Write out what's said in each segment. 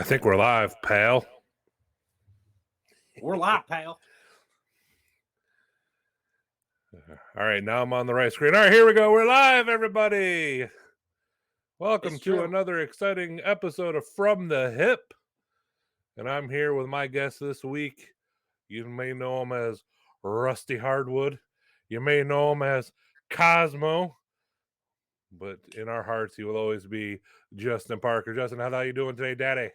I think we're live, pal. We're live, pal. All right, now I'm on the right screen. All right, here we go. We're live, everybody. Welcome It's to true. another exciting episode of From the Hip. And I'm here with my guest this week. You may know him as Rusty Hardwood. You may know him as Cosmo. But in our hearts, he will always be Justin Parker. Justin, how are you doing today, Daddy?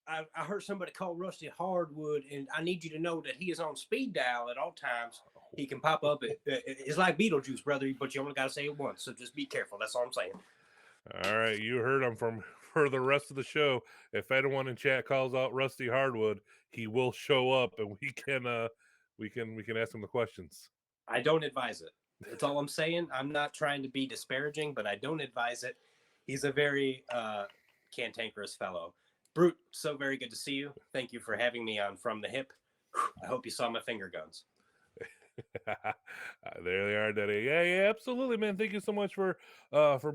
I heard somebody call Rusty Hardwood, and I need you to know that he is on speed dial at all times. He can pop up. It's like Beetlejuice, brother, but you only got to say it once, so just be careful. That's all I'm saying. All right, you heard him from for the rest of the show. If anyone in chat calls out Rusty Hardwood, he will show up, and we can ask him the questions. I don't advise it. That's all I'm saying. I'm not trying to be disparaging, but I don't advise it. He's a very cantankerous fellow. Brute, so very good to see you. Thank you for having me on From the Hip. I hope you saw my finger guns. There they are, Daddy. Yeah, absolutely, man. Thank you so much for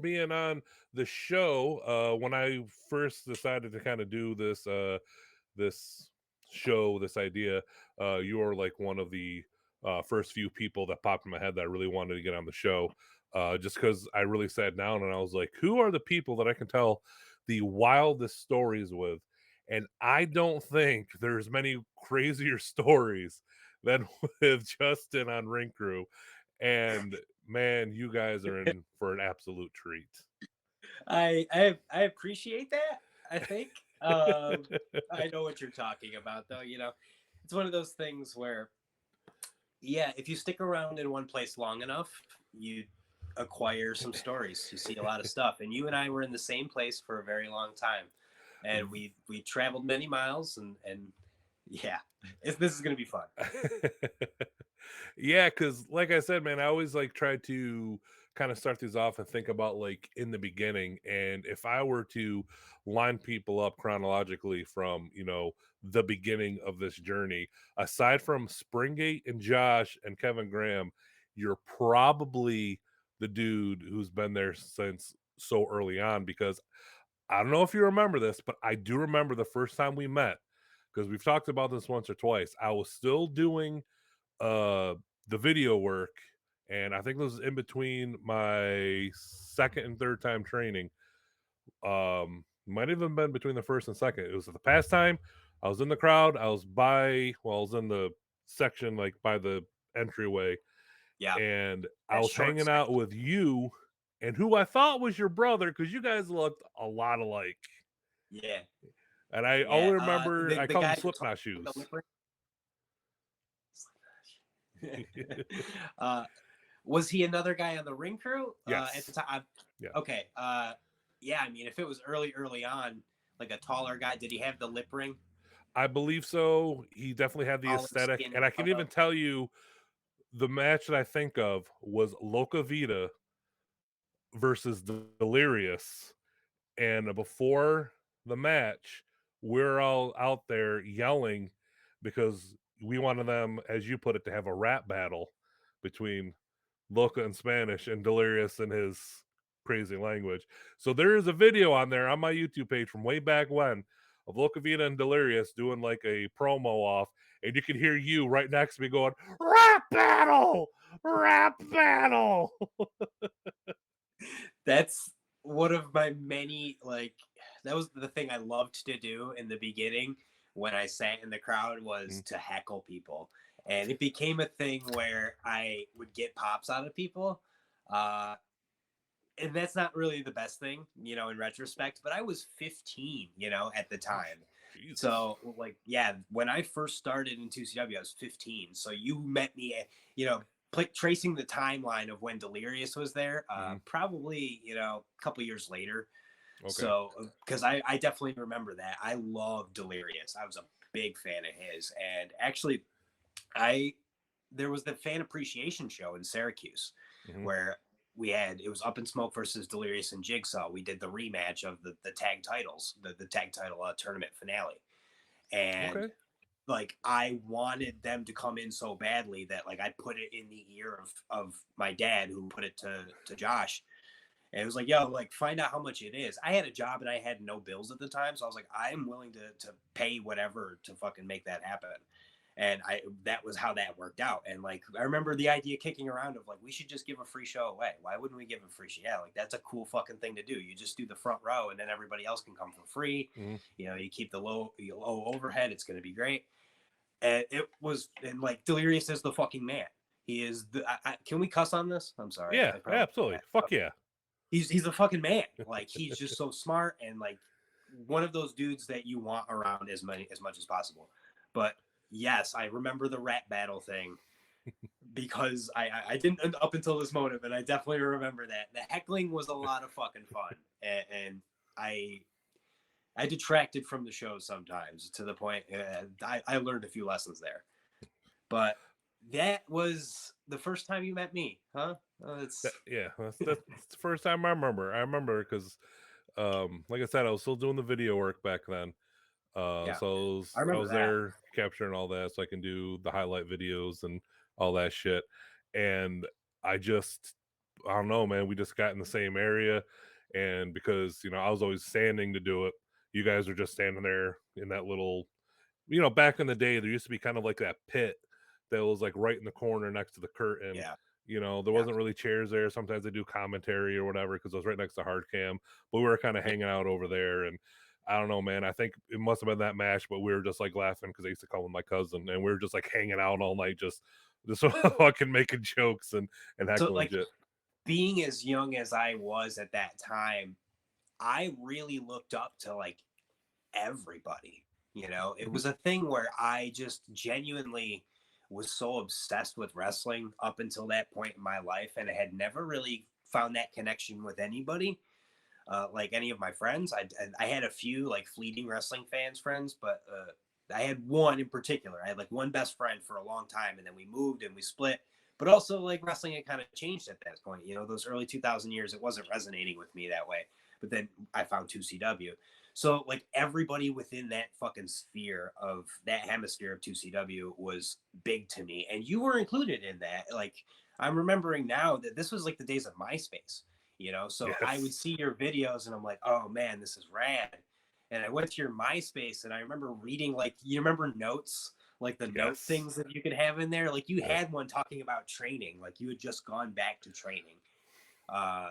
being on the show. When I first decided to kind of do this show, this idea, you were like one of the first few people that popped in my head that I really wanted to get on the show. Just because I really sat down and I was like, who are the people that I can tell the wildest stories with? And I don't think there's many crazier stories than with Justin on Ring Crew. And man, you guys are in for an absolute treat. I appreciate that. I think I know what you're talking about, though. It's one of those things where, yeah, if you stick around in one place long enough, you acquire some stories. You see a lot of stuff, and you and I were in the same place for a very long time, and we traveled many miles, and yeah, this is gonna be fun. Yeah, because like I said, man, I always like try to kind of start these off and think about like in the beginning. And if I were to line people up chronologically from, the beginning of this journey, aside from Springate and Josh and Kevin Graham, you're probably the dude who's been there since so early on. Because I don't know if you remember this, but I do remember the first time we met because we've talked about this once or twice. I was still doing uh the video work, and I think this was in between my second and third time training. Might even been between the first and second. It was the past time I was in the crowd. I was I was in the section like by the entryway, Yeah, and I that was short hanging out section. with you and who I thought was your brother because you guys looked a lot alike. Yeah, And I yeah. only remember I The called them guy that told Slipknot me the shoes. uh, was he another guy on the Ring Crew at the Yes. time? Yeah. Okay. Yeah. I mean, if it was early on, like a taller guy, did he have the lip ring? I believe so. He definitely had the Olive aesthetic. skin And I can even fellow. tell you the match that I think of was Loca Vita versus Delirious. And before the match, we're all out there yelling because we wanted them, as you put it, to have a rap battle between Loca in Spanish and Delirious in his crazy language. So there is a video on there on my YouTube page from way back when of Loca Vita and Delirious doing like a promo off, and you can hear you right next to me going, "Rap battle! Rap battle!" That's one of my many, like, that was the thing I loved to do in the beginning when I sat in the crowd was to heckle people. And it became a thing where I would get pops out of people. Uh, and that's not really the best thing, in retrospect, but I was 15, at the time. Jesus. So, like, yeah, when I first started in 2CW, I was 15. So you met me, tracing the timeline of when Delirious was there, probably, a couple years later. Okay. So, because I definitely remember that. I love Delirious. I was a big fan of his. And actually, I there was the fan appreciation show in Syracuse Mm-hmm. where it was Up in Smoke versus Delirious and Jigsaw. We did the rematch of the tag titles, the tag title tournament finale. And Okay. like I wanted them to come in so badly that like I put it in the ear of my dad who put it to Josh. And it was like, yo, like find out how much it is. I had a job and I had no bills at the time, so I was like, I'm willing to pay whatever to fucking make that happen. And I that was how that worked out. And like I remember the idea kicking around of like we should just give a free show away. Why wouldn't we give a free show? Yeah, like that's a cool fucking thing to do. You just do the front row and then everybody else can come for free. Mhm. You know, you keep the low overhead. It's going to be great. And it was and like Delirious is the fucking man. He is the. Can we cuss on this? I'm sorry. Yeah, I probably absolutely. Fuck yeah. he's a fucking man. Like he's just so smart and like one of those dudes that you want around as much as possible. But yes, I remember the rap battle thing because I didn't up until this moment, but I definitely remember that the heckling was a lot of fucking fun, and I I detracted from the show sometimes to the point I learned a few lessons there. But that was the first time you met me, huh? It's Yeah, that's the first time I remember. I remember because, like I said, I was still doing the video work back then. yeah, So I I remember was that. there capturing all that, so I can do the highlight videos and all that shit. And I just, I don't know, man. We just got in the same area, and because I was always standing to do it, you guys were just standing there in that little, back in the day, there used to be kind of like that pit that was like right in the corner next to the curtain. Yeah, There yeah. wasn't really chairs there. Sometimes they do commentary or whatever because it was right next to hard cam. But we were kind of Yeah. hanging out over there, and I don't know, man. I think it must have been that match, but we were just like laughing because I used to call him my cousin, and we were just like hanging out all night, just fucking making jokes and So heckling like shit. being as young as I was at that time, I really looked up to like everybody. You know, it Mhm. was a thing where I just genuinely was so obsessed with wrestling up until that point in my life, and I had never really found that connection with anybody, like any of my friends. I had a few like fleeting wrestling fans friends, but I had one in particular. I had like one best friend for a long time, and then we moved and we split. But also, like wrestling had kind of changed at that point. You know, those early 2000 years, it wasn't resonating with me that way. But then I found 2CW. So like everybody within that fucking sphere of that hemisphere of 2CW was big to me, and you were included in that. Like I'm remembering now that this was like the days of MySpace, you know. So I would Yes, see your videos and I'm like, oh man, this is rad. And I went to your MySpace and I remember reading like you remember notes, like the note yes, things that you could have in there. Like you yep, had one talking about training, like you had just gone back to training. Uh,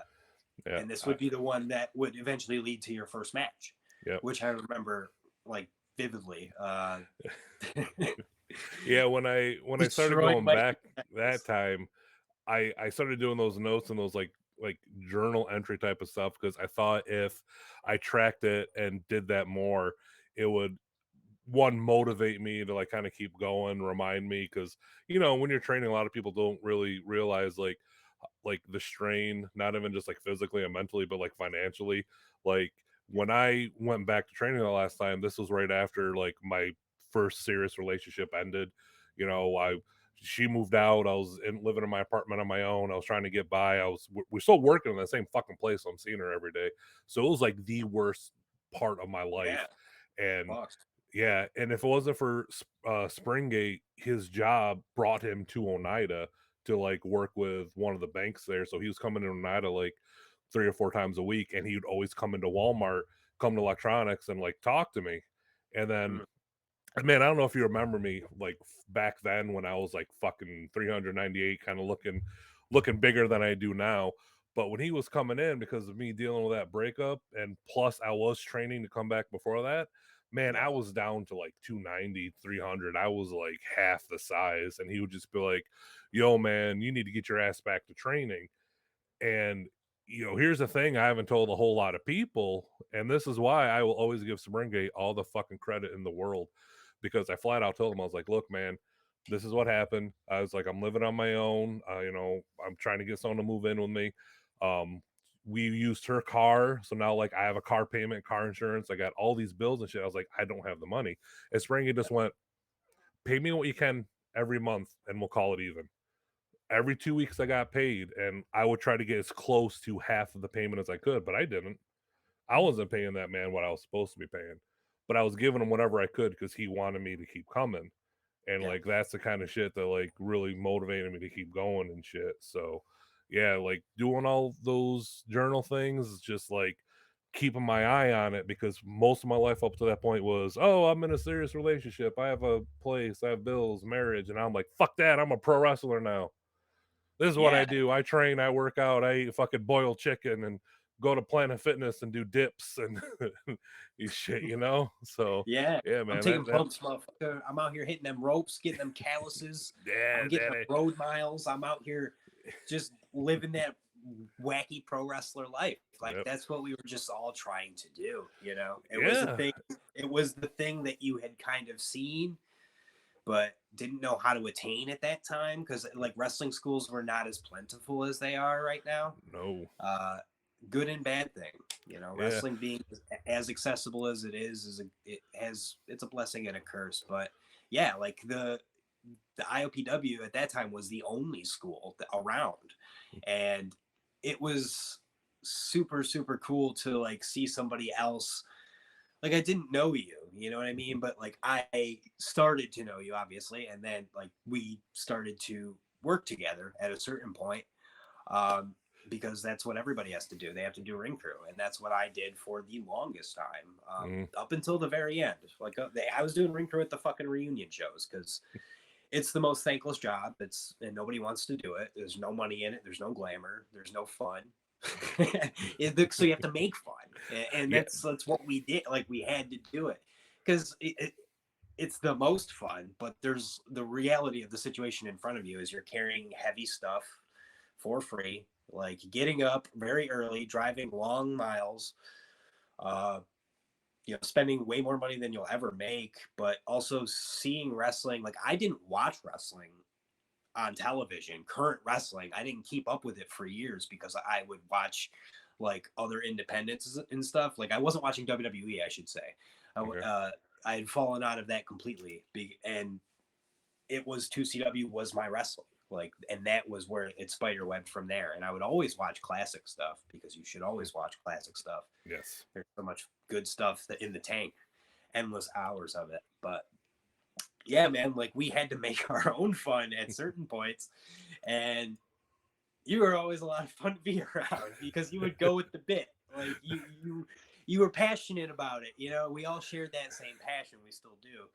yeah, and this would be the one that would eventually lead to your first match, yep. which I remember like vividly. Yeah, when I started Destroyed going my back that defenses. time, I started doing those notes and those like journal entry type of stuff because I thought if I tracked it and did that more, it would one motivate me to like kind of keep going, remind me because when you're training, a lot of people don't really realize like the strain, not even just like physically and mentally, but like financially. Like when I went back to training the last time, this was right after like my first serious relationship ended. I she moved out. I was living in my apartment on my own. I was trying to get by. We're still working in the same fucking place. So I'm seeing her every day. So it was like the worst part of my life. Yeah, And fuck. yeah, and if it wasn't for Springgate, his job brought him to Oneida to like work with one of the banks there. So he was coming to Oneida like 3 or 4 times a week, and he would always come into Walmart, come to electronics, and like talk to me. And then, Mm, man, I don't know if you remember me like back then when I was like fucking 398, kind of looking bigger than I do now. But when he was coming in because of me dealing with that breakup, and plus I was training to come back before that, man, I yeah, was down to like 290, 300. I was like half the size. And he would just be like, yo, man, you need to get your ass back to training. And here's the thing I haven't told a whole lot of people, and this is why I will always give Springgate all the fucking credit in the world because I flat out told him I was like, "Look, man, this is what happened." I was like, "I'm living on my own. I'm trying to get someone to move in with me." Um, we used her car, so now like I have a car payment, car insurance. I got all these bills and shit. I was like, "I don't have the money." And Springgate just went, "Pay me what you can every month, and we'll call it even." Every 2 weeks I got paid, and I would try to get as close to half of the payment as I could, but I didn't. I wasn't paying that man what I was supposed to be paying, but I was giving him whatever I could because he wanted me to keep coming, and, yeah. like, that's the kinda shit that, like, really motivated me to keep going and shit, so, yeah, like doing all those journal things is just like keeping my eye on it because most of my life up to that point was, oh, I'm in a serious relationship. I have a place, I have bills, marriage. And I'm like, fuck that. I'm a pro wrestler now. This is what I Yeah, do. I train, I work out, I eat fucking boiled chicken and go to Planet Fitness and do dips and you shit, you know? So yeah. yeah, I'm man, taking that pumps, motherfucker. I'm out here hitting them ropes, getting them calluses. I'm yeah, getting them road miles. I'm out here just living that wacky pro wrestler life. Like yep. that's what we were just all trying to do, you know. It was a Yeah. thing. It was the thing that you had kind of seen, but didn't know how to attain at that time because like wrestling schools were not as plentiful as they are right now. No. Uh, Good and bad thing, you know. Yeah. Wrestling being as accessible as it is it's a blessing and a curse. But yeah, like the IOPW at that time was the only school around, and it was super super cool to like see somebody else. Like I didn't know you, you know what I mean? But like I started to know you obviously, and then like we started to work together at a certain point, um, because that's what everybody has to do. They have to do ring crew, and that's what I did for the longest time, Mm, up until the very end. Like I was doing ring crew at the fucking reunion shows because it's the most thankless job. It's and nobody wants to do it. There's no money in it. There's no glamour. There's no fun. So you have to make fun, and yeah. that's what we did. Like we had to do it because it's the most fun. But there's the reality of the situation in front of you is you're carrying heavy stuff for free, like getting up very early, driving long miles, uh, spending way more money than you'll ever make, but also seeing wrestling. Like I didn't watch wrestling on television, current wrestling. I didn't keep up with it for years because I would watch like other independents and stuff. Like I wasn't watching WWE, I should say. Okay. I had fallen out of that completely, and it was 2CW was my wrestling. Like, and that was where it spiderwebbed from there. And I would always watch classic stuff because you should always watch classic stuff. Yes. There's so much good stuff that in the tank, endless hours of it. But yeah, man, like we had to make our own fun at certain points, and you were always a lot of fun to be around because you would go with the bit. Like you were passionate about it. You know, we all shared that same passion. We still do,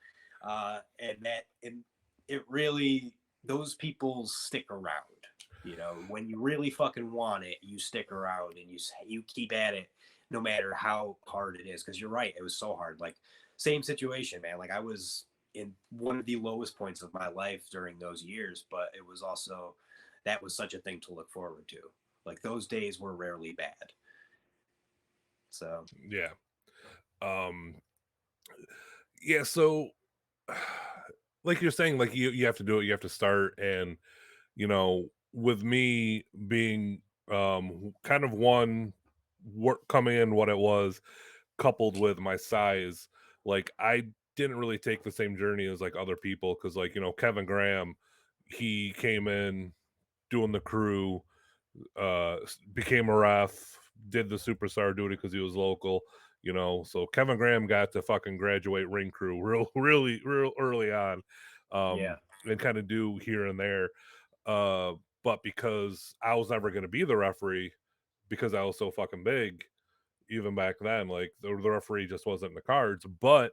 and it really those people stick around. You know, when you really fucking want it, you stick around and you keep at it, no matter how hard it is. Because you're right, it was so hard. Like same situation, man. Like I was in one of the lowest points of my life during those years, but it was also that was such a thing to look forward to. Like those days were rarely bad. So Yeah. Um yeah, so like you're saying, like you have to do it, you have to start and with me being kind of one work coming in what it was coupled with my size, like I didn't really take the same journey as like other people because like Kevin Graham, he came in doing the crew, became a ref, did the superstar duty because he was local, so Kevin Graham got to fucking graduate ring crew real early on, yeah, and kind of do here and there, uh but because I was never going to be the referee because I was so fucking big, even back then, like the referee just wasn't in the cards. But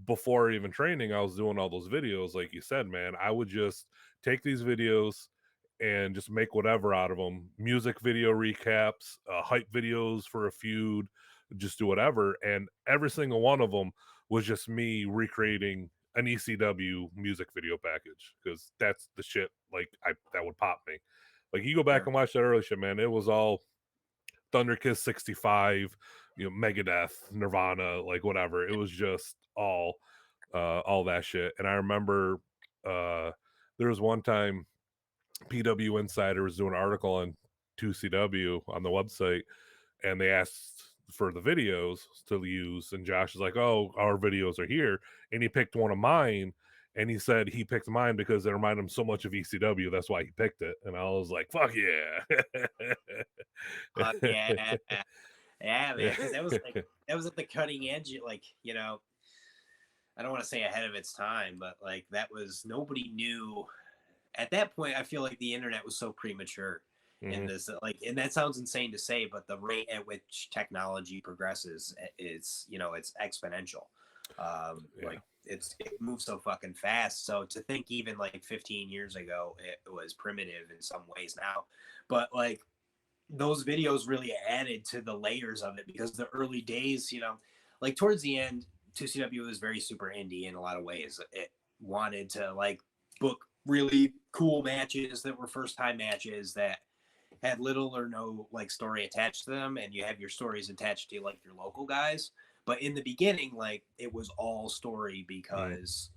before even training, I was doing all those videos, like you said, man. I would just take these videos and just make whatever out of them. Music video recaps, hype videos for a feud, just do whatever. And every single one of them was just me recreating an ECW music video package because that's the shit. Like that would pop me. Like you go back sure. and watch that early shit, man. It was all Thunderkiss 65, Megadeth, Nirvana, like whatever. It was just all that shit. And I remember there was one time PW Insider was doing an article on 2CW on the website and they asked for the videos to use and Josh is like, "Oh, our videos are here." And he picked one of mine and he said he picked mine because it reminded him so much of ECW. That's why he picked it. And I was like, "Fuck yeah." Yeah, yeah, man. Because that was at the cutting edge. Like I don't want to say ahead of its time, but like that was nobody knew at that point. I feel like the internet was so premature. in Mhm. this, like, and that sounds insane to say, but the rate at which technology progresses is, it's exponential. Yeah. Like, it moves so fucking fast. So to think even like 15 years ago it was primitive in some ways now, but like those videos really added to the layers of it, because the early days, like towards the end, 2CW was very super indie in a lot of ways. It wanted to like book really cool matches that were first time matches that had little or no like story attached to them, and you have your stories attached to like your local guys. But in the beginning, like it was all story Mhm. because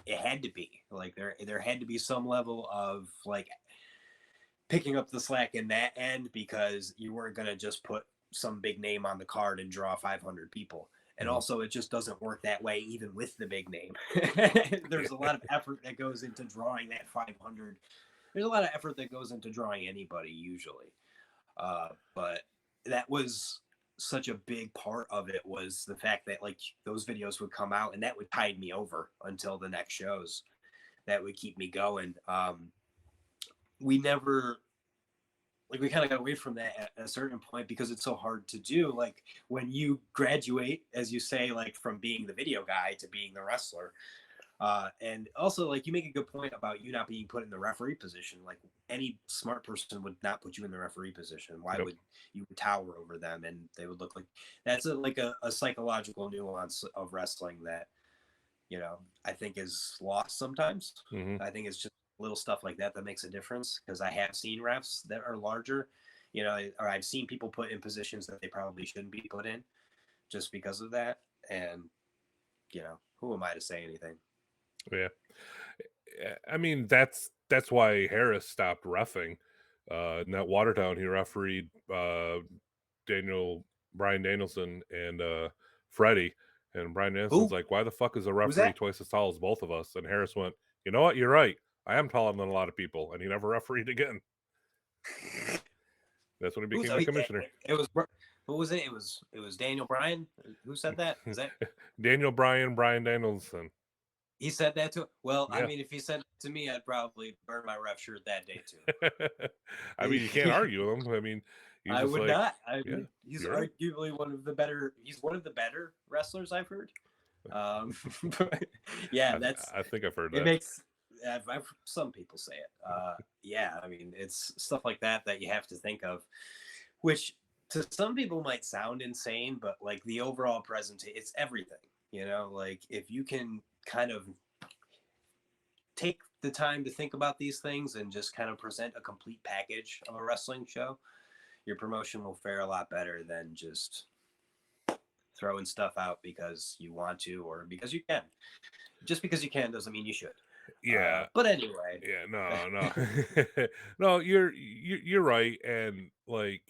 it had to be like there had to be some level of like picking up the slack in that end, because you weren't going to just put some big name on the card and draw 500 people. And Mhm. also, it just doesn't work that way, even with the big name. There's a lot of effort that goes into drawing that 500. There's a lot of effort that goes into drawing anybody, usually. But that was such a big part of it, was the fact that like those videos would come out and that would tide me over until the next shows. That would keep me going. We never like we kind of got away from that at a certain point because it's so hard to do. Like when you graduate, as you say, like from being the video guy to being the wrestler. And also, like you make a good point about you not being put in the referee position. Like any smart person would not put you in the referee position. Why Yep. would you tower over them and they would look like that's like a psychological nuance of wrestling that I think is lost sometimes. Mhm. I think it's just little stuff like that that makes a difference, because I have seen refs that are larger, or I've seen people put in positions that they probably shouldn't be put in just because of that. And, who am I to say anything? Yeah. I mean, that's why Harris stopped reffing. In that Watertown, he refereed Daniel Brian Danielson and Freddie. And Brian Danielson's Who? like, "Why the fuck is a Who's referee that? twice as tall as both of us?" And Harris went, "You know what? You're right. I am taller than a lot of people." And he never refereed again. That's when he Who's became the commissioner. it was who was it? It was Daniel Bryan. Who said that? Is that Daniel Bryan, Brian Danielson. he said that to? Well, I Yeah. mean, if he said it to me, I'd probably burn my ref shirt that day I mean, you can't too. argue with him. I mean, he's I just would like, not. I yeah, mean, he's you're right. arguably one of the better. He's one of the better wrestlers I've heard. But yeah, that's I think I've heard it. that. Makes some people say it. Yeah, I mean, it's stuff like that that you have to think of, which to some people might sound insane, but like the overall presentation, it's everything. Like if you can kind of take the time to think about these things and just kind of present a complete package of a wrestling show, your promotion will fare a lot better than just throwing stuff out because you want to or because you can. Just because you can doesn't mean you should. Yeah, But anyway, yeah, no, no, no. You're right, and like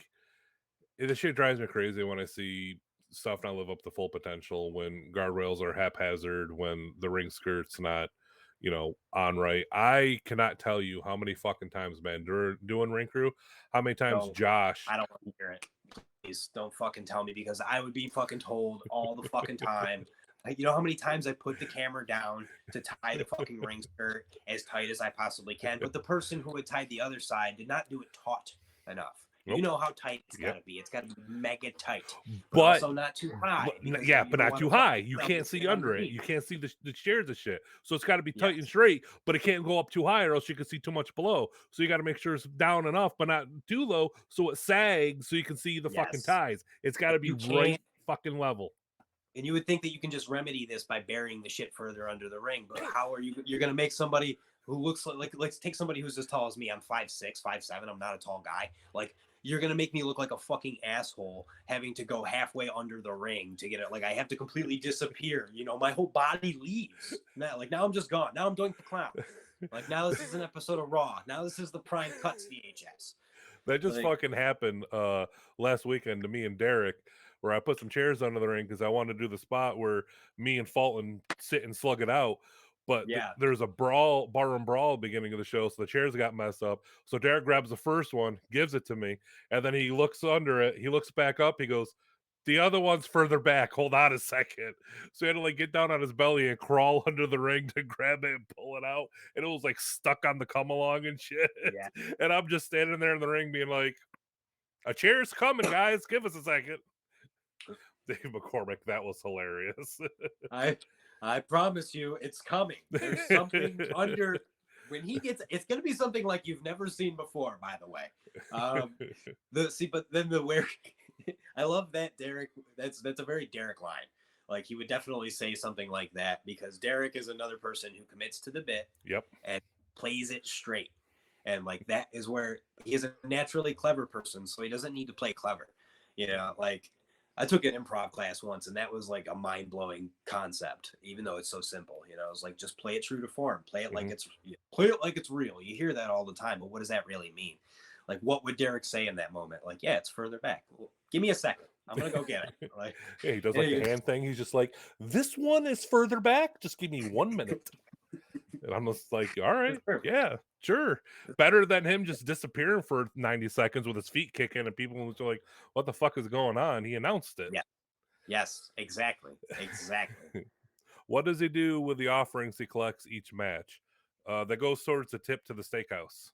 the shit drives me crazy when I see stuff not live up to full potential, when guardrails are haphazard, when the ring skirt's not, on right. I cannot tell you how many fucking times, man, doing ring crew, how many times don't. Josh. I don't want to hear it. Please don't fucking tell me, because I would be fucking told all the fucking time. Like, you know how many times I put the camera down to tie the fucking ring skirt as tight as I possibly can, but the person who had tied the other side did not do it taut enough. You Nope. know how tight it's got Yep. to be. It's got to be mega tight, but But also not too high, because yeah, you but don't not want too to high. fucking You dump can't the see shit under it. underneath. You can't see the chairs and shit. So it's got to be tight and Yes, straight, but it can't go up too high, or else you can see too much below. So you got to make sure it's down enough, but not too low, so it sags, so you can see the fucking yes. ties. It's got And to be you can't. right fucking level. And you would think that you can just remedy this by burying the shit further under the ring, but how are you? You're gonna make somebody who looks like let's take somebody who's as tall as me. I'm 5'6", 5'7". I'm not a tall guy. Like you're gonna make me look like a fucking asshole having to go halfway under the ring to get it. Like I have to completely disappear. My whole body leaves. Now I'm just gone. Now I'm doing the clown. Like now this is an episode of Raw. Now this is the Prime Cuts VHS. That just Like fucking happened last weekend to me and Derek, where I put some chairs under the ring because I wanted to do the spot where me and Fulton sit and slug it out. But yeah, there's a barroom brawl beginning of the show, so the chairs got messed up. So Derek grabs the first one, gives it to me, and then he looks under it. He looks back up. He goes, The other one's further back. Hold on a second. So he had to like get down on his belly and crawl under the ring to grab it and pull it out. And it was like stuck on the come along and shit. Yeah. And I'm just standing there in the ring being like, a chair's coming, guys. Give us a second. Dave McCormick, that was hilarious. I promise you, it's coming. There's something under. When he gets, it's gonna be something like you've never seen before. By the way, but then the where, I love that Derek. That's a very Derek line. Like he would definitely say something like that because Derek is another person who commits to the bit Yep. and plays it straight. And like that is where he is a naturally clever person, so he doesn't need to play clever. You know, like I took an improv class once, and that was like a mind blowing concept, even though it's so simple. You know, it's like just play it true to form, play it like it's real. You hear that all the time, but what does that really mean? Like, what would Derek say in that moment? Like, yeah, it's further back. Well, give me a second. I'm gonna go get it. Like, Yeah, he does like the hand thing. He's just like, this one is further back. Just give me 1 minute. And I'm just like, all right, yeah, sure. Better than him just disappearing for 90 seconds with his feet kicking and people are like, what the fuck is going on? He announced it. Yeah. Yes, exactly. Exactly. What does he do with the offerings he collects each match? That goes towards the tip to the steakhouse.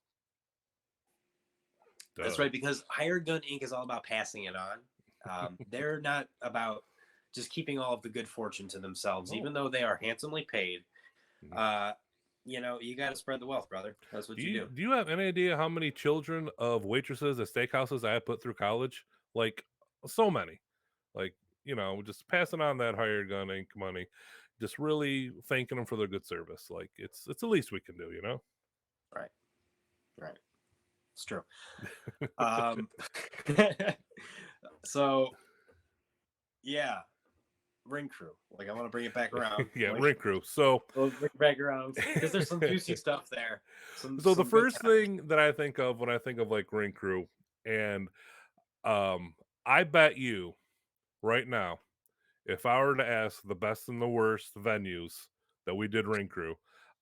Duh. That's right, because Hired Gun Inc. is all about passing it on. They're not about just keeping all of the good fortune to themselves, even though they are handsomely paid. You know, you got to spread the wealth, brother. That's what you do. Do you have any idea how many children of waitresses at steakhouses I put through college? Like, so many. Like, you know, just passing on that Hired Gun Inc. money, just really thanking them for their good service. Like, it's the least we can do, you know? Right. Right. It's true. So, yeah, ring crew. Like, I want to bring it back around. Yeah, like, ring crew. So, we'll bring it back around because there's some juicy stuff there. So the first thing that I think of when I think of like ring crew, and I bet you right now, if I were to ask the best and the worst venues that we did ring crew,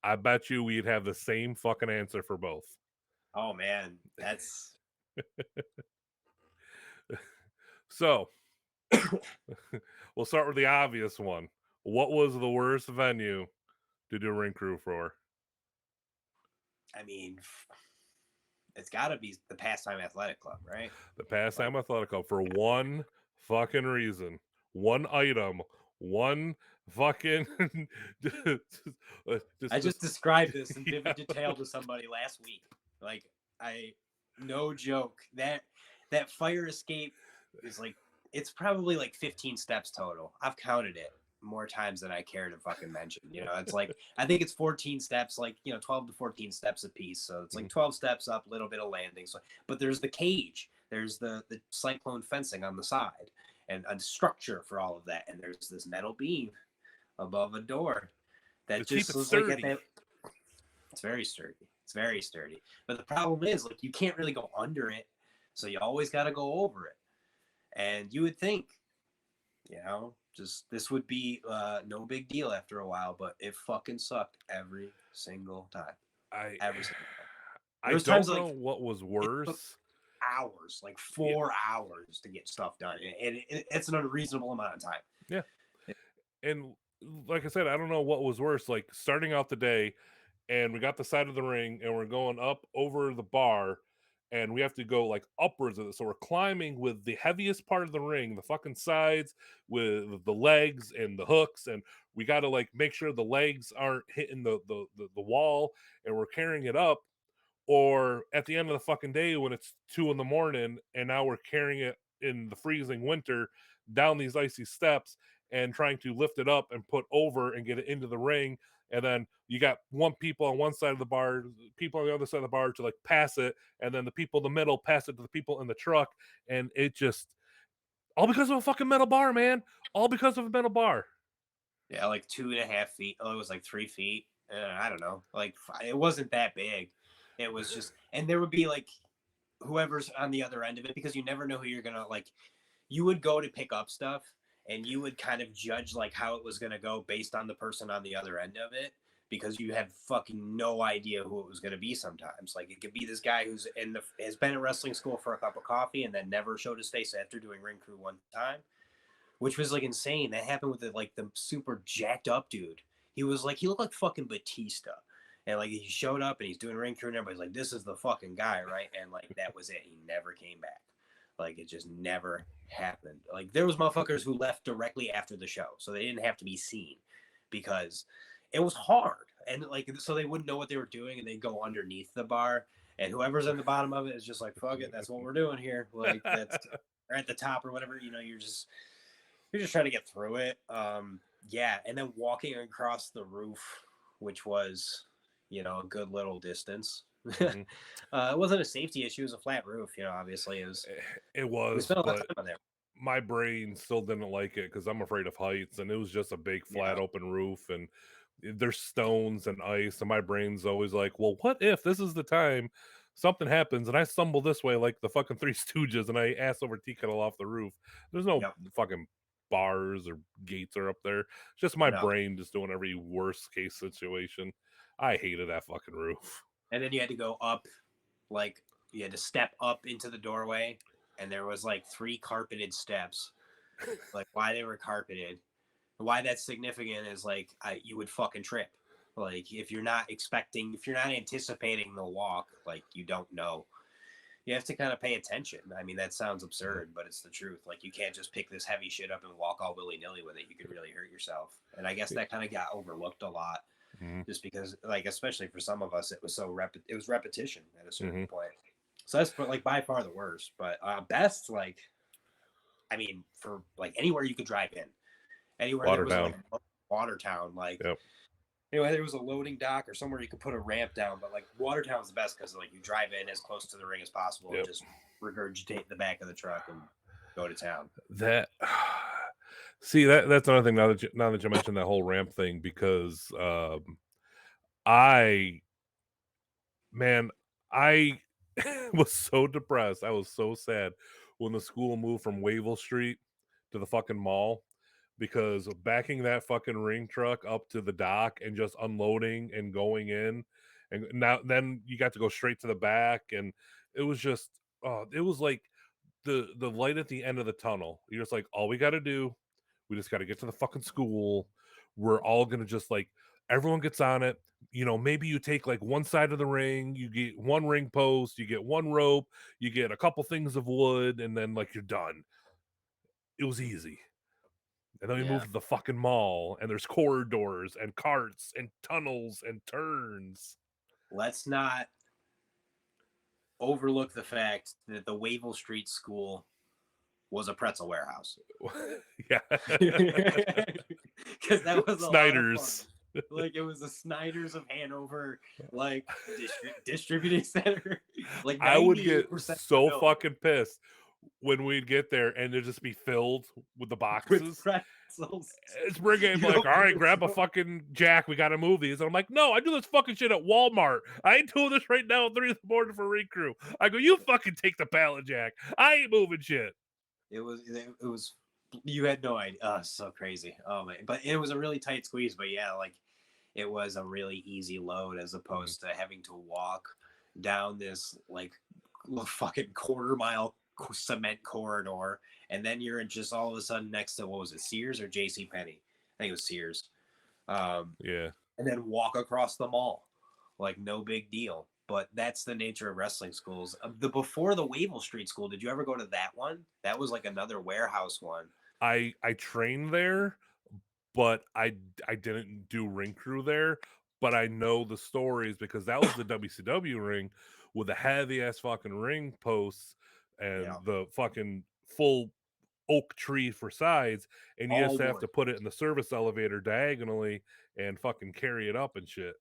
I bet you we'd have the same fucking answer for both. Oh man, that's So we'll start with the obvious one. What was the worst venue to do ring crew for? I mean, it's got to be the Pastime Athletic Club, right? The Pastime Athletic Club for one fucking reason, one item, one fucking. I just described this in vivid detail to somebody last week. Like, no joke, that fire escape is like, it's probably like 15 steps total. I've counted it more times than I care to fucking mention. You know, it's like, I think it's 14 steps, like, you know, 12 to 14 steps a piece. So it's like 12 steps up, a little bit of landing. So, but there's the cage, there's the cyclone fencing on the side, and a structure for all of that. And there's this metal beam above a door that just looks like it's very sturdy. It's very sturdy. But the problem is, like, you can't really go under it. So you always got to go over it. And you would think, you know, just this would be no big deal after a while, but it fucking sucked every single time. Every single time. I don't know like, what was worse. Hours, like 4 hours to get stuff done. And it's an unreasonable amount of time. Yeah. And like I said, I don't know what was worse, like starting out the day and we got the side of the ring and we're going up over the bar and we have to go like upwards of it. So we're climbing with the heaviest part of the ring, the fucking sides, with the legs and the hooks, and we got to like make sure the legs aren't hitting the wall, and we're carrying it up. Or at the end of the fucking day when it's 2 a.m. and now we're carrying it in the freezing winter down these icy steps and trying to lift it up and put over and get it into the ring. And then you got people on one side of the bar, people on the other side of the bar to like pass it, and then the people in the middle pass it to the people in the truck, and it just all because of a fucking metal bar, man. All because of a metal bar. Yeah, like 2.5 feet. Oh, it was like 3 feet. I don't know. Like, it wasn't that big. It was just, and there would be like whoever's on the other end of it, because you never know who you're gonna like. You would go to pick up stuff, and you would kind of judge like how it was going to go based on the person on the other end of it, because you had fucking no idea who it was going to be sometimes. Like, it could be this guy who's has been at wrestling school for a cup of coffee and then never showed his face after doing ring crew one time. which was like insane. That happened with the super jacked up dude. He looked like fucking Batista. And like he showed up and he's doing ring crew and everybody's like, this is the fucking guy, right? And like that was it. He never came back. Like it just never happened. Like there was motherfuckers who left directly after the show, so they didn't have to be seen because it was hard. And like so they wouldn't know what they were doing and they'd go underneath the bar and whoever's in the bottom of it is just like, fuck it, that's what we're doing here. Like that's or at the top or whatever, you're just trying to get through it. Yeah, and then walking across the roof, which was, a good little distance. Mhm. It wasn't a safety issue; it was a flat roof. Obviously, It we was, spent a lot of but time on there. my brain still didn't like it because I'm afraid of heights, and it was just a big flat Yeah, open roof, and there's stones and ice, and my brain's always like, well, what if this is the time something happens and I stumble this way like the fucking Three Stooges and I ass over tea kettle off the roof? There's no yep, fucking bars or gates are up there. It's just my no. brain just doing every worst case situation. I hated that fucking roof. And then you had to go up, like you had to step up into the doorway, and there was like three carpeted steps. Like why they were carpeted, why that's significant is like you would fucking trip. Like if you're not anticipating the walk, like you don't know. You have to kind of pay attention. I mean, that sounds absurd, but it's the truth. Like you can't just pick this heavy shit up and walk all willy nilly with it. You could really hurt yourself. And I guess that kind of got overlooked a lot, Mhm, just because, like, especially for some of us, it was it was repetition at a certain mhm. point. So that's like by far the worst. But best, like, I mean, for like anywhere you could drive in, anywhere there was like Watertown. water town, like Yep. anyway, there was a loading dock or somewhere you could put a ramp down, but like Watertown's the best because like you drive in as close to the ring as possible and Yep. just regurgitate the back of the truck and go to town. That see, that's another thing now that you mentioned that whole ramp thing because, I man, I was so depressed, I was so sad when the school moved from Wavell Street to the fucking mall because backing that fucking ring truck up to the dock and just unloading and going in, and now then you got to go straight to the back, and it was just, oh, it was like the light at the end of the tunnel. You're just like, all we got to do, we just got to get to the fucking school. We're all gonna just like everyone gets on it. Maybe you take like one side of the ring, you get one ring post, you get one rope, you get a couple things of wood, and then like you're done. It was easy. And then we Yeah. moved to the fucking mall, and there's corridors and carts and tunnels and turns. Let's not overlook the fact that the Wavell Street School was a pretzel warehouse. Yeah. Because that was a lot of fun. Snyder's. Like it was the Snyders of Hanover, like distributing center. Like I would 98% get of the so building fucking pissed when we'd get there and it'd just be filled with the with boxes. pretzels. It's bring game You like, all open right, the grab a door. fucking jack. We got to move these. And I'm like, no, I do this fucking shit at Walmart. I ain't doing this right now at 3 in the morning for recrew. I go, you fucking take the pallet jack. I ain't moving shit. It was you had no idea. Oh, so crazy. Oh man, but it was a really tight squeeze. But yeah, like it was a really easy load as Mhm. opposed to having to walk down this like fucking quarter-mile cement corridor, and then you're just all of a sudden next to what was it, Sears or J.C. Penney? I think it was Sears. Um, Yeah. and then walk across the mall, like no big deal. But that's the nature of wrestling schools. The before the Wavell Street School, did you ever go to that one? That was like another warehouse one. I trained there, but I didn't do ring crew there, but I know the stories because that was the WCW ring with the heavy ass fucking ring posts and Yeah, the fucking full oak tree for sides, and you just all have wood. to put it in the service elevator diagonally and fucking carry it up and shit.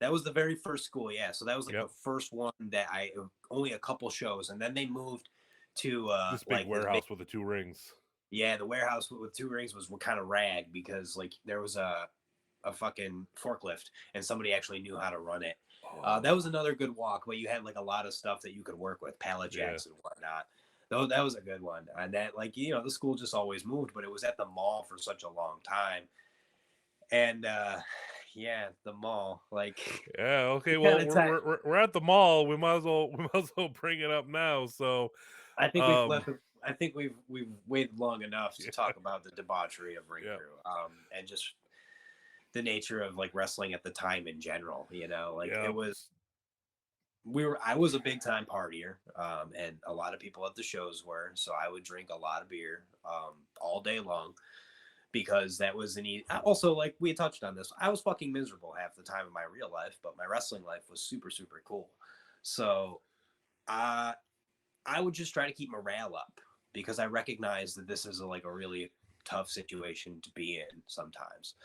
That was the very first school, yeah. So that was like Yep. the first one that I only a couple shows, and then they moved to This big like this big, warehouse with the two rings. yeah, the warehouse with two rings was kind of rag because like there was a fucking forklift and somebody actually knew how to run it. Oh, That was another good walk, but you had like a lot of stuff that you could work with, pallet yeah. jacks and whatnot. Though that was a good one, and that like the school just always moved, but it was at the mall for such a long time, and yeah, the mall like Yeah, okay, kind well, of we're tight. we're we're we're at the mall. We might as well bring it up now. So, I think we um, flipped. I think we've waited long enough to Yeah, talk about the debauchery of ring yeah, crew, and just the nature of like wrestling at the time in general. You know, like yeah. it was I was a big time partier, and a lot of people at the shows were. So I would drink a lot of beer, all day long, because that was also, like we touched on this, I was fucking miserable half the time of my real life, but my wrestling life was super super cool. So uh, I would just try to keep morale up because I recognize that this is like a really tough situation to be in sometimes.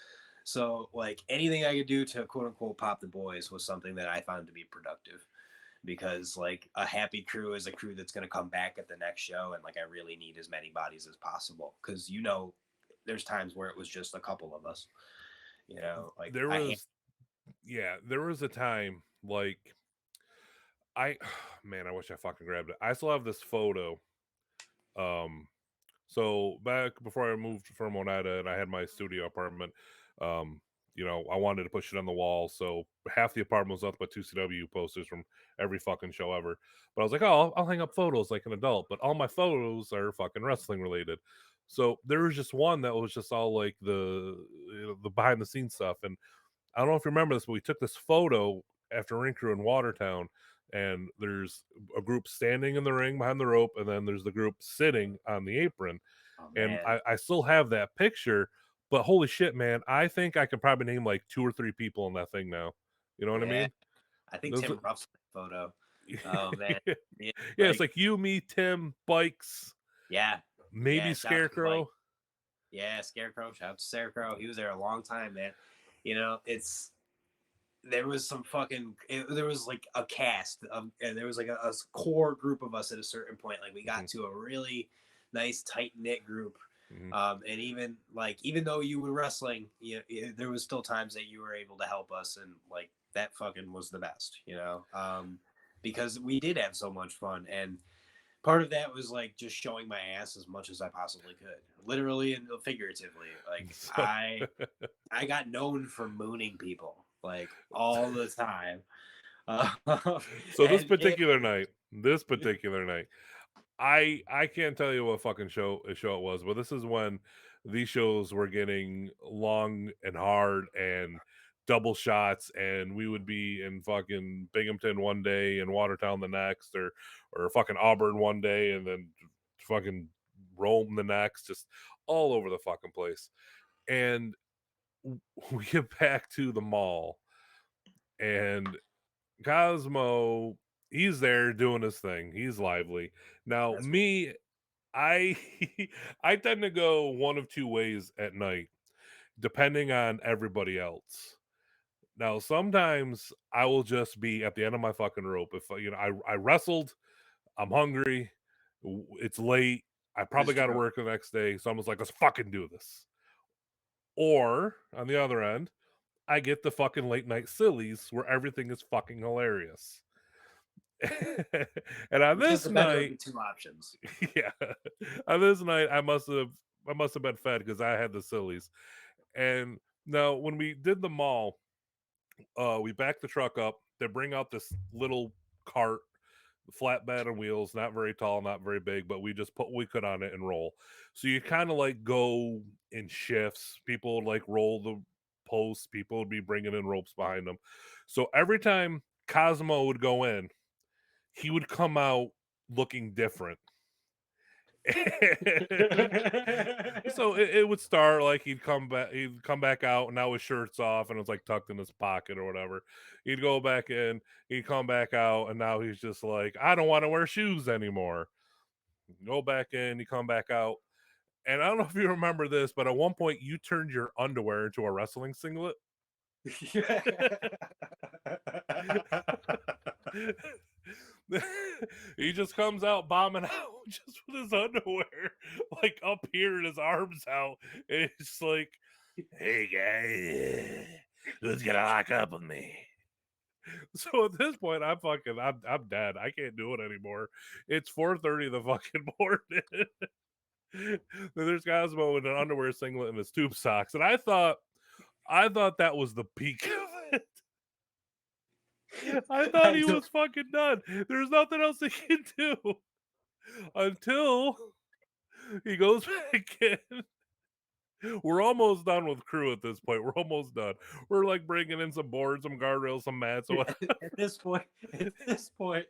So like anything I could do to quote unquote pop the boys was something that I found to be productive, because like a happy crew is a crew that's going to come back at the next show, and like I really need as many bodies as possible, because there's times where it was just a couple of us, like There I had was, yeah, there was a time like I, man, I wish I fucking grabbed it. I still have this photo. Um, so back before I moved from Oneida and I had my studio apartment, um, I wanted to push it on the wall. So half the apartment was nothing but two CW posters from every fucking show ever. But I was like, oh, I'll hang up photos like an adult. But all my photos are fucking wrestling related. So there was just one that was just all like the behind the scenes stuff. And I don't know if you remember this, but we took this photo after ring crew in Watertown, and there's a group standing in the ring behind the rope, and then there's the group sitting on the apron. oh And man, I still have that picture, but holy shit, man, I think I could probably name like two or three people in that thing now. You know what I yeah, mean? I think Those, Tim Ruff's photo. Oh man, yeah, yeah, it's like like you, me, Tim, Bikes, yeah, maybe yeah. Shout out to Mike. Scarecrow. Yeah, Scarecrow. Shout out to Scarecrow. He was there a long time, man. It's there was some there was like a cast of, and there was like a core group of us at a certain point. Like we got Mhm, to a really nice tight knit group. mhm. And even though you were wrestling, there was still times that you were able to help us, and like that fucking was the best, because we did have so much fun. And part of that was like just showing my ass as much as I possibly could, literally and figuratively. Like So, I got known for mooning people like all the time. Uh, so and it this particular night, I can't tell you what fucking show it was, but this is when these shows were getting long and hard and double shots, and we would be in fucking Binghamton one day and Watertown the next, or fucking Auburn one day and then fucking Rome the next, just all over the fucking place. And we get back to the mall, and Cosmo, he's there doing his thing. He's lively. Now, that's what me, I I tend to go one of two ways at night, depending on everybody else. Now, sometimes I will just be at the end of my fucking rope. If I wrestled, I'm hungry, it's late, I is probably got to true. work the next day, so I'm just like, let's fucking do this. Or on the other end, I get the fucking late night sillies where everything is fucking hilarious. And on Which is this the better of night, the two options. yeah, on this night, I must have been fed because I had the sillies. And now when we did the mall, we backed the truck up. They bring out this little cart, flatbed on wheels, not very tall, not very big, but we just put what we could on it and roll. So you kind of like go in shifts. People would like roll the posts. People would be bringing in ropes behind them. So every time Cosmo would go in, he would come out looking different. And so it would start like he'd come back out, and now his shirt's off and it's like tucked in his pocket or whatever. He'd go back in, he'd come back out, and now he's just like, I don't want to wear shoes anymore. Go back in, you come back out. And I don't know if you remember this, but at one point you turned your underwear into a wrestling singlet. He just comes out bombing out just with his underwear like up here and his arms out. And it's just like, hey guys, who's gonna lock up with me? So at this point, I'm dead. I can't do it anymore. It's 4:30 the fucking morning. There's Cosmo in an underwear singlet and his tube socks, and I thought that was the peak of it. I thought I he don't. was fucking done. There's nothing else he can do until He goes back in. We're almost done with crew at this point. We're almost done. We're like bringing in some boards, some guardrails, some mats, or what. At this point, at this point,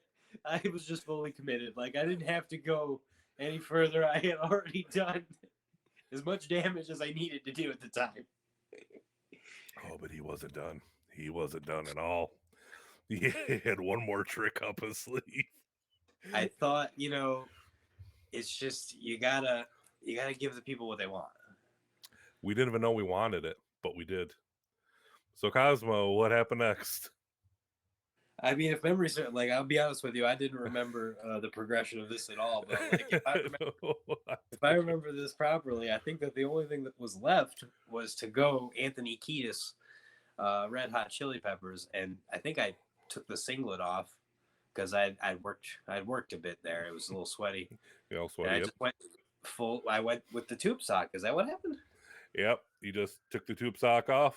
I was just fully committed. Like I didn't have to go any further. I had already done as much damage as I needed to do at the time. Oh, but he wasn't done. He wasn't done at all. He had one more trick up his sleeve. I thought, it's just you gotta give the people what they want. We didn't even know we wanted it, but we did. So Cosmo, what happened next? I mean, if memory serves, like I'll be honest with you, I didn't remember the progression of this at all. But like, if I remember this properly, I think that the only thing that was left was to go Anthony Kiedis, Red Hot Chili Peppers, and I think I took the singlet off because I'd worked a bit there. It was a little sweaty, You know, and sweaty. I Yep. just went full. I went with the tube sock. Is that what happened? Yep. You just took the tube sock off.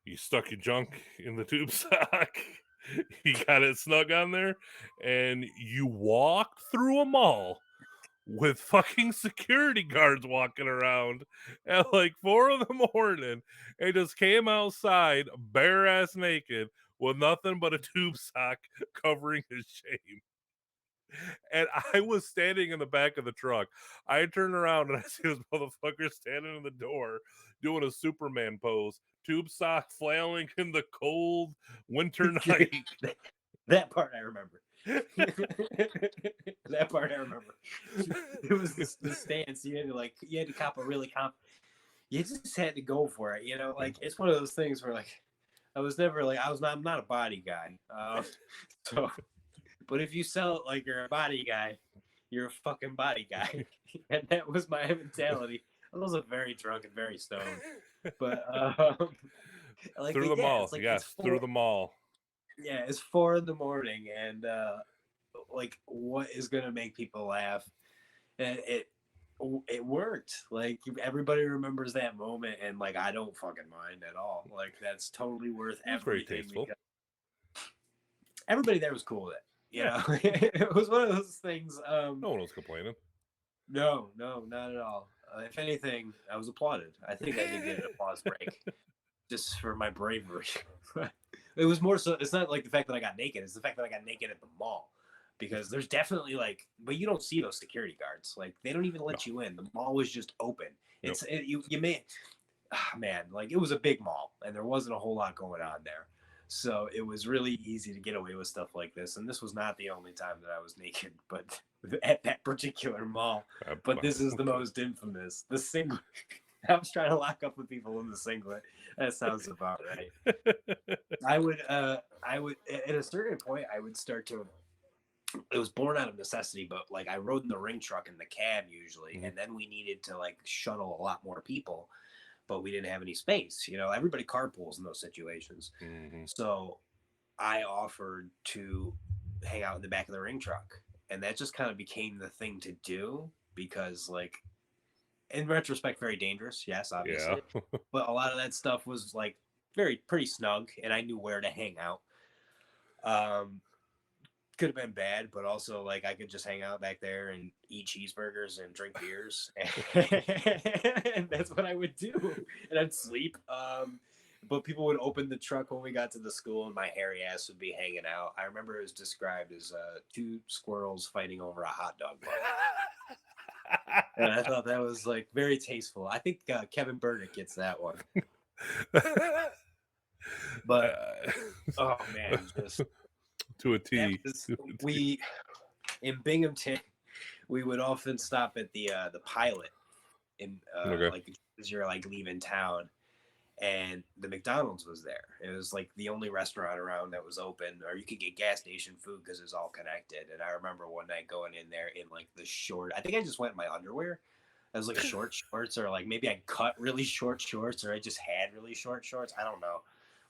You stuck your junk in the tube sock. You got it snug on there, and you walked through a mall with fucking security guards walking around at like 4 in the morning and just came outside bare ass naked with nothing but a tube sock covering his shame. And I was standing in the back of the truck. I turned around and I see this motherfucker standing in the door doing a Superman pose, tube sock flailing in the cold winter night. That part I remember. That part I remember. It was the stance. You had to cop a really you just had to go for it. Like it's one of those things where like I'm not a body guy. So but if you sell it like you're a body guy, you're a fucking body guy. And that was my mentality. I was very drunk and very stoned. But like Through the yeah, mall. it's like it's Yes, through the mall. yeah, it's 4 in the morning, and like, what is gonna make people laugh? And it worked. Like everybody remembers that moment, and like I don't fucking mind at all. Like that's totally worth It was very everything tasteful. because everybody there was cool with it. Yeah. It was one of those things. No one was complaining. No, no, not at all. If anything, I was applauded. I think I did get an applause break just for my bravery. It was more so. It's not like the fact that I got naked. It's the fact that I got naked at the mall, because there's definitely like, but you don't see those security guards. Like they don't even No. let you in. The mall was just open. Nope. You may, man, like it was a big mall and there wasn't a whole lot going on there. So it was really easy to get away with stuff like this. And this was not the only time that I was naked, but at that particular mall. But this is the most infamous. The singlet. I was trying to lock up with people in the singlet. That sounds about right. I would at a certain point I would start to. It was born out of necessity, but like I rode in the ring truck in the cab usually, Mhm. and then we needed to like shuttle a lot more people, but we didn't have any space. Everybody carpools in those situations. Mhm. So I offered to hang out in the back of the ring truck, and that just kind of became the thing to do because, like, in retrospect, very dangerous. Yes, Yeah. obviously, but a lot of that stuff was like pretty snug, and I knew where to hang out. Um, could have been bad, but also like I could just hang out back there and eat cheeseburgers and drink beers, and that's what I would do. And I'd sleep. But people would open the truck when we got to the school, and my hairy ass would be hanging out. I remember it was described as two squirrels fighting over a hot dog bun, and I thought that was like very tasteful. I think Kevin Burdick gets that one, but oh man, just To a that T. was To a T. we in Binghamton. We would often stop at the Pilot in Okay. like as you're like leaving town, and the McDonald's was there. It was like the only restaurant around that was open, or you could get gas station food because it was all connected. And I remember one night going in there in like the short. I think I just went in my underwear. I was like short shorts, or like maybe I cut really short shorts, or I just had really short shorts. I don't know.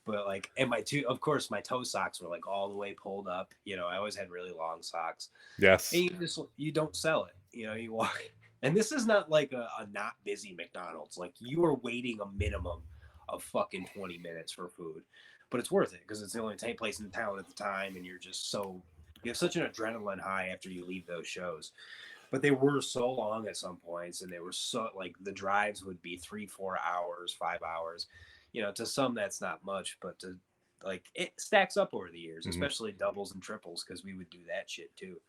But like, and of course, my toe socks were like all the way pulled up. I always had really long socks. Yes. And you don't sell it. You walk, and this is not like a not busy McDonald's. Like you are waiting a minimum of fucking 20 minutes for food, but it's worth it because it's the only place in town at the time, and you have such an adrenaline high after you leave those shows. but they were so long at some points, and they were so like the drives would be 3 4 hours, 5 hours. To some that's not much, but to like it stacks up over the years, Hmm. especially doubles and triples, because we would do that shit too.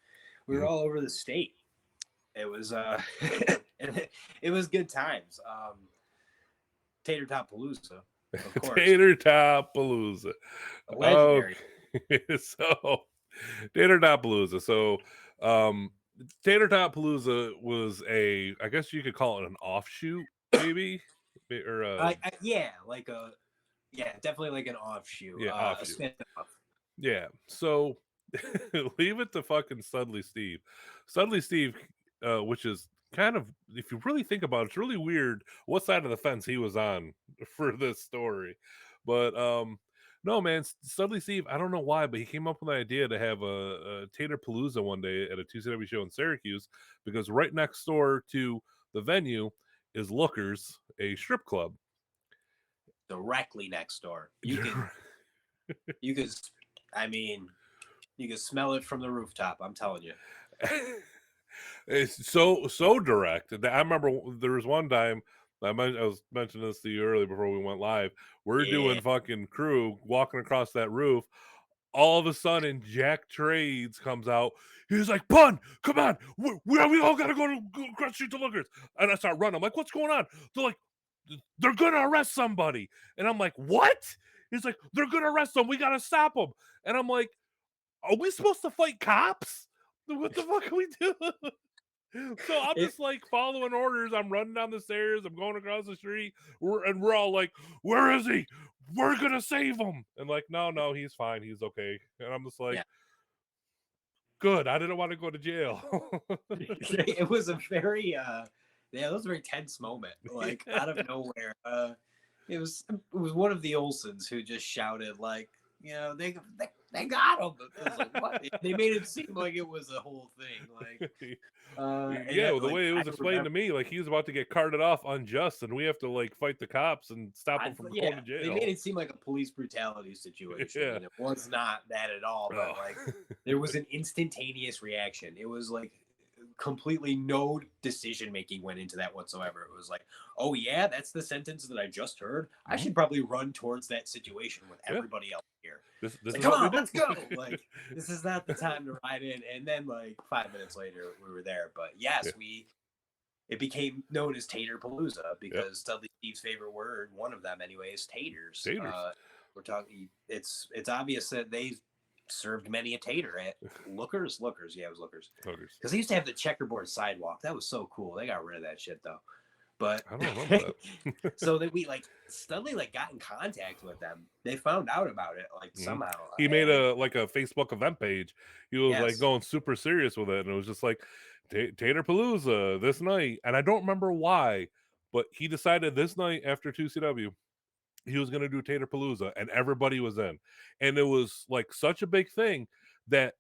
We were Hmm. all over the state. It was it was good times. Tater Tot Palooza, of course, Tater Tot Palooza. legendary. Okay, so Tater Tot Palooza. So, um, Tater Tot Palooza was I guess you could call it an offshoot, maybe, or Yeah, like a yeah, definitely like an offshoot, yeah, a offshoot. spin-off. Yeah. So leave it to fucking Studley Steve. Studley Steve, which is kind of, if you really think about it, it's really weird what side of the fence he was on for this story. But no, man, Studley Steve, I don't know why, but he came up with the idea to have a Tater Palooza one day at a 2CW show in Syracuse, because right next door to the venue is Lookers, a strip club. Directly next door. You could, I mean, you could smell it from the rooftop. I'm telling you. It's so direct. I remember there was one time I was mentioning this to you earlier before we went live. We're Yeah. doing fucking crew walking across that roof. All of a sudden, Jack Trades comes out. He's like, "Bun, come on, we all gotta go across the street to Lookers." And I start running. I'm like, "What's going on?" They're like, "They're gonna arrest somebody." And I'm like, "What?" He's like, "They're gonna arrest them. We gotta stop them." And I'm like, "Are we supposed to fight cops? What the fuck are we doing?" So I'm It, just like following orders. I'm running down the stairs. I'm going across the street. We're all like, "Where is he? We're gonna save him." And like, no, he's fine. He's okay. And I'm just like, yeah. good. I didn't want to go to jail. It was a very yeah, it was a very tense moment. Like Yeah. out of nowhere. It was one of the Olsons who just shouted like, they got him. It was like what? They made it seem like it was a whole thing. Like and Yeah, then well, the like way it I was explained remember to me, like he was about to get carted off unjust, and we have to like fight the cops and stop him from going yeah, to they made jail. it seem like a police brutality situation, Yeah. and it was not that at all. But Oh. like, there was an instantaneous reaction. It was like completely no decision making went into that whatsoever. It was like, oh yeah, that's the sentence that I just heard. I Mhm. should probably run towards that situation with Yeah. everybody else here. It's This like, is come what we on, do. let's go. Like, this is not the time to ride in. And then like 5 minutes later, we were there. But Yeah. yes, it became known as Tater Palooza Yep. because Dudley Steve's favorite word, one of them anyway, is taters. Taters. We're talking. It's obvious that they served many a tater at Lookers. Yeah, it was Lookers. Hookers. Because they used to have the checkerboard sidewalk. That was so cool. They got rid of that shit though. But I don't remember that. so that we like suddenly like got in contact with them. They found out about it like Mhm. somehow. He made And a Facebook event page. He was like yes, going super serious with it, and it was just like Tater Palooza this night. And I don't remember why, but he decided this night after 2CW he was going to do Tater Palooza, and everybody was in. And it was like such a big thing that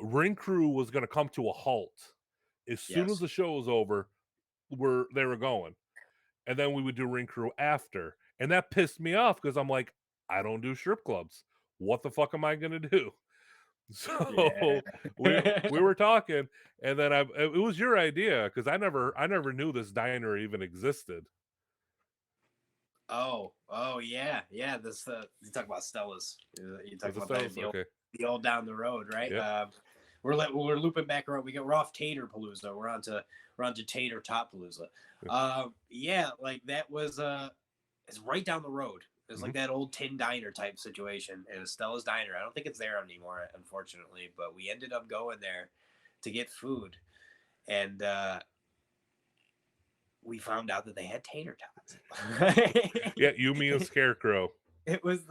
ring crew was going to come to a halt as soon as yes, the show was over. They were going, and then we would do ring crew after, and that pissed me off because I'm like, I don't do strip clubs. What the fuck am I gonna do? yeah. So we were talking, and then it was your idea because I never knew this diner even existed. Oh yeah, yeah. This you talk about Stella's. You talk Was it about that Stellas? Okay. the old down the road, right? Yep. We're looping back around. We're off Tater Palooza. We're on to Tater Tot Palooza. Yeah, like that was it's right down the road. It's Hmm. like that old tin diner type situation. And Stella's Diner. I don't think it's there anymore, unfortunately. But we ended up going there to get food, and we found out that they had tater tots. Yeah, you, me, and Scarecrow. It was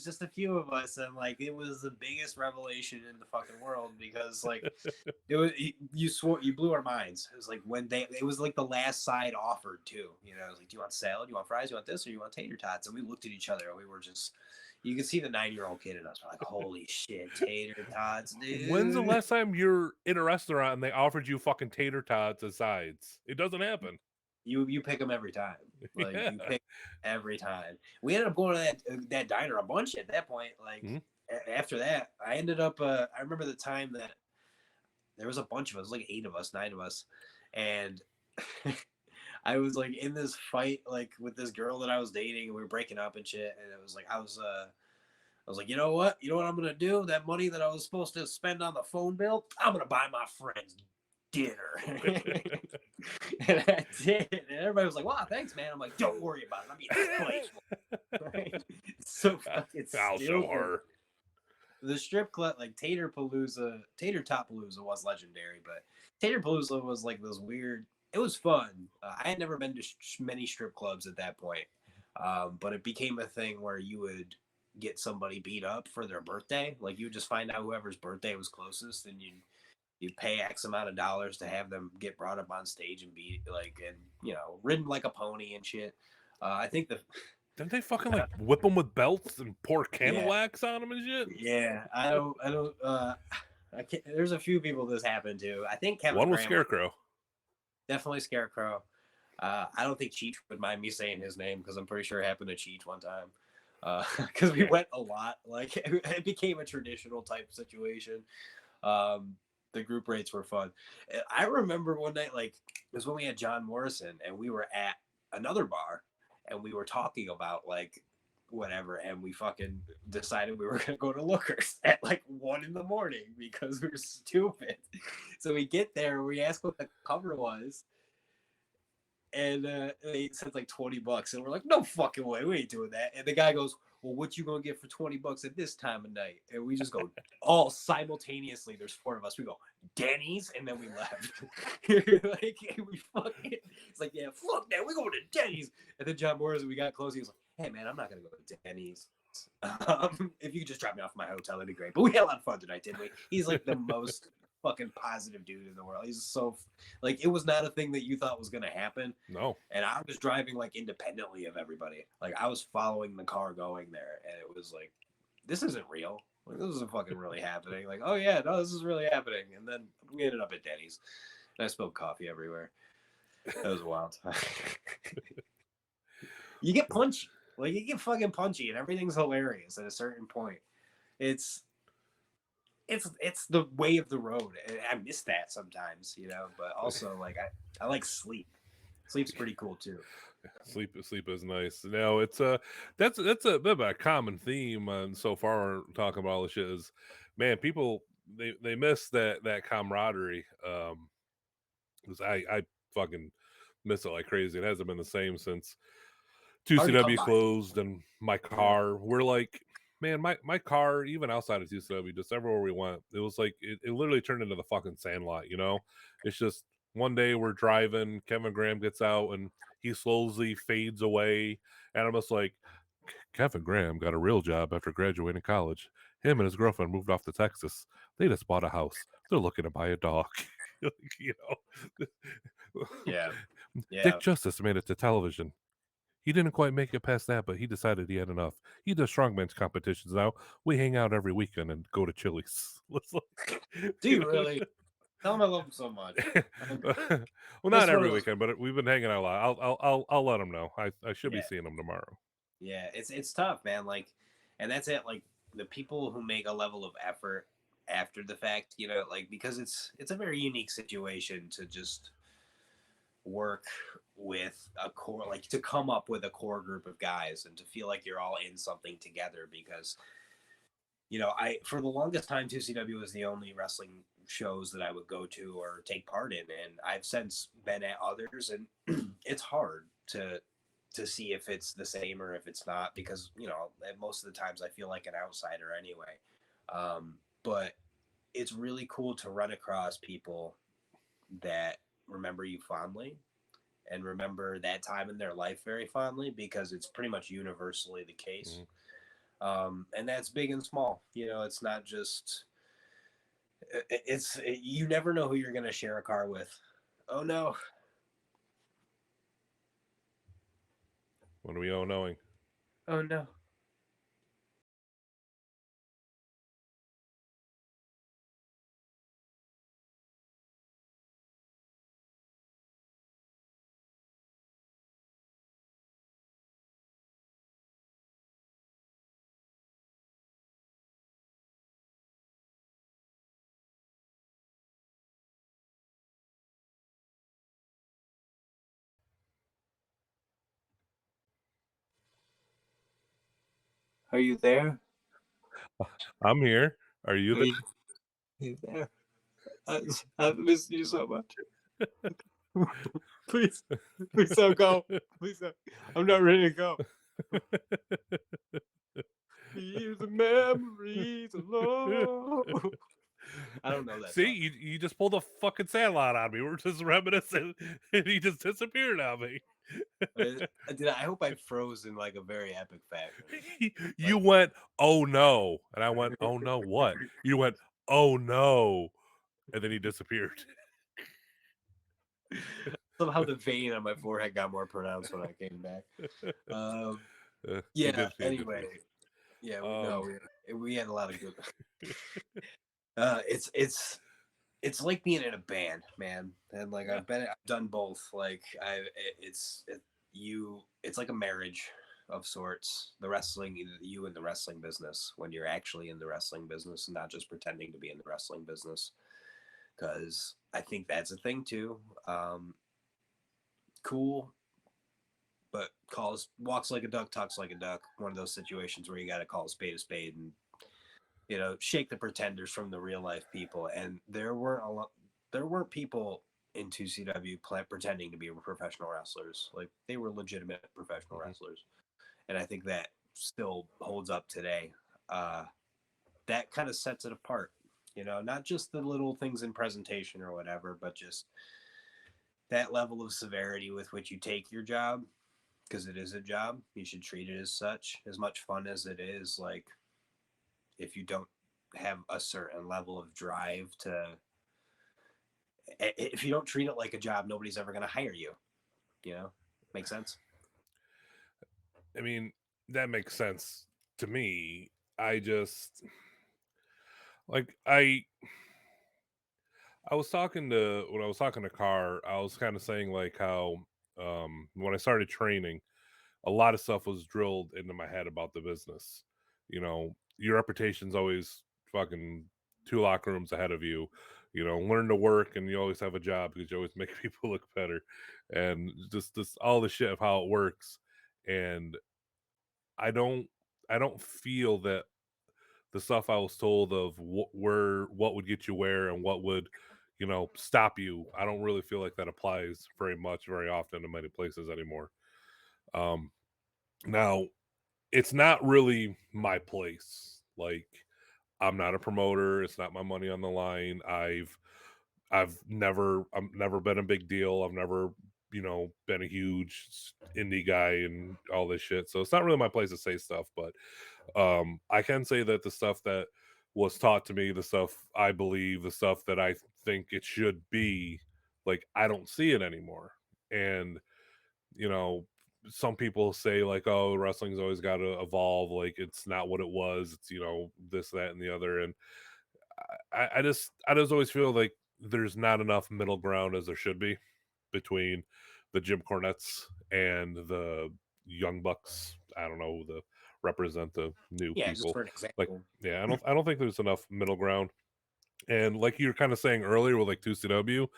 just a few of us, and like it was the biggest revelation in the fucking world because like it was you blew our minds. It was like when it was like the last side offered too. It was like, do you want salad? Do you want fries? Do you want this? Or do you want tater tots? And we looked at each other and we were just, you could see the 9-year-old kid in us. We're like, holy shit, tater tots, When's the dude. last time you're in a restaurant and they offered you fucking tater tots as sides? It doesn't happen. You pick them every time. Like Yeah. you pick every time. We ended up going to that diner a bunch at that point. Like Mhm. after that, I ended up. I remember the time that there was a bunch of us, like 8 of us, 9 of us, and I was like in this fight like with this girl that I was dating, and we were breaking up and shit. And it was like I was like, you know what I'm gonna do? That money that I was supposed to spend on the phone bill, I'm gonna buy my friends dinner. And I did, and everybody was like, "Wow, thanks, man." I'm like, "Don't worry about it. I'm eating spice." Right? It's so fucking I'll show stupid. her. The strip club, like Tater Tot Palooza was legendary, but Tater Palooza was like this weird. It was fun. I had never been to many strip clubs at that point, but it became a thing where you would get somebody beat up for their birthday. Like you would just find out whoever's birthday was closest, and you pay X amount of dollars to have them get brought up on stage and be like, and ridden like a pony and shit. I think the Didn't they fucking like whip them with belts and pour candle yeah, wax on them and shit? yeah. I don't. I can't, there's a few people this happened to. I think Kevin One was Graham was Scarecrow. definitely Scarecrow. I don't think Cheech would mind me saying his name because I'm pretty sure it happened to Cheech one time. Because we went a lot. Like it became a traditional type situation. Um, the group rates were fun. I remember one night, like it was when we had John Morrison, and we were at another bar, and we were talking about like whatever, and we fucking decided we were gonna go to Lookers at like 1 in the morning because we were stupid. So we get there, we ask what the cover was, and they said like $20, and we're like, no fucking way, we ain't doing that. And the guy goes, well, what you gonna get for $20 at this time of night? And we just go all simultaneously. There's 4 of us. We go Denny's, and then we left. Like we fucking, it's like, yeah, fuck that, we going to Denny's. And then John Morrison, we got close. He was like, hey man, I'm not gonna go to Denny's. If you could just drop me off at my hotel, that'd be great. But we had a lot of fun tonight, didn't we? He's like the most fucking positive dude in the world. He's so like, it was not a thing that you thought was gonna happen. No. And I was driving like independently of everybody. Like I was following the car going there, and it was like, this isn't real. Like this isn't fucking really happening. Like, oh yeah, no, this is really happening. And then we ended up at Denny's, and I spilled coffee everywhere. That was wild. You get punchy. Like you get fucking punchy, and everything's hilarious at a certain point. It's it's the way of the road. And I miss that sometimes. But also like I like sleep. Sleep's pretty cool too. Sleep is nice. Now it's that's a bit of a common theme so far talking about all this shit is, man, people they miss that camaraderie. 'Cause I fucking miss it like crazy. It hasn't been the same since Hard to come 2CW by. closed and my Yeah. car. We're like, man, my car, even outside of 2CW, just everywhere we went, it was like it literally turned into the fucking sandlot, you know? It's just one day we're driving, Kevin Graham gets out and he slowly fades away. And I'm just like, Kevin Graham got a real job after graduating college. Him and his girlfriend moved off to Texas. They just bought a house. They're looking to buy a dog. you know. Yeah. Yeah. Dick Justice made it to television. He didn't quite make it past that, but he decided he had enough. He does strongman competitions now. We hang out every weekend and go to Chili's. Let's like, Do you you really? Tell him I love him so much. know. Well, not It's one every of those. weekend, but we've been hanging out a lot. I'll let him know. I should be Yeah. seeing him tomorrow. Yeah. It's tough, man. Like, and that's it. Like the people who make a level of effort after the fact, like because it's a very unique situation to just work with a core, like to come up with a core group of guys and to feel like you're all in something together because I for the longest time 2CW was the only wrestling shows that I would go to or take part in, and I've since been at others, and it's hard to see if it's the same or if it's not because most of the times I feel like an outsider anyway. But it's really cool to run across people that remember you fondly and remember that time in their life very fondly because it's pretty much universally the case. Mhm. And that's big and small. It's not just. You never know who you're gonna share a car with. Oh no. What are we all knowing? Oh no. Are you there? I'm here. Are you Are there? you there? I've missed you so much. Please, please don't go. Please don't. I'm not ready to go. Feel the memories alone. I don't know that See, song. you just pulled a fucking Sandlot on me. We're just reminiscing, and he just disappeared on me. I hope I froze in like a very epic fashion. You Like went, "Oh no," and I went, "Oh no, what?" You went, "Oh no," and then he disappeared. somehow the vein on my forehead got more pronounced when I came back. Um, He yeah. did change it Anyway, first. yeah, we Um, know we had a lot of good. It's like being in a band, man, and like yeah, I've done both. Like it's like a marriage of sorts. The wrestling, you in the wrestling business when you're actually in the wrestling business and not just pretending to be in the wrestling business. Because I think that's a thing too. Cool, but calls walks like a duck, talks like a duck. One of those situations where you got to call a spade, and shake the pretenders from the real life people. And there weren't people in 2CW pretending to be professional wrestlers. Like they were legitimate professional mhm. wrestlers, and I think that still holds up today. Uh, that kind of sets it apart. Not just the little things in presentation or whatever, but just that level of severity with which you take your job, because it is a job. You should treat it as such. As much fun as it is, like if you don't have a certain level of drive to, if you don't treat it like a job, nobody's ever going to hire you. You know, make sense? I mean, that makes sense to me. I just like I was talking to when I was talking to Carr, I was kind of saying like how when I started training, a lot of stuff was drilled into my head about the business. Your reputation's always fucking two locker rooms ahead of you. Learn to work and you always have a job because you always make people look better. And just this all the shit of how it works. And I don't I don't feel that the stuff I was told of what would get you where and what would, stop you. I don't really feel like that applies very much, very often in many places anymore. Um, Now it's not really my place. Like I'm not a promoter. It's not my money on the line. I've never been a big deal. I've never, been a huge indie guy and all this shit. So it's not really my place to say stuff, but I can say that the stuff that was taught to me, the stuff I believe, the stuff that I think it should be, like I don't see it anymore. And you know, some people say like, "Oh, wrestling's always got to evolve. Like it's not what it was. It's this, that, and the other." And I just always feel like there's not enough middle ground as there should be between the Jim Cornettes and the Young Bucks. I don't know the represent the new Yeah, just people. for an Like, example. yeah, I don't think there's enough middle ground. And like you were kind of saying earlier with like 2CW,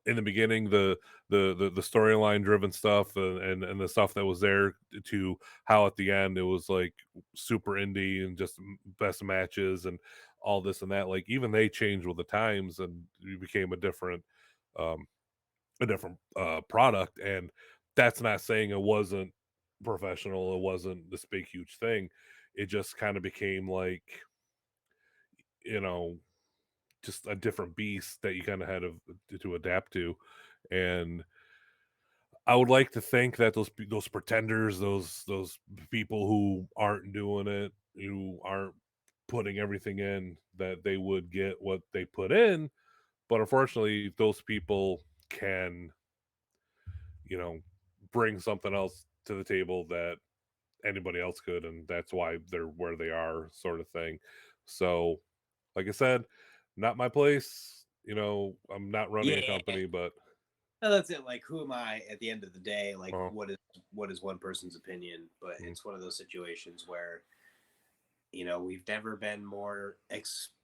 in the beginning, the storyline driven stuff and the stuff that was there to how at the end it was like super indie and just best matches and all this and that. Like even they changed with the times and it became um a different product. And that's not saying it wasn't professional, it wasn't this big huge thing. It just kind of became like, you know just a different beast that you kind of had to adapt to. And I would like to think that those pretenders, those people who aren't doing it, who aren't putting everything in, that they would get what they put in. But unfortunately, those people can, you know, bring something else to the table that anybody else could, and that's why they're where they are, sort of thing. So, like I said, not my place. I'm not running a Yeah, company, but no, that's it. Like, who am I at the end of the day? Like, uh, what is one person's opinion? But mm, it's one of those situations where we've never been more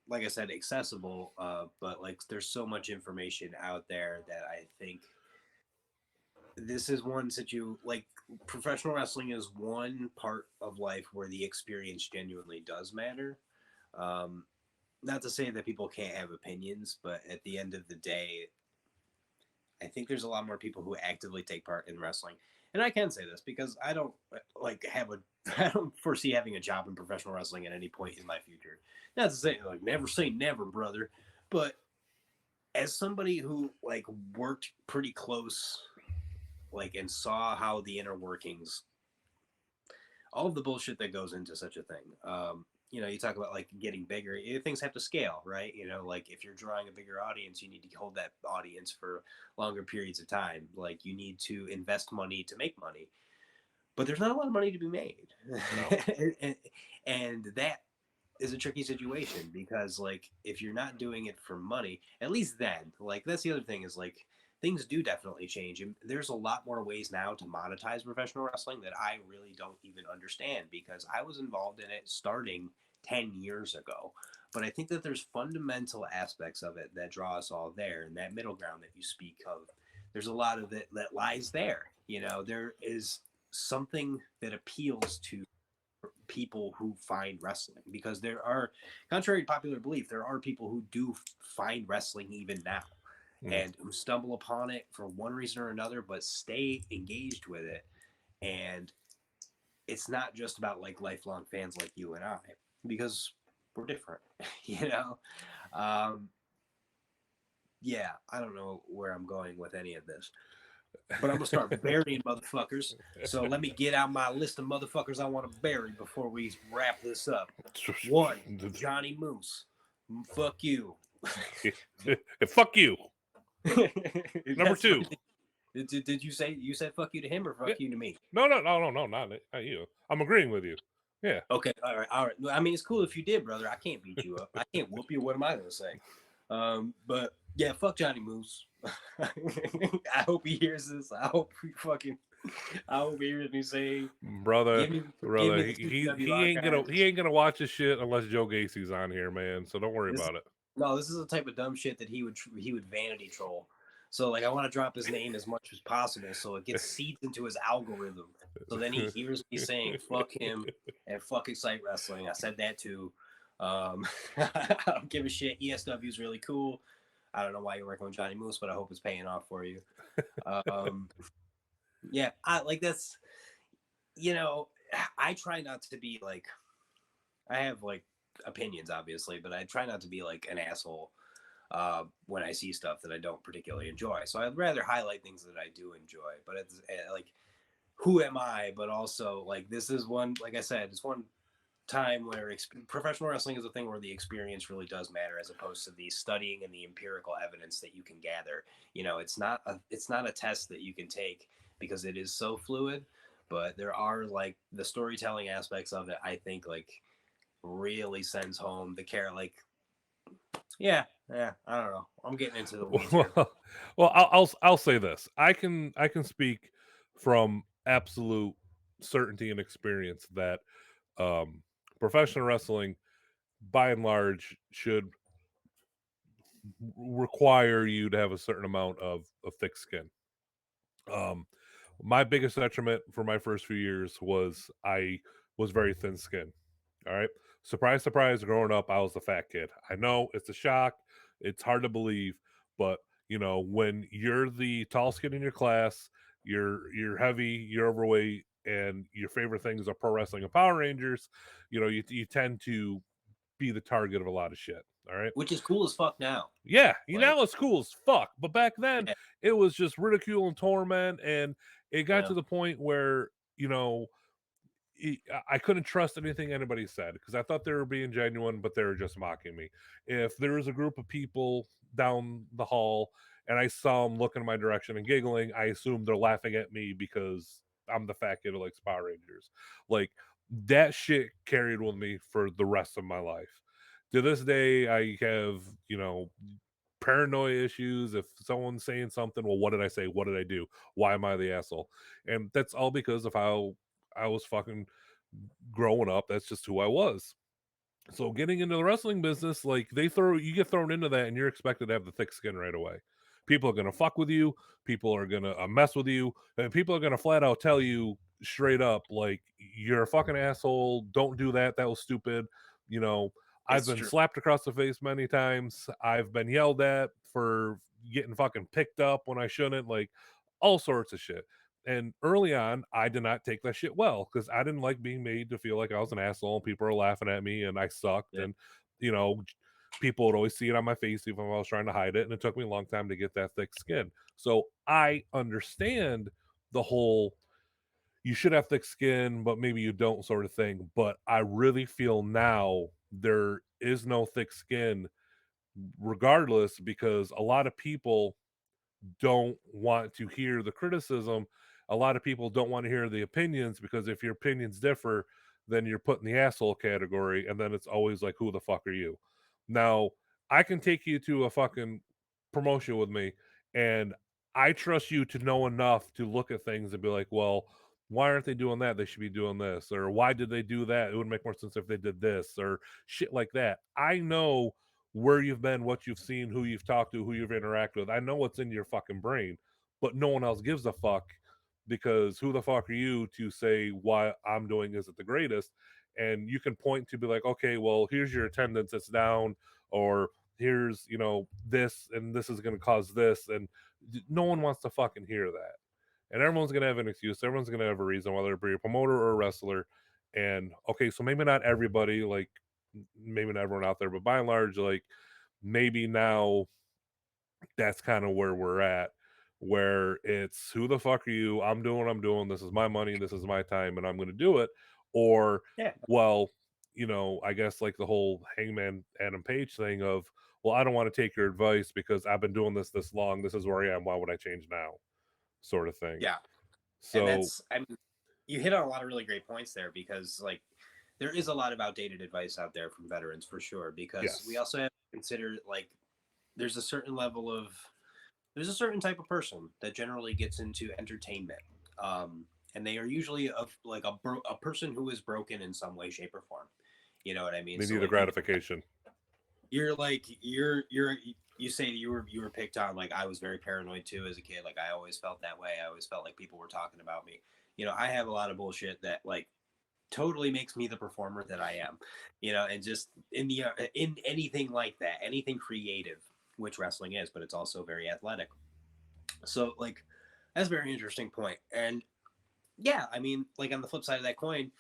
like I said, accessible. But like, there's so much information out there that I think this is one situ like professional wrestling is one part of life where the experience genuinely does matter. Um, Not to say that people can't have opinions, but at the end of the day, I think there's a lot more people who actively take part in wrestling. And I can say this because I don't like have a I don't foresee having a job in professional wrestling at any point in my future. Not to say like never say never, brother, but as somebody who like worked pretty close like and saw how the inner workings, all of the bullshit that goes into such a thing. You talk about like getting bigger. Things have to scale, right? Like if you're drawing a bigger audience, you need to hold that audience for longer periods of time. Like you need to invest money to make money, but there's not a lot of money to be made, No. and, and that is a tricky situation because like if you're not doing it for money, at least then like that's the other thing is like things do definitely change and there's a lot more ways now to monetize professional wrestling that I really don't even understand because I was involved in it starting 10 years ago. But I think that there's fundamental aspects of it that draw us all there, and that middle ground that you speak of, there's a lot of it that lies there. There is something that appeals to people who find wrestling because there are, contrary to popular belief, there are people who do find wrestling even now Mm. and who stumble upon it for one reason or another but stay engaged with it. And it's not just about like lifelong fans like you and I because we're different. you know um yeah, I don't know where I'm going with any of this, but I'm gonna start burying motherfuckers. So let me get out my list of motherfuckers I want to bury before we wrap this up. One, Johnny Moose. Fuck you. Fuck you. Number That's two. did you said fuck you to him or fuck Yeah. you to me? No, not you. I'm agreeing with you. Yeah. Okay, all right. I mean, it's cool if you did, brother. I can't beat you up. I can't whoop you. What am I gonna say? But yeah, fuck Johnny Moose. I hope he hears this. I hope he hears me say, brother, give me brother, the CW he ain't gonna archives. watch his shit unless Joe Gacy's on here, man. So don't worry This about it. no, this is the type of dumb shit that he would vanity troll. So like, I want to drop his name as much as possible, so it gets seeds into his algorithm. So then he hears me saying "fuck him" and "fuck Excite Wrestling." I said that too. I don't give a shit. ESW is really cool. I don't know why you're working with Johnny Moose, but I hope it's paying off for you. Um, yeah, I like that's you know, I try not to be like I have like opinions, obviously, but I try not to be like an asshole when I see stuff that I don't particularly enjoy. So I'd rather highlight things that I do enjoy. But it's like, who am I? But also, like, this is one, like I said, it's one time where professional wrestling is a thing where the experience really does matter as opposed to the studying and the empirical evidence that you can gather. It's not a test that you can take because it is so fluid, but there are like the storytelling aspects of it, I think, like really sends home the care. Like, yeah, I don't know. I'm getting into the weeds here. well, I'll say this. I can speak from absolute certainty and experience that um, professional wrestling, by and large, should require you to have a certain amount of thick skin. Um, my biggest detriment for my first few years was I was very thin skinned. All right. Surprise, surprise, growing up, I was the fat kid. I know it's a shock. It's hard to believe, but when you're the tall kid in your class, you're heavy, you're overweight, and your favorite things are pro wrestling and Power Rangers, you tend to be the target of a lot of shit. All right. Which is cool as fuck now. Yeah, Like, now it's cool as fuck. But back then, yeah, it was just ridicule and torment, and it got yeah. to the point where I couldn't trust anything anybody said because I thought they were being genuine, but they were just mocking me. If there was a group of people down the hall and I saw them looking in my direction and giggling, I assumed they're laughing at me because I'm the fat kid who likes Power Rangers. Like that shit carried with me for the rest of my life. To this day, I have, paranoia issues. If someone's saying something, well, what did I say? What did I do? Why am I the asshole? And that's all because of how I was fucking growing up. That's just who I was. So getting into the wrestling business, like you get thrown into that and you're expected to have the thick skin right away. People are gonna fuck with you. People are gonna mess with you, and people are gonna flat out tell you straight up like, you're a fucking asshole, don't do that, that was stupid. You know, I've It's been true. slapped across the face many times, I've been yelled at for getting fucking picked up when I shouldn't, like all sorts of shit. And early on, I did not take that shit well because I didn't like being made to feel like I was an asshole and people were laughing at me and I sucked. Yeah. And, you know, people would always see it on my face even if I was trying to hide it. And it took me a long time to get that thick skin. So I understand the whole you should have thick skin, but maybe you don't sort of thing. But I really feel now there is no thick skin regardless because a lot of people don't want to hear the criticism. A lot of people don't want to hear the opinions because if your opinions differ, then you're put in the asshole category, and then it's always like, who the fuck are you? Now, I can take you to a fucking promotion with me, and I trust you to know enough to look at things and be like, well, why aren't they doing that? They should be doing this. Or why did they do that? It would make more sense if they did this, or shit like that. I know where you've been, what you've seen, who you've talked to, who you've interacted with. I know what's in your fucking brain, but no one else gives a fuck because who the fuck are you to say why I'm doing isn't the greatest? And you can point to be like, okay, well, here's your attendance, it's down, or here's, you know, this, and this is going to cause this. And no one wants to fucking hear that. And everyone's going to have an excuse. Everyone's going to have a reason, whether it be a promoter or a wrestler. And okay, so maybe not everybody, like maybe not everyone out there, but by and large, like maybe now that's kind of where we're at, where it's who the fuck are you? I'm doing what I'm doing. This is my money. This is my time, and I'm going to do it. Or, Yeah. well, you know, I guess like the whole Hangman Adam Page thing of, well, I don't want to take your advice because I've been doing this long. This is where I am. Why would I change now? Sort of thing. Yeah. And So, that's, I mean, you hit on a lot of really great points there because, like, there is a lot of outdated advice out there from veterans for sure. Because we yes, also have to consider, like, there's a certain level of, there's a certain type of person that generally gets into entertainment. And they are usually of like a person who is broken in some way, shape, or form. You know what I mean? they So need a like gratification. you're like you say you were picked on. Like I was very paranoid too as a kid. Like I always felt that way. I always felt like people were talking about me. You know, I have a lot of bullshit that like totally makes me the performer that I am. You know, and just in anything like that, anything creative, which wrestling is, but it's also very athletic. So like that's a very interesting point. And yeah, I mean, like on the flip side of that coin,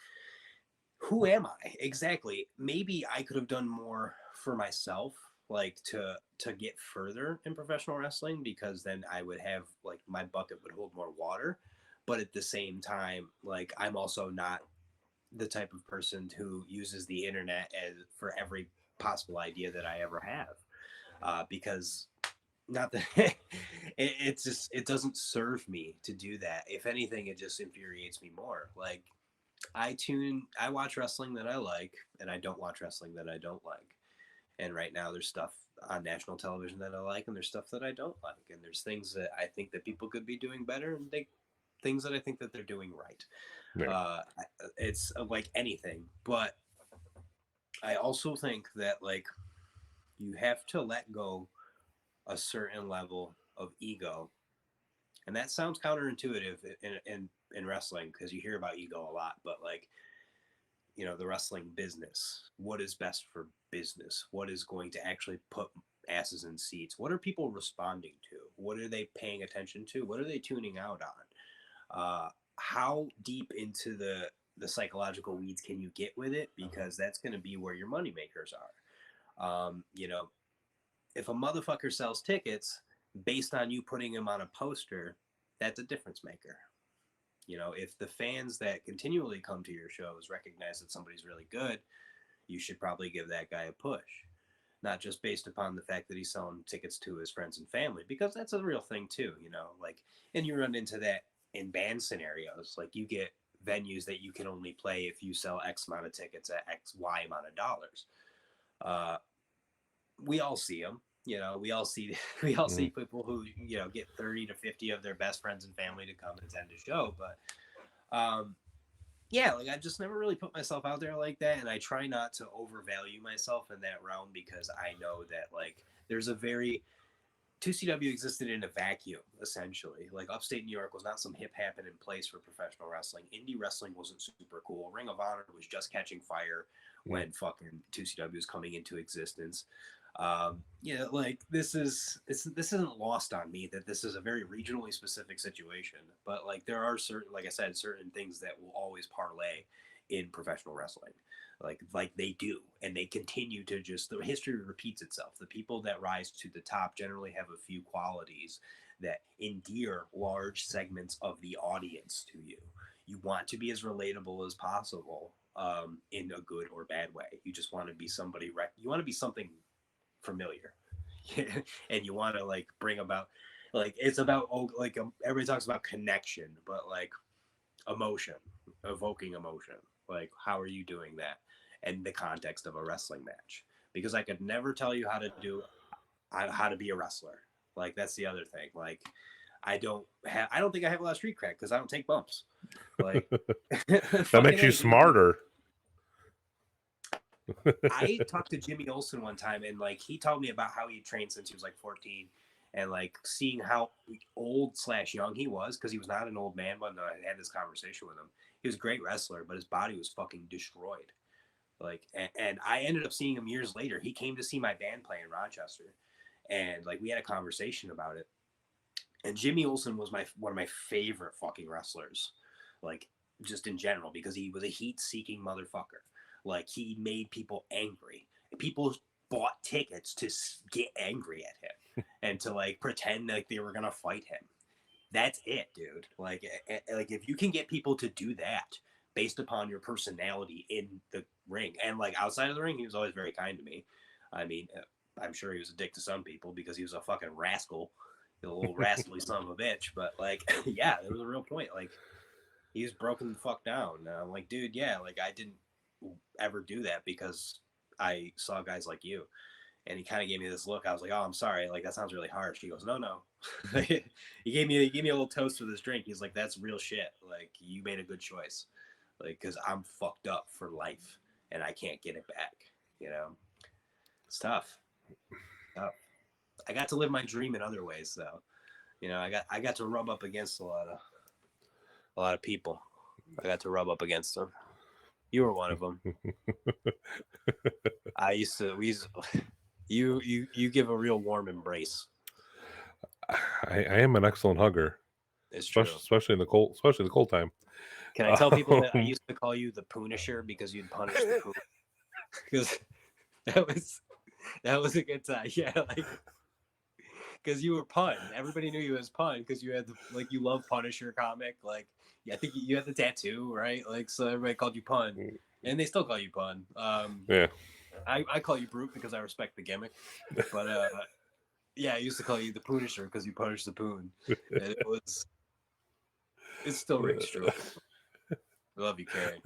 who am I exactly? Maybe I could have done more for myself, like to get further in professional wrestling, because then I would have like my bucket would hold more water. But at the same time, like I'm also not the type of person who uses the internet as for every possible idea that I ever have, because not that it's just it doesn't serve me to do that. If anything, it just infuriates me more. Like I watch wrestling that I like, and I don't watch wrestling that I don't like. And right now, there's stuff on national television that I like, and there's stuff that I don't like, and there's things that I think that people could be doing better, and things that I think that they're doing right. Yeah. It's like anything, but I also think that like you have to let go a certain level of ego, and that sounds counterintuitive in wrestling because you hear about ego a lot, but like the wrestling business, what is best for business, what is going to actually put asses in seats, what are people responding to, what are they paying attention to, what are they tuning out on, how deep into the psychological weeds can you get with it, because that's going to be where your money makers are. If a motherfucker sells tickets based on you putting him on a poster, that's a difference maker. If the fans that continually come to your shows recognize that somebody's really good, you should probably give that guy a push. Not just based upon the fact that he's selling tickets to his friends and family, because that's a real thing too, like, and you run into that in band scenarios. Like you get venues that you can only play if you sell X amount of tickets at X, Y amount of dollars. Uh, we all see them. We all see we all Mhm. see people who get 30 to 50 of their best friends and family to come and attend a show, but yeah, like I've just never really put myself out there like that, and I try not to overvalue myself in that realm because I know that like there's a very 2CW existed in a vacuum, essentially. Like upstate New York was not some hip happening place for professional wrestling. Indie wrestling wasn't super cool. Ring of Honor was just catching fire when fucking 2CW was coming into existence. Like this isn't lost on me that this is a very regionally specific situation. But like there are certain, like I said, certain things that will always parlay in professional wrestling. Like they do, and they continue to just, the history repeats itself. The people that rise to the top generally have a few qualities that endear large segments of the audience to you. You want to be as relatable as possible, in a good or bad way. You just want to be somebody you want to be something familiar. And you want to like bring about, like it's about, like everybody talks about connection, but like emotion, evoking emotion. Like how are you doing that in the context of a wrestling match? Because I could never tell you how to be a wrestler. Like that's the other thing. Like I don't think I have a lot of street cred because I don't take bumps. Like that makes you smarter. I talked to Jimmy Olsen one time, and like he told me about how he trained since he was like 14, and like seeing how old / young he was, because he was not an old man. But I had this conversation with him. He was a great wrestler, but his body was fucking destroyed. Like, and I ended up seeing him years later. He came to see my band play in Rochester, and like we had a conversation about it. And Jimmy Olsen was one of my favorite fucking wrestlers, like just in general, because he was a heat-seeking motherfucker. Like he made people angry. People bought tickets to get angry at him and to like pretend like they were gonna fight him. That's it, dude. Like if you can get people to do that based upon your personality in the ring, and like outside of the ring, he was always very kind to me. I mean, I'm sure he was a dick to some people because he was a fucking rascal, a little rascally son of a bitch. But like, yeah, there was a real point. Like he was broken the fuck down. And I'm like, dude, yeah, like I didn't ever do that because I saw guys like you. And he kind of gave me this look. I was like, "Oh, I'm sorry. Like that sounds really harsh." He goes, "No, no." he gave me a little toast with his drink. He's like, "That's real shit. Like you made a good choice. Like because I'm fucked up for life and I can't get it back. You know, it's tough. Tough. I got to live my dream in other ways though. You know, I got to rub up against a lot of people. I got to rub up against them. You were one of them. You give a real warm embrace. I am an excellent hugger. It's true. Especially in the cold time. Can I tell people that I used to call you the Punisher because you'd punish the poon? Because that was a good time. Yeah, like because you were Pun. Everybody knew you as Pun because you had you love Punisher comic. Like yeah, I think you had the tattoo, right? Like so everybody called you Pun, and they still call you Pun. Yeah. I call you Brute because I respect the gimmick, but yeah, I used to call you the Punisher because you punished the poon, and it still rings true. I love you, Karen.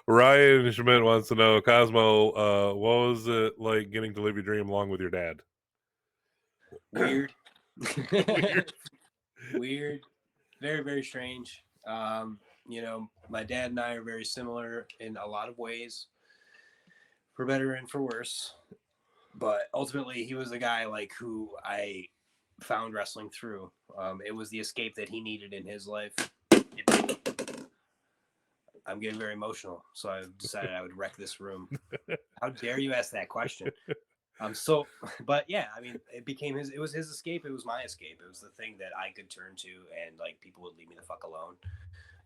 Ryan Schmidt wants to know, Cosmo, what was it like getting to live your dream along with your dad? Weird. Weird. Very, very strange. You know, my dad and I are very similar in a lot of ways, for better and for worse. But ultimately, he was the guy like who I found wrestling through. It was the escape that he needed in his life. I'm getting very emotional, so I decided I would wreck this room. How dare you ask that question? But yeah, I mean, it was his escape. It was my escape. It was the thing that I could turn to, and like people would leave me the fuck alone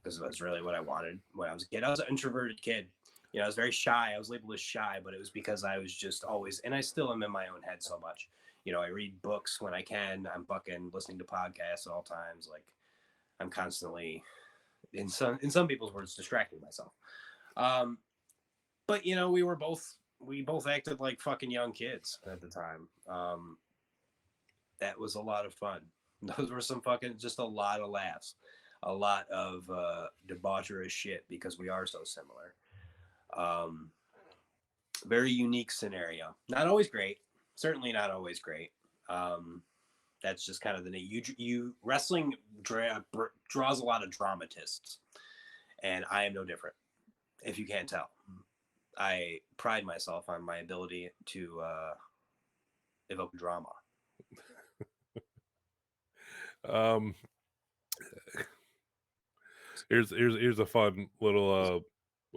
because that's really what I wanted when I was a kid. I was an introverted kid. You know, I was very shy. I was labeled as shy, but it was because I was just always, and I still am in my own head so much. You know, I read books when I can. I'm fucking listening to podcasts at all times. Like, I'm constantly, in some people's words, distracting myself. But you know, we both acted like fucking young kids at the time. That was a lot of fun. Those were just a lot of laughs, a lot of debaucherous shit because we are so similar. Very unique scenario. Not always great. Certainly not always great. That's just kind of the you wrestling draws a lot of dramatists, and I am no different. If you can't tell, I pride myself on my ability to evoke drama. Um, here's a fun little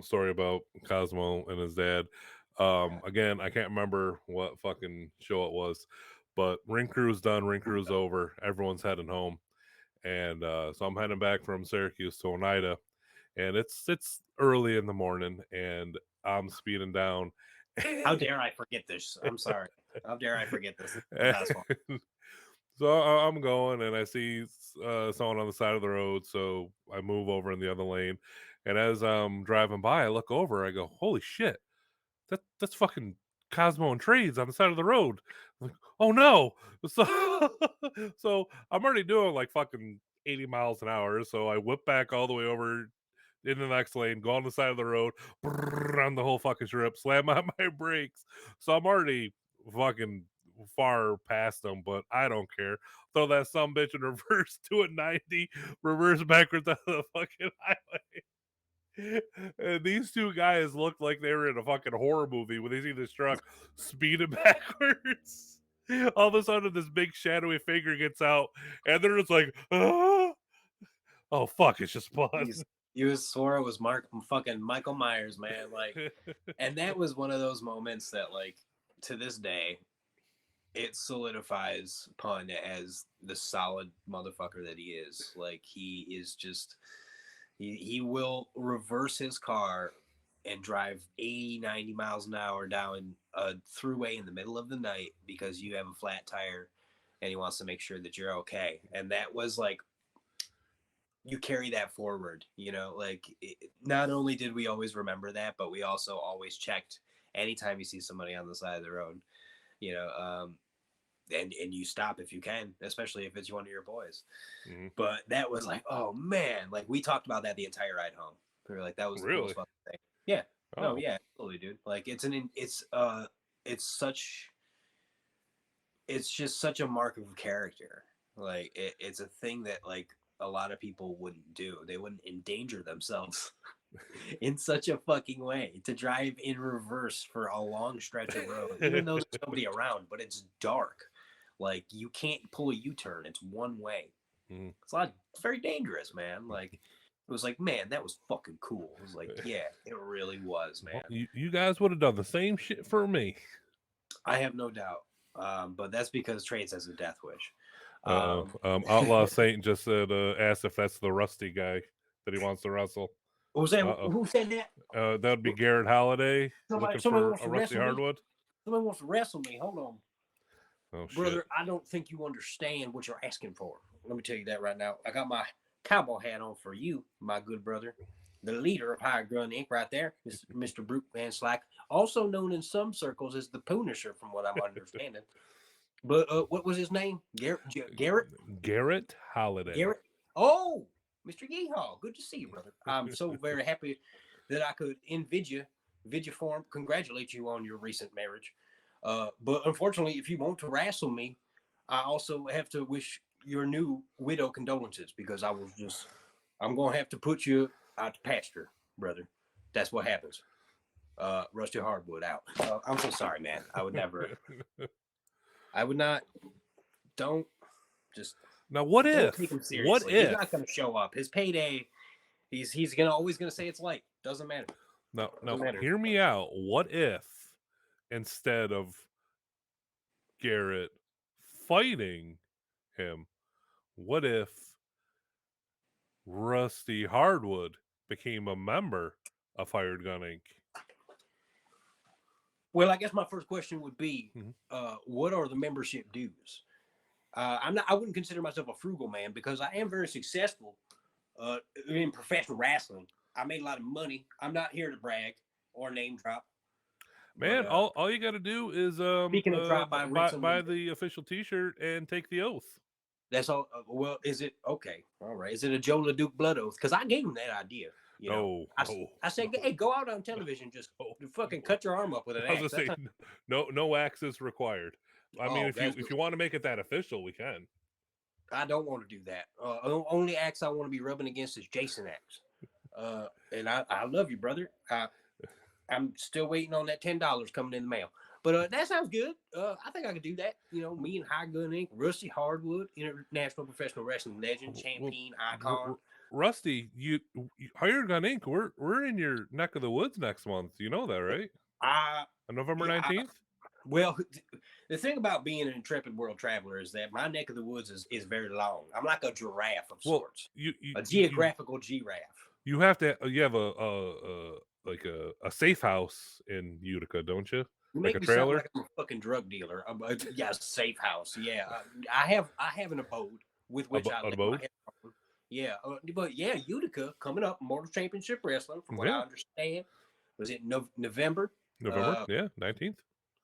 story about Cosmo and his dad. Again, I can't remember what fucking show it was, but ring crew's done, ring crew's over, everyone's heading home, and so I'm heading back from Syracuse to Oneida, and it's early in the morning, and I'm speeding down. How dare I forget this? I'm sorry. How dare I forget this? Cosmo. So I'm going, and I see someone on the side of the road, so I move over in the other lane, and as I'm driving by, I look over, I go, "Holy shit, that's fucking Cosmo and Trades on the side of the road." I'm like, oh no! So so I'm already doing like fucking 80 miles an hour, so I whip back all the way over in the next lane, go on the side of the road, on the whole fucking strip, slam on my brakes. So I'm already fucking far past them, but I don't care. Throw that some bitch in reverse to a 90, reverse backwards out of the fucking highway. And these two guys looked like they were in a fucking horror movie when they see this truck speeding backwards. All of a sudden, this big shadowy figure gets out, and they're just like, oh, oh fuck, it's just Bud. You swore it was fucking Michael Myers, man. Like, and that was one of those moments that, like, to this day, it solidifies Pun as the solid motherfucker that he is. Like, he is just, he will reverse his car and drive 80, 90 miles an hour down a throughway in the middle of the night because you have a flat tire and he wants to make sure that you're okay. And that was like, you carry that forward, like not only did we always remember that, but we also always checked anytime you see somebody on the side of the road, you know, and you stop if you can, especially if it's one of your boys. Mm-hmm. But that was like, oh man, like we talked about that the entire ride home. We were like, that was the Really? coolest fucking thing. Yeah. Oh. No, yeah, absolutely, dude. Like it's just such a mark of character. Like it's a thing that like a lot of people wouldn't do. They wouldn't endanger themselves in such a fucking way to drive in reverse for a long stretch of road, even though there's nobody around, but it's dark. Like you can't pull a U-turn. It's one way. Mm-hmm. It's very dangerous, man. Like it was like, man, that was fucking cool. It was like, yeah, it really was, man. Well, you guys would have done the same shit for me. I have no doubt. But that's because Trades has a death wish. Outlaw Saint just said, asked if that's the Rusty guy that he wants to wrestle. What was that? Who said that? That would be Garrett Holiday looking for a Rusty Hardwood. Somebody wants to wrestle me. Hold on. Oh, brother, shit. I don't think you understand what you're asking for. Let me tell you that right now. I got my cowboy hat on for you, my good brother. The leader of Higher Gun Inc. right there, Mr. Brute VanSlyke, also known in some circles as the Punisher, from what I'm understanding. But what was his name? Garrett? Garrett Holiday. Garrett? Oh, Mr. Yeehaw. Good to see you, brother. I'm so very happy that I could, in vidya form, congratulate you on your recent marriage. But unfortunately, if you want to wrestle me, I also have to wish your new widow condolences because I'm going to have to put you out to pasture, brother. That's what happens. Rusty Hardwood out. I'm so sorry, man. I would not. Don't just. Now, what if? Take him seriously. What if? He's not going to show up. His payday, he's always going to say it's light. Doesn't matter. No, hear me out. What if instead of Garrett fighting him, what if Rusty Hardwood became a member of Hired Gun Inc.? Well, I guess my first question would be, what are the membership dues? I wouldn't consider myself a frugal man because I am very successful in professional wrestling. I made a lot of money. I'm not here to brag or name drop. Man, but, all you got to do is speaking of drop buy the official T-shirt and take the oath. That's all. Well, is it okay? All right. Is it a Joe LeDuc blood oath? Because I gave him that idea. I said, hey, go out on television, just fucking cut your arm up with an axe. Say, no axe is required. I mean, if you want to make it that official, we can. I don't want to do that. Only axe I want to be rubbing against is Jason axe. And I love you, brother. I'm still waiting on that $10 coming in the mail. But that sounds good. I think I could do that. You know, me and High Gun Inc., Rusty Hardwood, international professional wrestling legend, Well, champion, icon. Rusty, you Hired Gun Inc. We're in your neck of the woods next month. You know that, right? I On November yeah. 19th. Well, the thing about being an intrepid world traveler is that my neck of the woods is very long. I'm like a giraffe of Well, sorts, you you a you geographical giraffe. you have to you have like a safe house in Utica, don't you? You Like make a me sound trailer, like I'm a fucking drug dealer. Yeah, safe house. Yeah, I have an abode with which I a lay my boat. head on. Yeah, but yeah, Utica coming up, Mortal Championship Wrestling. From what I Yeah, understand, was it November November. Yeah, 19th.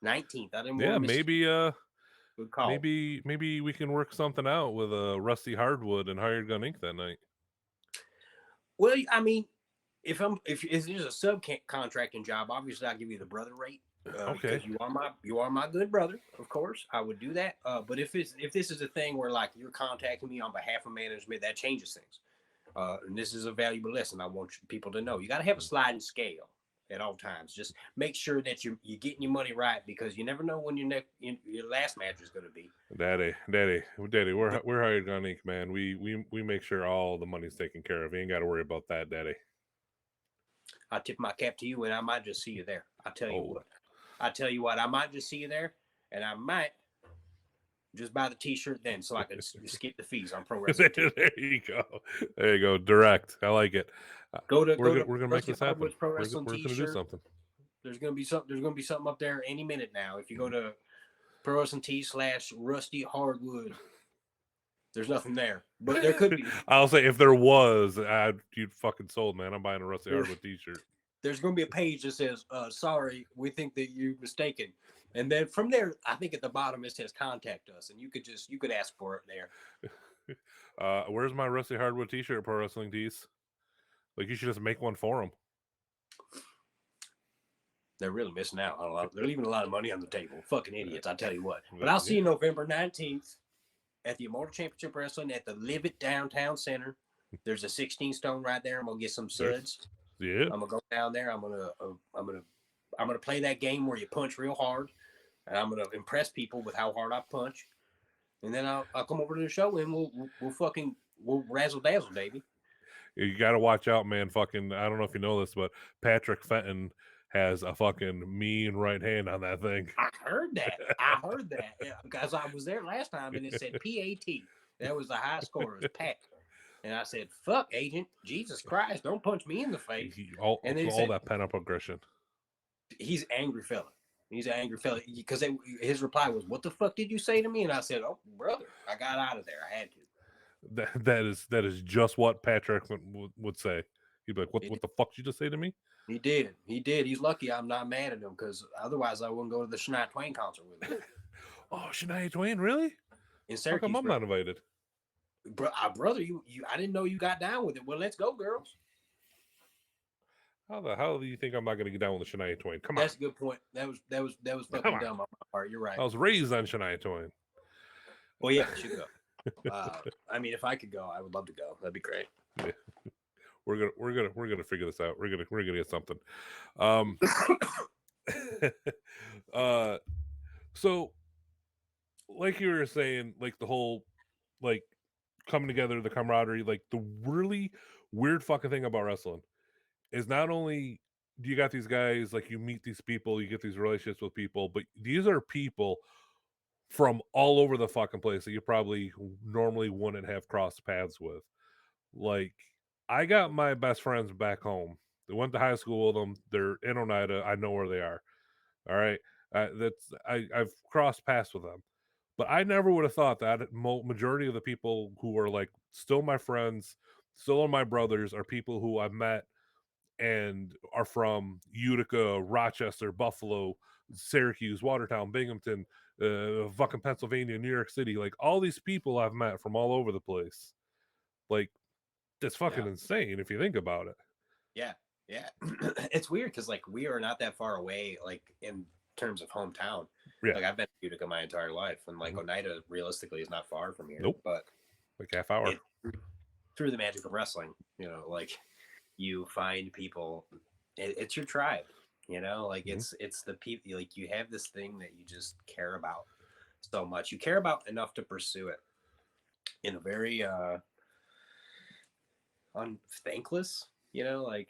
19th? I didn't want Yeah, to miss. Good call. maybe we can work something out with Rusty Hardwood and Hired Gun Inc. that night. Well, I mean, if it's just a subcontracting job, obviously I'll give you the brother rate Okay. because you are my good brother. Of course, I would do that. But if this is a thing where like you're contacting me on behalf of management, that changes things. And this is a valuable lesson I want people to know. You got to have a sliding scale at all times. Just make sure that you're getting your money right because you never know when your last match is going to be. Daddy, we're Hired Gun Inc. Man. We make sure all the money's taken care of. You ain't got to worry about that, Daddy. I tip my cap to you, and I might just see you there. I tell you Oh, what. I tell you what. I might just see you there, and I might just buy the T-shirt then, so I can skip the fees on pro wrestling team. there you go. There you go. Direct. I like it. Go to We're gonna make Rusty this happen. Hardwood's pro wrestling We're gonna do T-shirt. something. There's gonna be something up there any minute now. If you go to pro wrestling T/Rusty Hardwood, there's nothing there, but there could be. I'll say if there was, you'd fucking sold, man. I'm buying a Rusty There's, Hardwood T-shirt. there's going to be a page that says, "Sorry, we think that you're mistaken," and then from there, I think at the bottom it says "Contact us," and you could ask for it there. Where's my Rusty Hardwood T-shirt? Pro Wrestling Tees. Like you should just make one for them. They're really missing out on a lot. They're leaving a lot of money on the table. Fucking idiots, I tell you what. But I'll see you November 19th at the Immortal Championship Wrestling at the Live It Downtown Center. There's a 16 stone right there. I'm gonna get some suds. Yeah. I'm gonna go down there. I'm gonna play that game where you punch real hard, and I'm gonna impress people with how hard I punch. And then I'll come over to the show and we'll razzle dazzle, baby. You got to watch out, man. Fucking, I don't know if you know this, but Patrick Fenton has a fucking mean right hand on that thing. I heard that because I was there last time and it said PAT. That was the high score. It was Pat. And I said, "Fuck, agent, Jesus Christ, don't punch me in the face." All said, that pent up aggression. He's an angry fella. He's an angry fella because his reply was, "What the fuck did you say to me?" And I said, "Oh, brother, I got out of there. I had to." That is just what Patrick would say. He'd be like, "What the fuck did you just say to me?" He did. He's lucky I'm not mad at him because otherwise I wouldn't go to the Shania Twain concert with him. Oh, Shania Twain, really? In How come Syracuse, I'm not invited? Brother, you I didn't know you got down with it. Well, let's go, girls. How the hell do you think I'm not going to get down with the Shania Twain? Come on. That's a good point. That was fucking dumb on my part. You're right. I was raised on Shania Twain. Well, yeah, I should go. I mean, if I could go, I would love to go. That'd be great. Yeah. We're gonna figure this out. We're gonna get something. So like you were saying, like the whole like coming together, the camaraderie, like the really weird fucking thing about wrestling is not only do you got these guys, like you meet these people, you get these relationships with people, but these are people from all over the fucking place that you probably normally wouldn't have crossed paths with. Like, I got my best friends back home. They went to high school with them. They're in Oneida. I know where they are. All right. I've crossed paths with them, but I never would have thought that majority of the people who are like still my friends, still are my brothers, are people who I've met and are from Utica, Rochester, Buffalo, Syracuse, Watertown, Binghamton, fucking Pennsylvania, New York City. Like all these people I've met from all over the place. Like that's fucking insane if you think about it. Yeah. It's weird because like we are not that far away, like in terms of hometown. Yeah. Like I've been to Utica my entire life, and like Oneida realistically is not far from here. Nope. But like half hour. Through the magic of wrestling, like you find people. It's your tribe. You know, like Mhm. it's the people, like you have this thing that you just care about so much. You care about enough to pursue it in a very unthankless, you know, like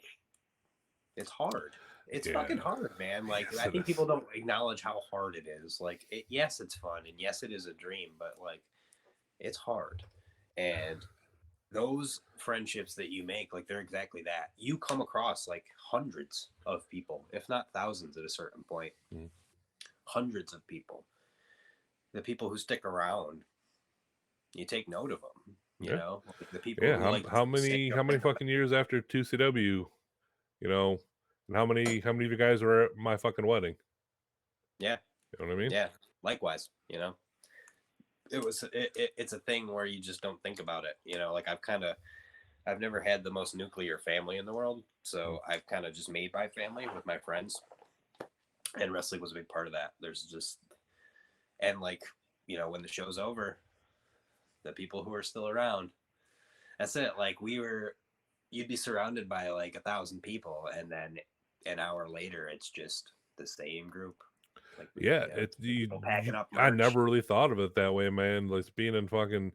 it's hard. It's fucking Yeah. hard, man. Like Yes, I it think is. people don't acknowledge how hard it is. Like yes, it's fun and yes, it is a dream, but like it's hard. And those friendships that you make, like they're exactly that. You come across like hundreds of people, if not thousands at a certain point, Mhm. hundreds of people. The people who stick around, you take note of them. You Yeah. know, like the people Yeah. who like How stay many up in the fucking years after 2CW, you know, and how many of you guys were at my fucking wedding? yeah, You know what I mean? yeah. Likewise, you know, it's a thing where you just don't think about it. You know, like I've never had the most nuclear family in the world, Mm. so I've kind of just made my family with my friends, and wrestling was a big part of that. There's just and like you know when the show's over, the people who are still around, that's it. Like you'd be surrounded by like 1,000 people, and then an hour later, it's just the same group. Like Yeah, you know, it's you, people packing up I merch. never really thought of it that way, man. Like being in fucking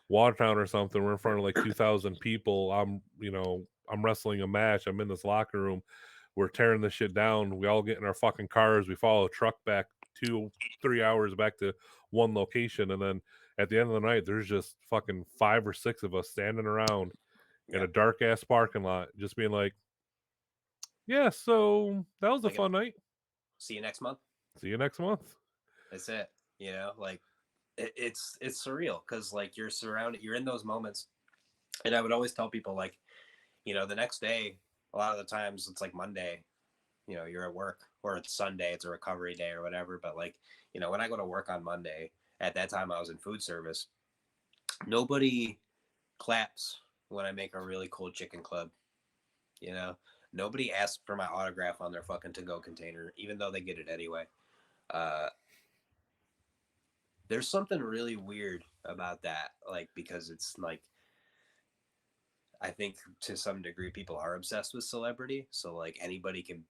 Watertown or something, we're in front of like 2,000 people. I'm wrestling a match. I'm in this locker room. We're tearing this shit down. We all get in our fucking cars. We follow a truck back 2-3 hours back to one location, and then at the end of the night, there's just fucking 5 or 6 of us standing around in Yeah, a dark ass parking lot, just being like, "Yeah, so that was a like fun night. see you next month. See you next month." That's it. You know, like it's surreal because like you're surrounded, you're in those moments, and I would always tell people like, you know, the next day, a lot of the times it's like Monday, you know, you're at work, or it's Sunday, it's a recovery day or whatever. But like, you know, when I go to work on Monday, at that time I was in food service, nobody claps when I make a really cool chicken club. You know, nobody asks for my autograph on their fucking to go container, even though they get it anyway. Uh, there's something really weird about that, like because it's like I think to some degree people are obsessed with celebrity, so like anybody can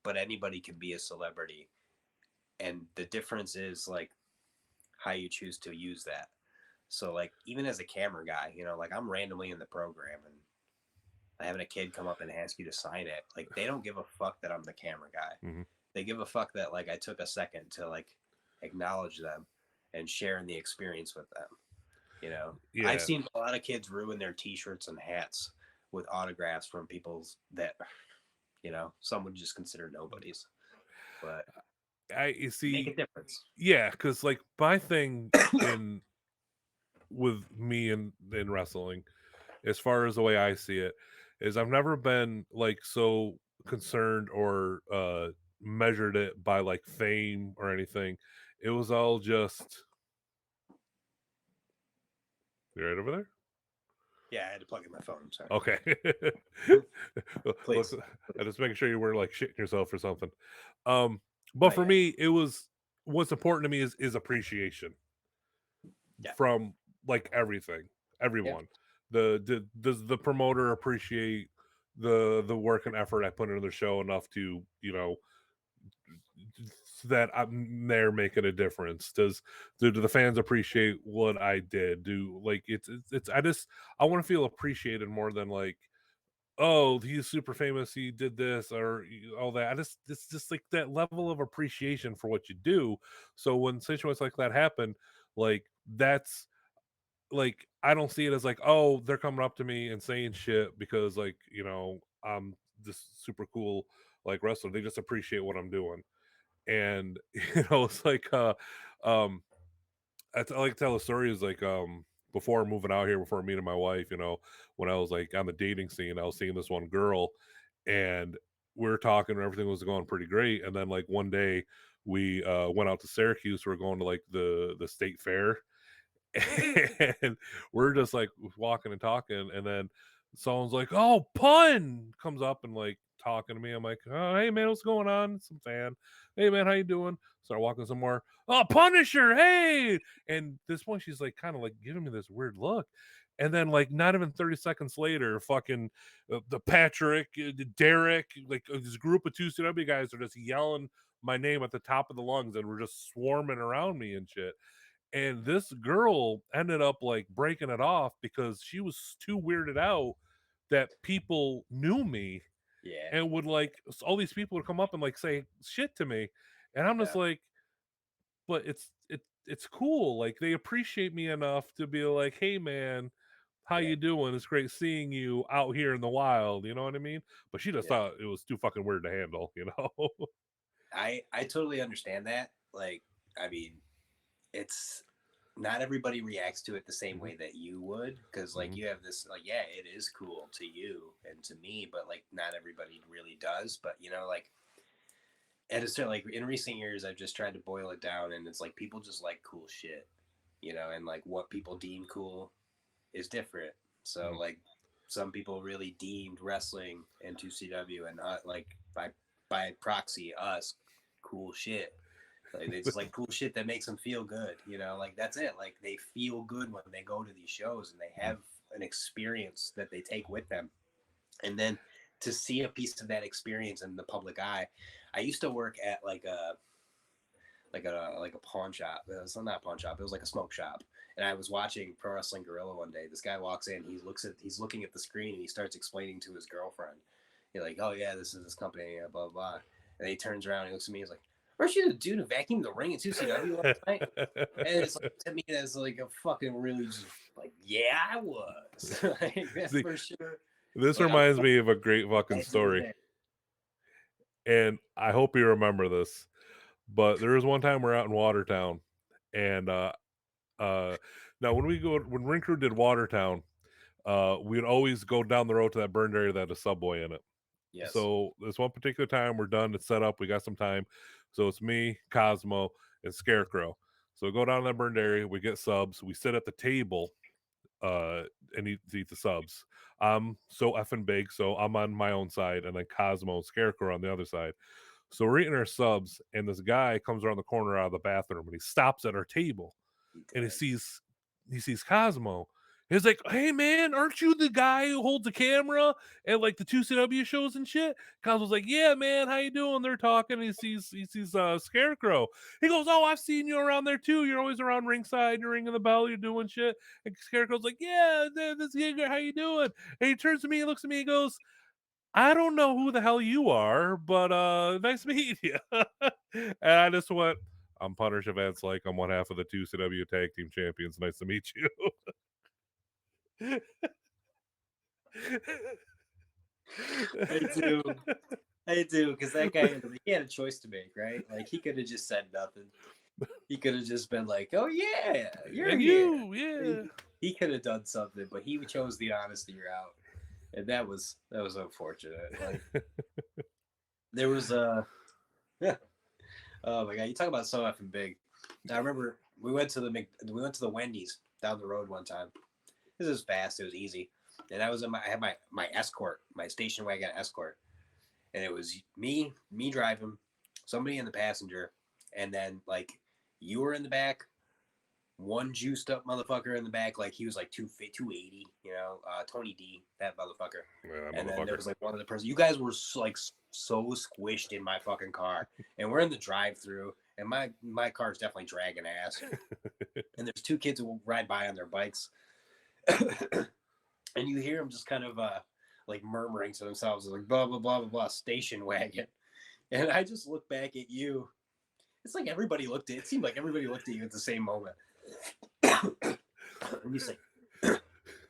be a celebrity, and the difference is like how you choose to use that. So like even as a camera guy, you know, like I'm randomly in the program and having a kid come up and ask you to sign it, like they don't give a fuck that I'm the camera guy. Mhm. They give a fuck that like I took a second to like acknowledge them and share in the experience with them. You know, I've Yeah, seen a lot of kids ruin their T-shirts and hats with autographs from people that you know some would just consider nobodies, but you make a see, difference. yeah, because like my thing in with me in wrestling, as far as the way I see it, is I've never been like so concerned or measured it by like fame or anything. It was all just, you right over there? Yeah, I had to plug in my phone. I'm sorry. Okay. Look, Please, I please. just making sure you were like shitting yourself or something. But Not for yet. me, it was what's important to me is appreciation Yeah, from like everything, yeah, everyone. Does the promoter appreciate the work and effort I put into the show enough to, that I'm there making a difference? Do the fans appreciate what I did? Do like it's I want to feel appreciated more than like, oh, he's super famous, he did this or all that. It's just like that level of appreciation for what you do. So when situations like that happen, like that's like I don't see it as like, oh, they're coming up to me and saying shit because like, I'm this super cool like wrestler. They just appreciate what I'm doing. And it's like um I like to tell a story is like before moving out here, before meeting my wife, when I was like on the dating scene, I was seeing this one girl and we were talking and everything was going pretty great. And then like one day we went out to Syracuse. We are going to like the state fair and we're just like walking and talking, and then someone's like, "Oh, pun!" comes up and like talking to me. I'm like, "Oh, hey man, what's going on?" Some fan. "Hey man, how you doing?" Start walking some more. "Oh, Punisher, hey!" And this one, she's like, kind of like giving me this weird look, And then like not even 30 seconds later, fucking the Patrick, the Derek, like this group of 2CW guys are just yelling my name at the top of the lungs and we're just swarming around me and shit. And this girl ended up like breaking it off because she was too weirded out that people knew me Yeah. and would like all these people would come up and like say shit to me. And I'm just Yeah. like, but it's cool. Like they appreciate me enough to be like, hey man, how Yeah. you doing? It's great seeing you out here in the wild. You know what I mean? But she just Yeah. thought it was too fucking weird to handle. You know? I totally understand that. Like, I mean, it's not everybody reacts to it the same Mhm, way that you would, because like mhm, you have this like, yeah, it is cool to you and to me, but like not everybody really does. But you know, like at a certain, like in recent years, I've just tried to boil it down, and it's like people just like cool shit, you know, and like what people deem cool is different. So mhm. like some people really deemed wrestling and 2CW and like by proxy us cool shit. Like they just like cool shit that makes them feel good, you know. Like that's it. Like they feel good when they go to these shows and they have an experience that they take with them. And then to see a piece of that experience in the public eye. I used to work at like a pawn shop. It's not a pawn shop. It was like a smoke shop. And I was watching Pro Wrestling Gorilla one day. This guy walks in. He's looking at the screen and he starts explaining to his girlfriend. He's like, "Oh yeah, this is this company, blah blah blah." And then he turns around and he looks at me. He's like, "Aren't you the dude who vacuumed the ring at 2CW last night?" And it's like to me that's like a fucking really just like, yeah, I was. Like that's See, for sure. this Like I'm reminds me of a great fucking glad you were story, there. and I hope you remember this. But there was one time we're out in Watertown, and uh, now when Ring Crew did Watertown, we'd always go down the road to that burned area that had a Subway in it. Yes. So this one particular time we're done, it's set up, we got some time. So it's me, Cosmo, and Scarecrow. So we go down to that burned area, we get subs, we sit at the table uh and eat the subs. I'm so effing big, so I'm on my own side, and then Cosmo and Scarecrow on the other side. So we're eating our subs, and this guy comes around the corner out of the bathroom and he stops at our table He and did. he sees Cosmo. He's like, "Hey man, aren't you the guy who holds the camera at like the 2CW shows and shit?" Cosmo's like, "Yeah, man, how you doing?" They're talking. He sees Scarecrow. He goes, "Oh, I've seen you around there too. You're always around ringside. You're ringing the bell. You're doing shit." And Scarecrow's like, "Yeah, this Giga, how you doing?" And he turns to me and looks at me and goes, "I don't know who the hell you are, but nice meeting you." And I just went, "I'm Punisher VanSlyke. I'm one half of the 2CW Tag Team Champions. Nice to meet you." I do. I do, because that guy he had a choice to make, right? Like he could have just said nothing. He could have just been like, "Oh yeah, you're And here." you, yeah. He could have done something, but he chose the honesty route, and that was unfortunate. Like there was a, oh my god, you talk about so effing big. I remember we went to the Wendy's down the road one time. This was fast. It was easy, and I had my escort, my station wagon escort, and it was me driving, somebody in the passenger, and then like you were in the back, one juiced up motherfucker in the back, like he was like 280, you know, Tony D, that motherfucker. Yeah, And then there motherfucker. was like one of the person. You guys were like so squished in my fucking car, and we're in the drive-through, and my car's definitely dragging ass. And there's two kids who ride by on their bikes, and you hear them just kind of like murmuring to themselves, like blah blah blah blah blah station wagon. And I just look back at you. It's like everybody looked at it seemed like everybody looked at you at the same moment. And you say,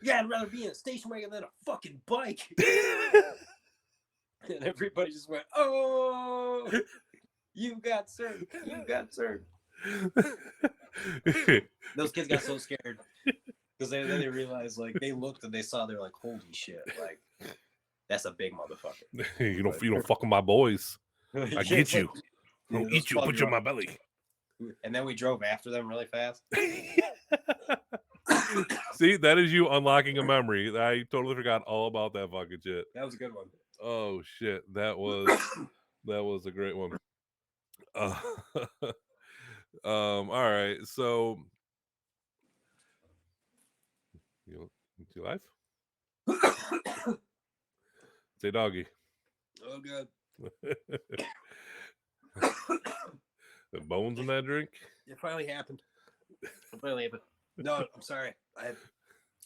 "Yeah, I'd rather be in a station wagon than a fucking bike." And everybody just went, "Oh, you got served. You got served." Those kids got so scared because then they realized, like, they looked and they saw, they're like, "Holy shit, like, that's a big motherfucker." But you don't fuck with my boys. I get it's like, you. I'll dude, those eat you, pug put you in drunk. my belly. And then we drove after them really fast. See, that is you unlocking a memory. I totally forgot all about that fucking shit. That was a good one. Oh shit, that was a great one. Uh, all right, so you know, Is he alive? Say doggy. Oh god. The bones in that drink. It finally happened. No, I'm sorry.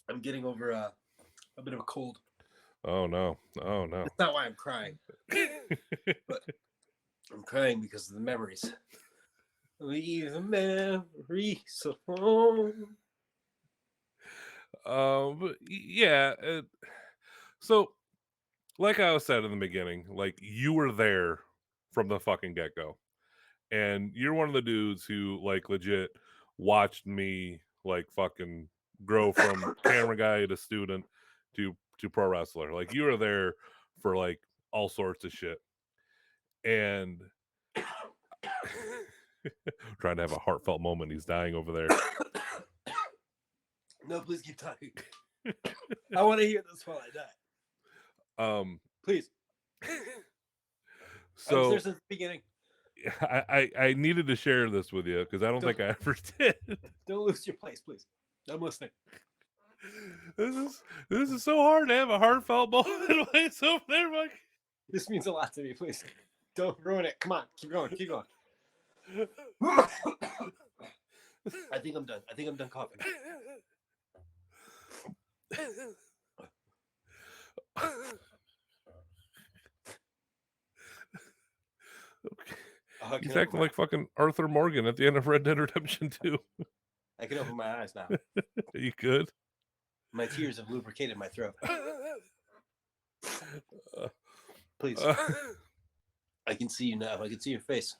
I'm getting over a bit of a cold. Oh no. Oh no. That's not why I'm crying. But I'm crying because of the memories. Leave the memories alone. But yeah. So, like I was said in the beginning, like you were there from the fucking get go, and you're one of the dudes who like legit watched me like fucking grow from camera guy to student to pro wrestler. Like you were there for like all sorts of shit, and trying to have a heartfelt moment. He's dying over there. No, please keep talking. I want to hear this while I die. Please. I was So there since the beginning. I needed to share this with you because I don't think I ever did. Don't lose your place, please. I'm listening. This is so hard to have a heartfelt moment. It's over there, Mike. This means a lot to me, please. Don't ruin it. Come on, keep going, keep going. I think I'm done. I think I'm done coughing. He's acting like fucking Arthur Morgan at the end of Red Dead Redemption 2. I can open my eyes now. You could. My tears have lubricated my throat. Please. I can see you now. I can see your face.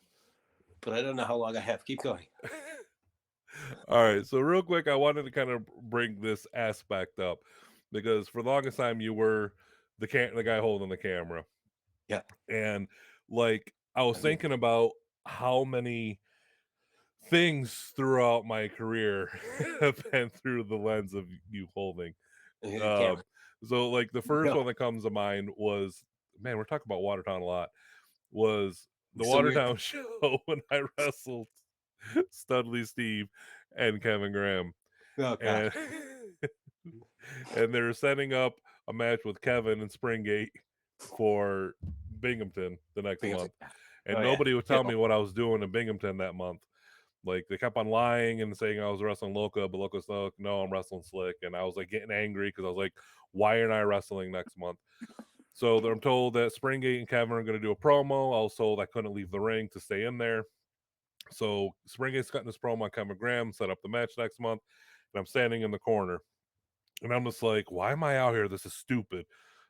But I don't know how long I have. Keep going. All right. So real quick, I wanted to kind of bring this aspect up because for the longest time you were the guy holding the camera. Yeah. And like I was thinking about how many things throughout my career have been through the lens of you holding. So like the first one that comes to mind was, man, we're talking about Watertown a lot, was the Watertown show when I wrestled Studley Steve and Kevin Graham. Oh, God. And they're setting up a match with Kevin and Springate for Binghamton the next month. And nobody would tell me what I was doing in Binghamton that month. Like they kept on lying and saying I was wrestling Loca, but Loca's like, no, I'm wrestling Slick. And I was like getting angry because I was like, why aren't I wrestling next month? So I'm told that Springate and Kevin are going to do a promo. I was told I couldn't leave the ring to stay in there. So Springate's cutting this promo on Kevin Graham, set up the match next month, and I'm standing in the corner. And I'm just like, why am I out here? This is stupid.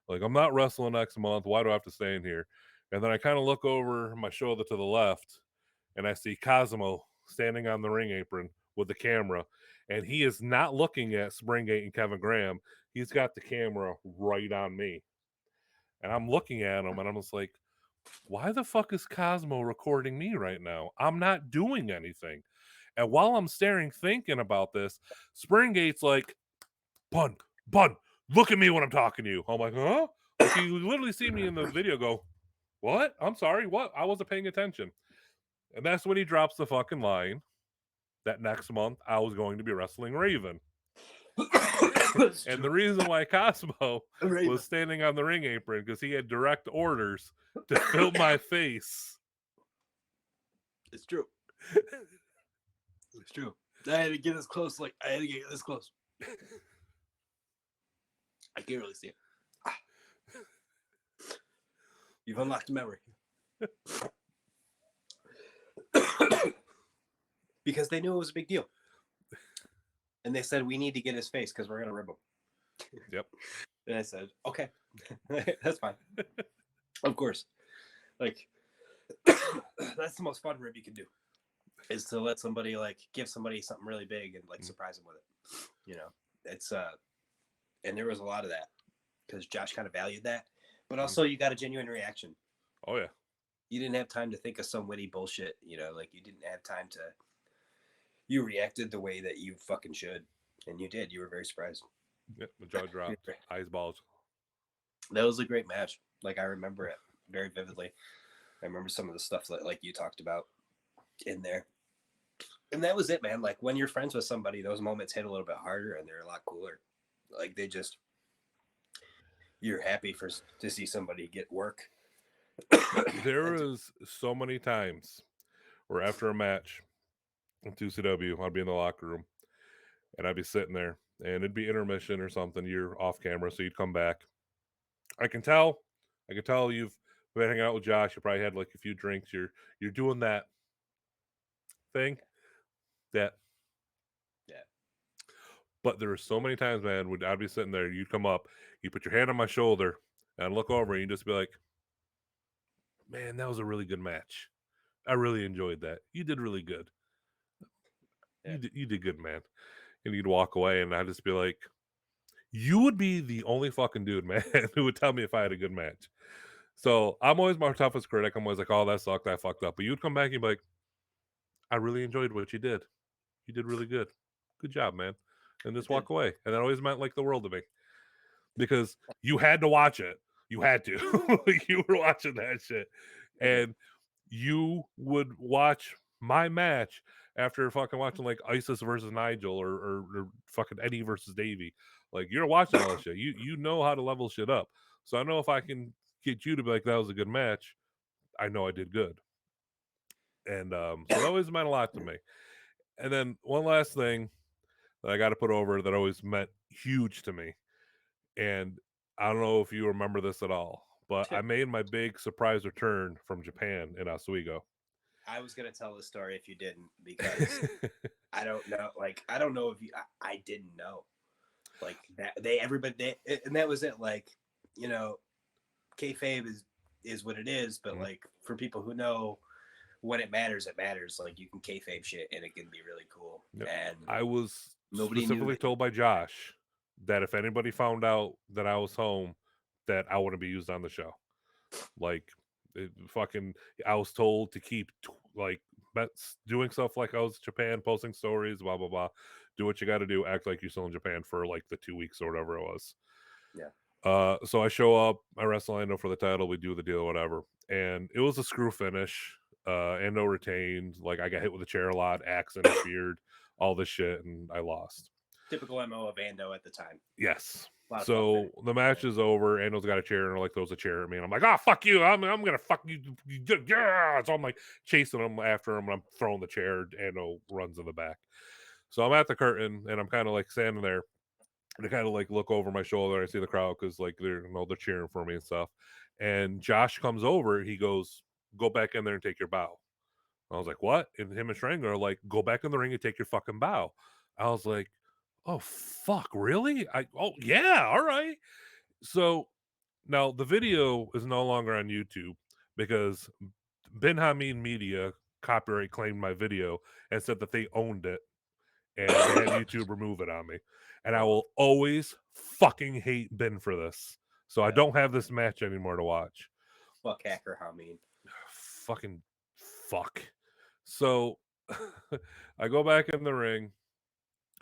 Like, I'm not wrestling next month. Why do I have to stay in here? And then I kind of look over my shoulder to the left, and I see Cosmo standing on the ring apron with the camera. And he is not looking at Springate and Kevin Graham. He's got the camera right on me. And I'm looking at him, and I'm just like, why the fuck is Cosmo recording me right now? I'm not doing anything. And while I'm staring, thinking about this, Springate's like, Bun, look at me when I'm talking to you. I'm like, huh? Like you literally see me in the video go, what? I'm sorry, what? I wasn't paying attention. And that's when he drops the fucking line that next month I was going to be wrestling Raven. And the reason why Cosmo was standing on the ring apron because he had direct orders to film my face. It's true. It's true. I had to get this close. Like I had to get this close. I can't really see it. You've unlocked a memory. Because they knew it was a big deal. And they said, we need to get his face because we're going to rib him. Yep. And I said, okay, that's fine. Of course. Like, that's the most fun rib you can do. Is to let somebody, like, give somebody something really big and, like, surprise them with it. You know? It's, and there was a lot of that. Because Josh kind of valued that. But also, you got a genuine reaction. Oh, yeah. You didn't have time to think of some witty bullshit, you know, like you didn't have time to, you reacted the way that you fucking should. And you did. You were very surprised. Yep, my jaw dropped. Eyes balls. That was a great match. Like, I remember it very vividly. I remember some of the stuff that, like, you talked about in there. And that was it, man. Like, when you're friends with somebody, those moments hit a little bit harder and they're a lot cooler. Like they just you're happy for to see somebody get work. There And was so many times where after a match in 2CW, I'd be in the locker room and I'd be sitting there and it'd be intermission or something. You're off camera, so you'd come back. I can tell, I can tell you've been hanging out with Josh. You probably had like a few drinks. You're doing that thing that. yeah, But there were so many times, man, when I'd be sitting there, you'd come up, you put your hand on my shoulder, and I'd look over and you'd just be like, "Man, that was a really good match. I really enjoyed that. You did really good. yeah, You did good, man." And you'd walk away, and I'd just be like, "You would be the only fucking dude, man, who would tell me if I had a good match." So I'm always my toughest critic. I'm always like, "Oh, that sucked. I fucked up." But you'd come back and you'd be like, "I really enjoyed what you did. You did really good. Good job, man." And I just did. walk away. And that always meant like the world to me because you had to watch it. You had to. You were watching that shit. I did. And you would watch my match after fucking watching like Isis versus Nigel or fucking Eddie versus Davey. Like you're watching all this shit. You know how to level shit up. So I know if I can get you to be like that was a good match, I know I did good. And so that always meant a lot to me. And then one last thing that I got to put over that always meant huge to me. And I don't know if you remember this at all, but I made my big surprise return from Japan in Oswego. I was gonna tell the story if you didn't because I don't know. Like I don't know if you. I didn't know. Like that they everybody and that was it. Like you know, kayfabe is what it is. But Mhm. like for people who know when it matters, it matters. Like you can kayfabe shit and it can be really cool. Yep. And I was nobody knew specifically that. told by Josh that if anybody found out that I was home, that I wouldn't be used on the show. Like, fucking, I was told to keep like doing stuff like I was in Japan, posting stories, blah blah blah. Do what you got to do. Act like you're still in Japan for like the 2 weeks or whatever it was. Yeah, So I show up, I wrestle Ando for the title, we do the deal, whatever. And it was a screw finish. Ando retained. Like I got hit with a chair a lot, Axe interfered, all this shit, and I lost. typical mo of Ando at the time. Yes. A lot of tough So finish. the match is over. Ando's got a chair and like throws a chair at me. And I'm like, oh fuck you. I'm gonna fuck you. Yeah. So I'm like chasing him after him and I'm throwing the chair. Ando runs in the back. So I'm at the curtain and I'm kind of like standing there and I kind of like look over my shoulder. I see the crowd because like they're cheering for me and stuff. And Josh comes over. He goes, "Go back in there and take your bow." I was like, "What?" And him and Strangler are like, "Go back in the ring and take your fucking bow." I was like, "Oh fuck, really?" Oh yeah, all right. So now the video is no longer on YouTube because Ben Hameen Media copyright claimed my video and said that they owned it and they had YouTube remove it on me. And I Oh, will always fucking hate Ben for this. So I yeah. don't have this match anymore to watch. Fuck hacker. How mean? Fucking fuck. So I go back in the ring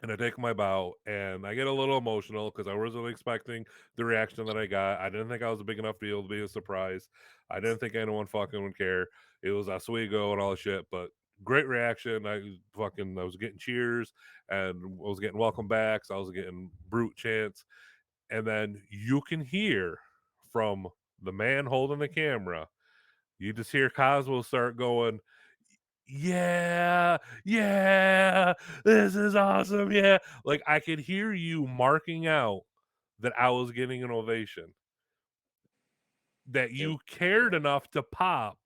and I take my bow and I get a little emotional because I wasn't expecting the reaction that I got. I didn't think I was a big enough deal to be a surprise. I didn't think anyone fucking would care. It was Oswego and all the shit, but great reaction. I was getting cheers and I was getting welcome backs. I was getting brute chants. And then you can hear from the man holding the camera, you just hear Cosmo start going, yeah, yeah, this is awesome. Yeah. Like I could hear you marking out that I was getting an ovation, that It, you cared yeah. enough to pop.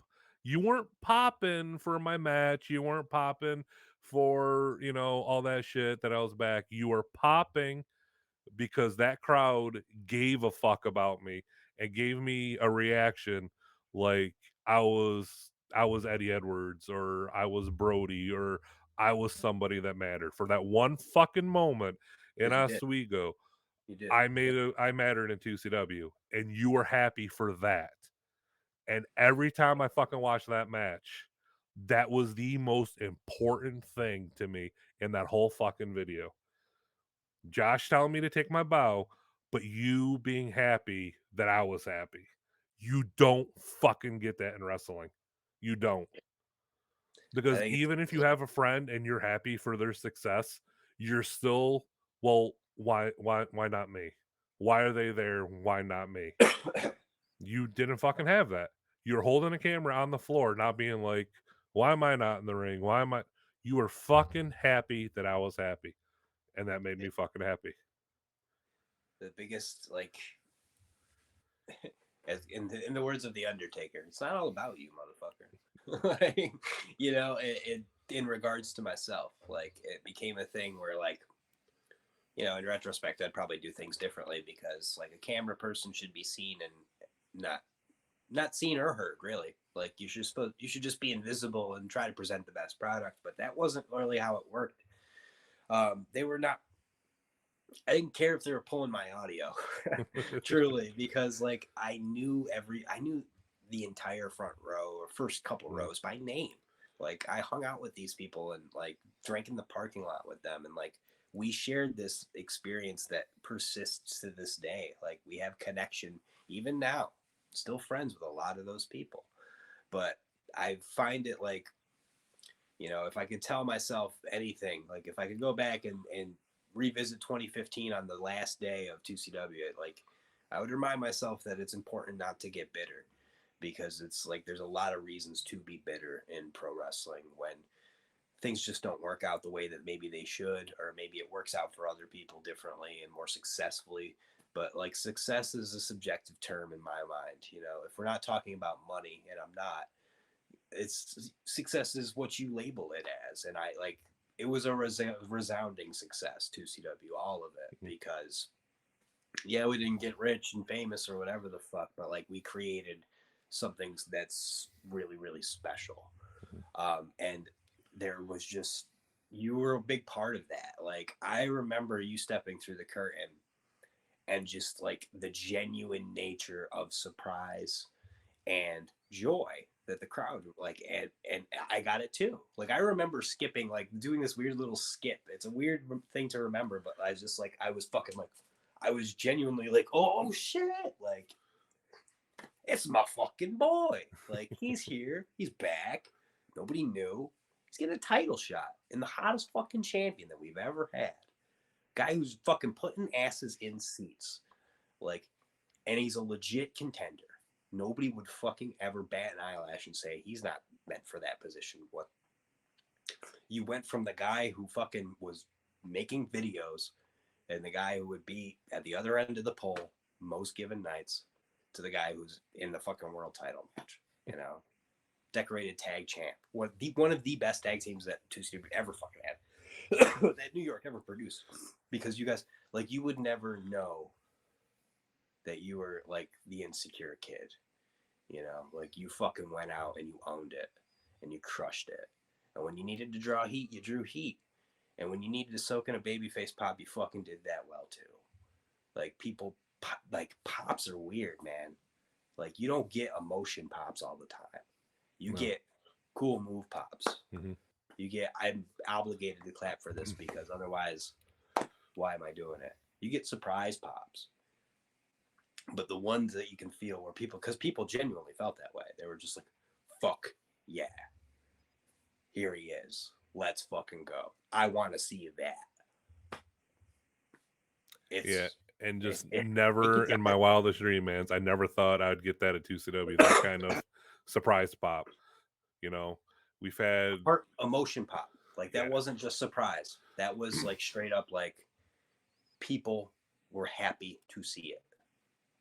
You weren't popping for my match. You weren't popping for, all that shit that I was back. You were popping because that crowd gave a fuck about me and gave me a reaction like I was Eddie Edwards or I was Brody or I was somebody that mattered for that one fucking moment in Because you did. Oswego. You did. I mattered in 2CW and you were happy for that. And every time I fucking watched that match, that was the most important thing to me in that whole fucking video. Josh telling me to take my bow, but you being happy that I was happy. You don't fucking get that in wrestling. You don't. I Because think even if you have a friend and you're happy for their success, you're still, well, why not me? Why are they there? Why not me? You didn't fucking have that. You're holding a camera on the floor, not being like, why am I not in the ring? Why am I? You were fucking happy that I was happy, and that made me fucking happy. The biggest, like, as in the words of the Undertaker, it's not all about you, motherfucker. Like, you know, in regards to myself, like, it became a thing where, like, you know, in retrospect, I'd probably do things differently because, like, a camera person should be seen and not seen or heard, really. Like, you should just be invisible and try to present the best product, but that wasn't really how it worked. They were not. I didn't care if they were pulling my audio, truly, because like I knew the entire front row or first couple Mm. rows by name. Like, I hung out with these people and like drank in the parking lot with them, and like we shared this experience that persists to this day. Like, we have connection even now, still friends with a lot of those people. But I find it like, you know, if I could tell myself anything, like if I could go back and revisit 2015 on the last day of 2CW, like I would remind myself that it's important not to get bitter, because it's like there's a lot of reasons to be bitter in pro wrestling when things just don't work out the way that maybe they should, or maybe it works out for other people differently and more successfully. But like, success is a subjective term in my mind. You know, if we're not talking about money, and I'm not, it's success is what you label it as. And I like, it was a resounding success to CW, all of it, because yeah, we didn't get rich and famous or whatever the fuck, but like we created something that's really really special. And there was just, you were a big part of that. Like, I remember you stepping through the curtain and just like the genuine nature of surprise and joy that the crowd like, and I got it too. Like, I remember skipping, like doing this weird little skip. It's a weird thing to remember, but I was just like, I was fucking like, I was genuinely like, oh shit, like it's my fucking boy. Like, he's here, he's back. Nobody knew. He's getting a title shot in the hottest fucking champion that we've ever had. Guy who's fucking putting asses in seats. Like, and he's a legit contender. Nobody would fucking ever bat an eyelash and say he's not meant for that position. What, you went from the guy who fucking was making videos and the guy who would be at the other end of the pole most given nights, to the guy who's in the fucking world title match. You know, decorated tag champ. One of the best tag teams that 2C ever fucking had, that New York ever produced. Because you guys, like, you would never know that you were like the insecure kid. You know, like, you fucking went out and you owned it and you crushed it. And when you needed to draw heat, you drew heat. And when you needed to soak in a babyface pop, you fucking did that well too. Like, people, like, pops are weird, man. Like, you don't get emotion pops all the time. You No. get cool move pops. Mm-hmm. You get, I'm obligated to clap for this because otherwise, why am I doing it? You get surprise pops. But the ones that you can feel where people, because people genuinely felt that way. They were just like, fuck yeah, here he is. Let's fucking go. I want to see that. Yeah, It's, and just it never gets you in my hyped. wildest dream, man, I never thought I'd get that at 2CW, that kind of surprise pop. You know, we've had, Heart emotion pop. Like, that yeah, wasn't just surprise. That was like straight up like, people were happy to see it.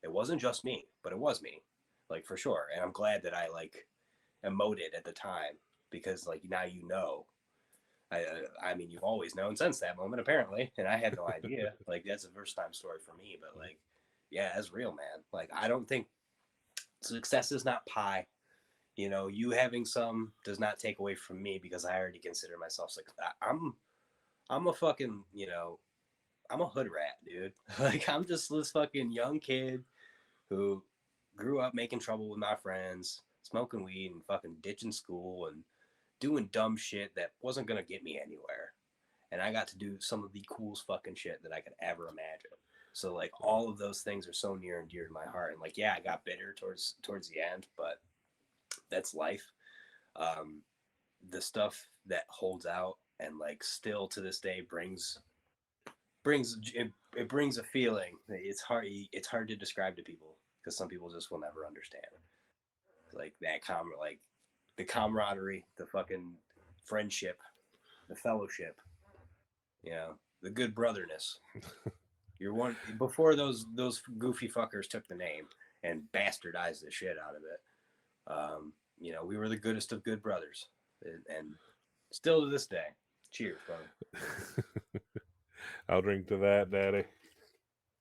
It wasn't just me, but it was me, like, for sure. And I'm glad that I like emoted at the time, because like now you know. I mean, you've always known since that moment apparently, and I had no idea. Like, that's a first time story for me, but like, yeah, that's real, man. Like, I don't think success is not pie. You know, you having some does not take away from me, because I already consider myself like, I'm a fucking, you know, I'm a hood rat, dude. Like, I'm just this fucking young kid who grew up making trouble with my friends, smoking weed and fucking ditching school and doing dumb shit that wasn't gonna get me anywhere. And I got to do some of the coolest fucking shit that I could ever imagine. So like, all of those things are so near and dear to my heart. And like, yeah, I got bitter towards the end, but that's life. Um, the stuff that holds out and like still to this day brings it brings a feeling. It's hard to describe to people because some people just will never understand. Like like the camaraderie, the fucking friendship, the fellowship, you know, the good brotherness. You're one before those goofy fuckers took the name and bastardized the shit out of it. You know, we were the goodest of good brothers, and still to this day. Cheers, brother. I'll drink to that, Daddy.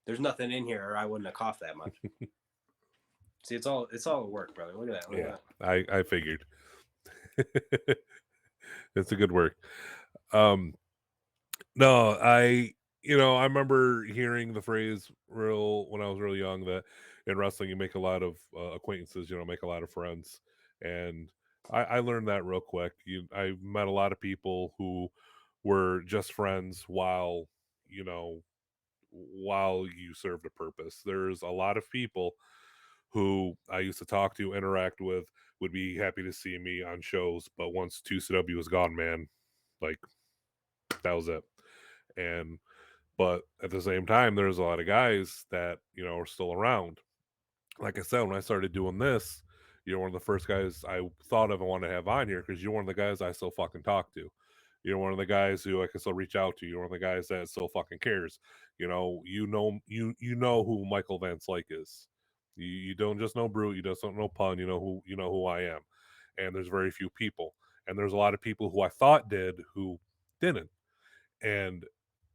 There's nothing in here, or I wouldn't have coughed that much. See, it's all work, brother. Look at that. Look at Yeah, that. I figured. It's a good work. Um, no, I remember hearing the phrase real when I was real young that in wrestling you make a lot of acquaintances, make a lot of friends, and I learned that real quick. I met a lot of people who were just friends you know while you served a purpose. There's a lot of people who I used to talk to, interact with, would be happy to see me on shows, but once 2CW was gone, man, like that was it. And but at the same time, there's a lot of guys that are still around. Like I said, when I started doing this, you're one of the first guys I thought of and wanted to have on here because you're one of the guys I still fucking talk to. You're one of the guys who I can still reach out to. You're one of the guys that still fucking cares. You know who Michael VanSlyke is. You don't just know Brute. You just don't know Pun. You know who I am. And there's very few people. And there's a lot of people who I thought did who didn't. And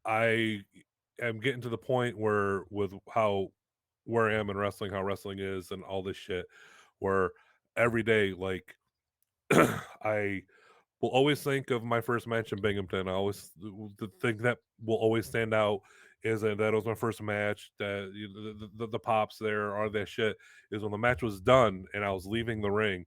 I am getting to the point where with how where I am in wrestling, how wrestling is, and all this shit, where every day, like I will always think of my first match in Binghamton. I always the thing that will always stand out is that it was my first match. That the pops there are that shit is when the match was done and I was leaving the ring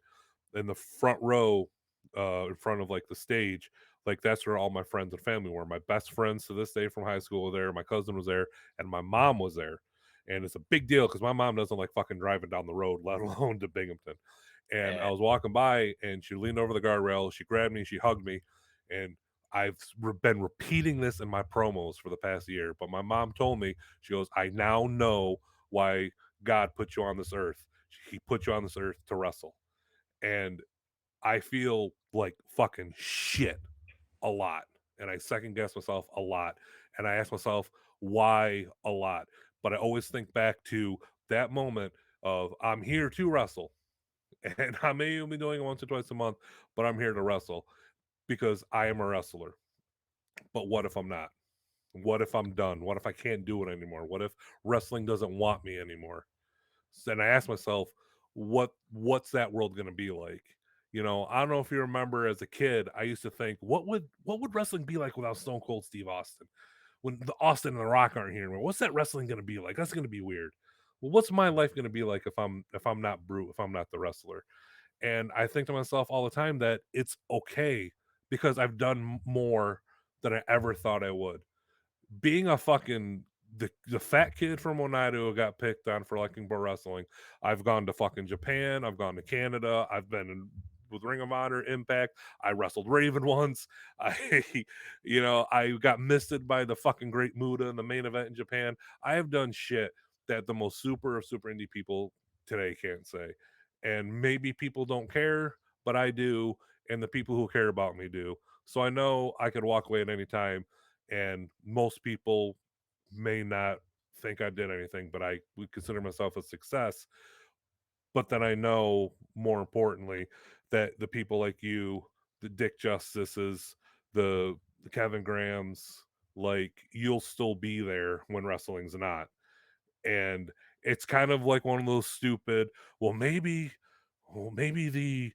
in the front row, in front of like the stage. Like that's where all my friends and family were. My best friends to this day from high school were there. My cousin was there, and my mom was there. And it's a big deal because my mom doesn't like fucking driving down the road, let alone to Binghamton. And I Yeah, was walking by, and she leaned over the guardrail. She grabbed me, she hugged me, and I've been repeating this in my promos for the past year. But my mom told me, she goes, "I now know why God put you on this earth. He put you on this earth to wrestle." And I feel like fucking shit a lot. And I second guess myself a lot. And I ask myself why a lot. But I always think back to that moment of I'm here to wrestle. And I may only be doing it once or twice a month, but I'm here to wrestle because I am a wrestler. But what if I'm not? What if I'm done? What if I can't do it anymore? What if wrestling doesn't want me anymore? And I asked myself, what's that world going to be like? I don't know if you remember as a kid, I used to think, what would wrestling be like without Stone Cold Steve Austin? When the Austin and the Rock aren't here anymore, what's that wrestling going to be like? That's going to be weird. Well, what's my life going to be like if I'm not Brute, if I'm not the wrestler? And I think to myself all the time that it's okay because I've done more than I ever thought I would. Being a fucking the fat kid from Oneida who got picked on for liking pro wrestling. I've gone to fucking Japan. I've gone to Canada. I've been with Ring of Honor, Impact. I wrestled Raven once. I, I got misted by the fucking Great Muda in the main event in Japan. I have done shit that the most super of super indie people today can't say. And maybe people don't care, but I do. And the people who care about me do. So I know I could walk away at any time and most people may not think I did anything, but I would consider myself a success. But then I know, more importantly, that the people like you, the Dick Justices, the Kevin Grahams, like you'll still be there when wrestling's not. And it's kind of like one of those stupid, well, maybe the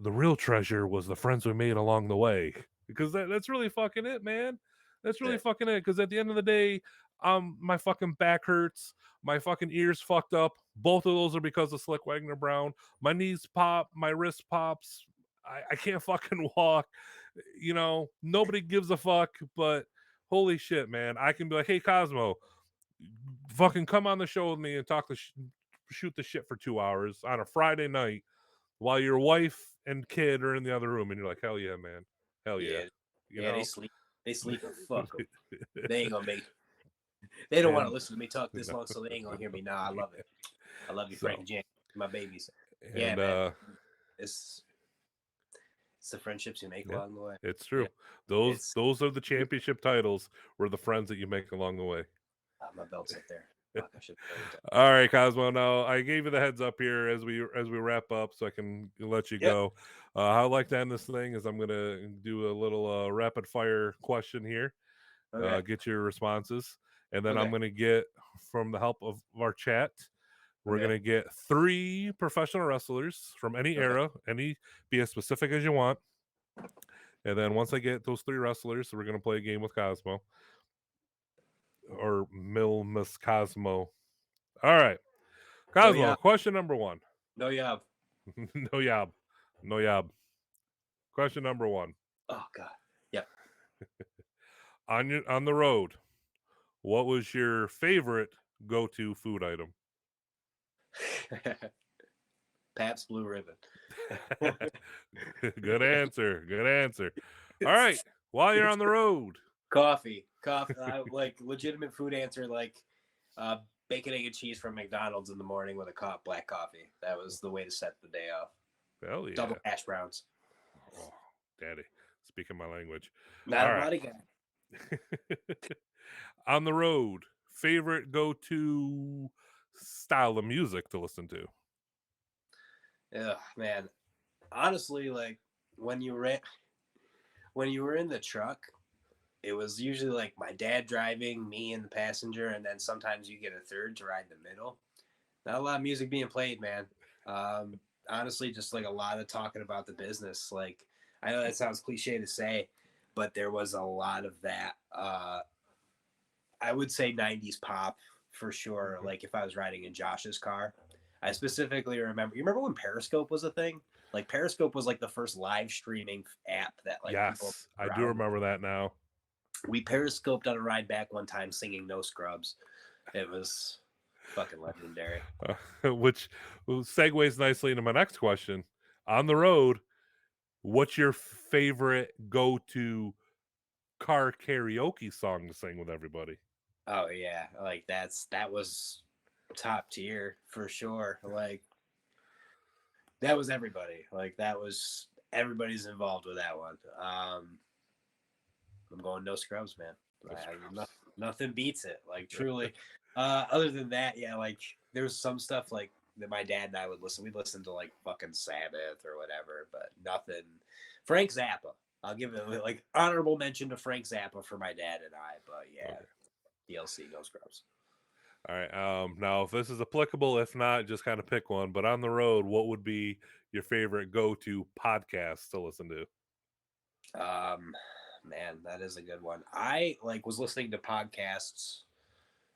real treasure was the friends we made along the way because that's really fucking it, man. That's really yeah, fucking it. Because at the end of the day, my fucking back hurts, my fucking ears fucked up. Both of those are because of Slick Wagner Brown. My knees pop, my wrist pops. I can't fucking walk. Nobody gives a fuck. But holy shit, man, I can be like, hey Cosmo, fucking come on the show with me and shoot the shit for 2 hours on a Friday night while your wife and kid are in the other room, and you're like, hell yeah, man, hell yeah, yeah, you yeah. They know. sleep. They sleeping. Fuck them. They ain't gonna make. They don't want to And listen to me talk this long, so they ain't gonna hear me. Nah, I love it. I love you, Frank so and Jan, my babies. Yeah, and man. It's it's the friendships you make yeah, along the way. it's Yeah, true. Those it's those are the championship titles. Were the friends that you make along the way. my belt's up there. Fuck, I should have it. All right, Cosmo. Now I gave you the heads up here as we wrap up, so I can let you Yep. go. How I like to end this thing is I'm gonna do a little rapid fire question here. Okay. Get your responses, and then I'm Okay. gonna get from the help of our chat. We're Okay. gonna get 3 professional wrestlers from any Okay. era, be as specific as you want. And then once I get those 3 wrestlers, we're gonna play a game with Cosmo or Miss Cosmo. All right, No, Cosmo. yeah. Question number 1. No, yeah. No yob. No yob. Question number 1. Oh God. Yep. On the road, what was your favorite go-to food item? Pabst Blue Ribbon. Good answer. Good answer. All right. While you're on the road, Coffee. Coffee. Like legitimate food answer. Like uh, bacon, egg, and cheese from McDonald's in the morning with a black coffee. That was the way to set the day off. hell yeah. Double hash browns. Oh, daddy, speaking my language. Not All a right. body guy. On the road, favorite go-to style of music to listen to? Ugh, man. Honestly, like when you were in the truck, it was usually like my dad driving, me and the passenger, and then sometimes you get a third to ride the middle. Not a lot of music being played, man. Honestly, just like a lot of talking about the business. Like I know that sounds cliche to say, but there was a lot of that. I would say 90s pop for sure. Mhm. Like if I was riding in Josh's car, I specifically remember. You remember when Periscope was a thing? Like Periscope was like the first live streaming app that like people Yes, I do around. remember that now. We Periscoped on a ride back one time singing No Scrubs. It was fucking legendary. Which segues nicely into my next question. On the road, what's your favorite go-to car karaoke song to sing with everybody? Oh yeah, like that was top tier for sure. Like that was everybody. Like that was everybody's involved with that one. I'm going No Scrubs, man. Nothing beats it. Like truly. Other than that, yeah, like there's some stuff like that my dad and I would listen. We'd listen to like fucking Sabbath or whatever, but nothing. Frank Zappa. I'll give it like honorable mention to Frank Zappa for my dad and I. But yeah, Okay. DLC No Scrubs. All right. Now, if this is applicable, if not, just kind of pick one. But on the road, what would be your favorite go-to podcast to listen to? Man, that is a good one. I like was listening to podcasts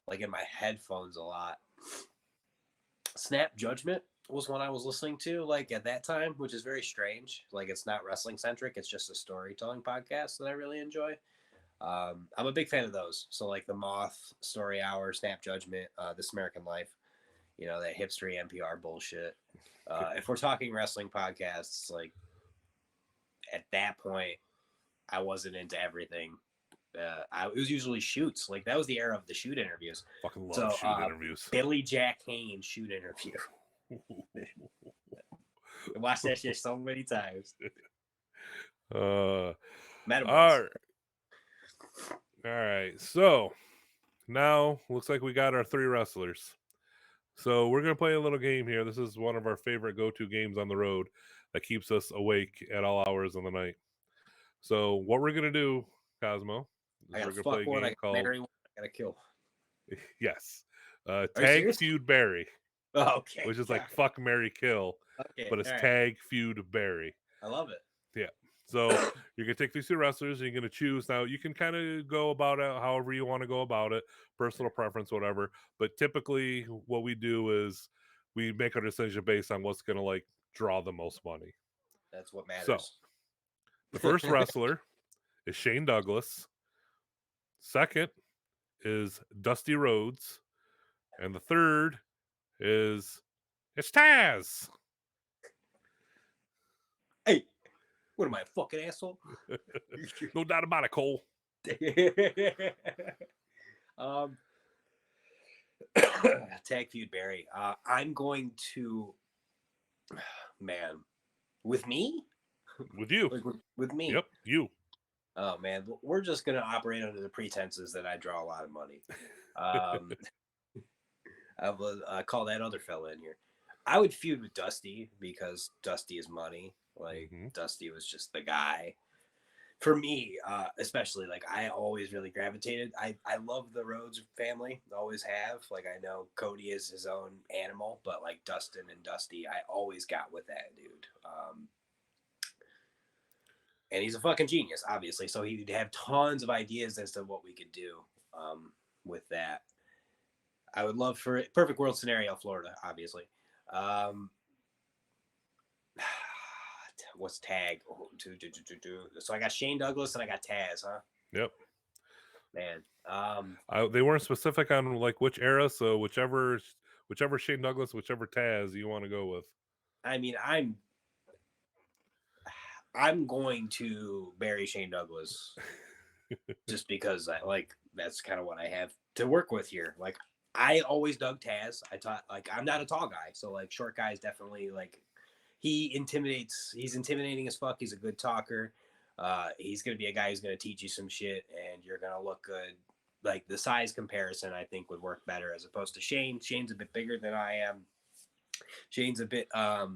like in my headphones a lot. Snap Judgment was one I was listening to like at that time, which is very strange. Like it's not wrestling centric; it's just a storytelling podcast that I really enjoy. I'm a big fan of those. So like the Moth, Story Hour, Snap Judgment, This American Life. You know that hipstery NPR bullshit. If we're talking wrestling podcasts, like at that point, I wasn't into everything. It was usually shoots. Like that was the era of the shoot interviews. Fucking love So shoot interviews. Billy Jack Haynes shoot interview. I watched that shit so many times. uh, Met him all once. right. All right. So now looks like we got our 3 wrestlers. So we're gonna play a little game here. This is one of our favorite go-to games on the road that keeps us awake at all hours of the night. So what we're gonna do, Cosmo, I is we're gotta gonna play fuck a one. I game gotta called marry one. I gotta kill. yes, Are you Tag serious? Feud Barry, Oh, okay. which is God. like fuck Mary Kill, Okay. but it's All right. Tag Feud Barry. I love it. Yeah. So you're gonna take these 2 wrestlers and you're gonna choose. Now you can kind of go about it however you want to go about it, personal preference, whatever. But typically, what we do is we make our decision based on what's gonna like draw the most money. That's what So matters. the first wrestler is Shane Douglas. Second is Dusty Rhodes, and the third is it's Taz. Hey, what am I, a fucking asshole? No doubt about it, Cole. um, tag feud, Barry. I'm going to, man, with me, With you. like with me. Yep, you. Oh man, we're just gonna operate under the pretenses that I draw a lot of money. Um, I call that other fella in here. I would feud with Dusty because Dusty is money. Like Hmm. Dusty was just the guy for me, especially. Like I always really gravitated. I love the Rhodes family, always have. Like I know Cody is his own animal, but like Dustin and Dusty, I always got with that dude. And he's a fucking genius, obviously. So he'd have tons of ideas as to what we could do with that. I would love for it. Perfect world scenario, Florida, obviously. Um, what's tag? Oh, so I got Shane Douglas and I got Taz, huh? Yep. Man. They weren't specific on like which era, so whichever Shane Douglas, whichever Taz you want to go with. I mean, I'm going to bury Shane Douglas just because I like that's kind of what I have to work with here. Like I always dug Taz. I thought like I'm not a tall guy, so like short guys definitely like he intimidates. He's intimidating as fuck. He's a good talker. He's gonna be a guy who's gonna teach you some shit, and you're gonna look good. Like the size comparison, I think would work better as opposed to Shane. Shane's a bit bigger than I am. Shane's a bit. I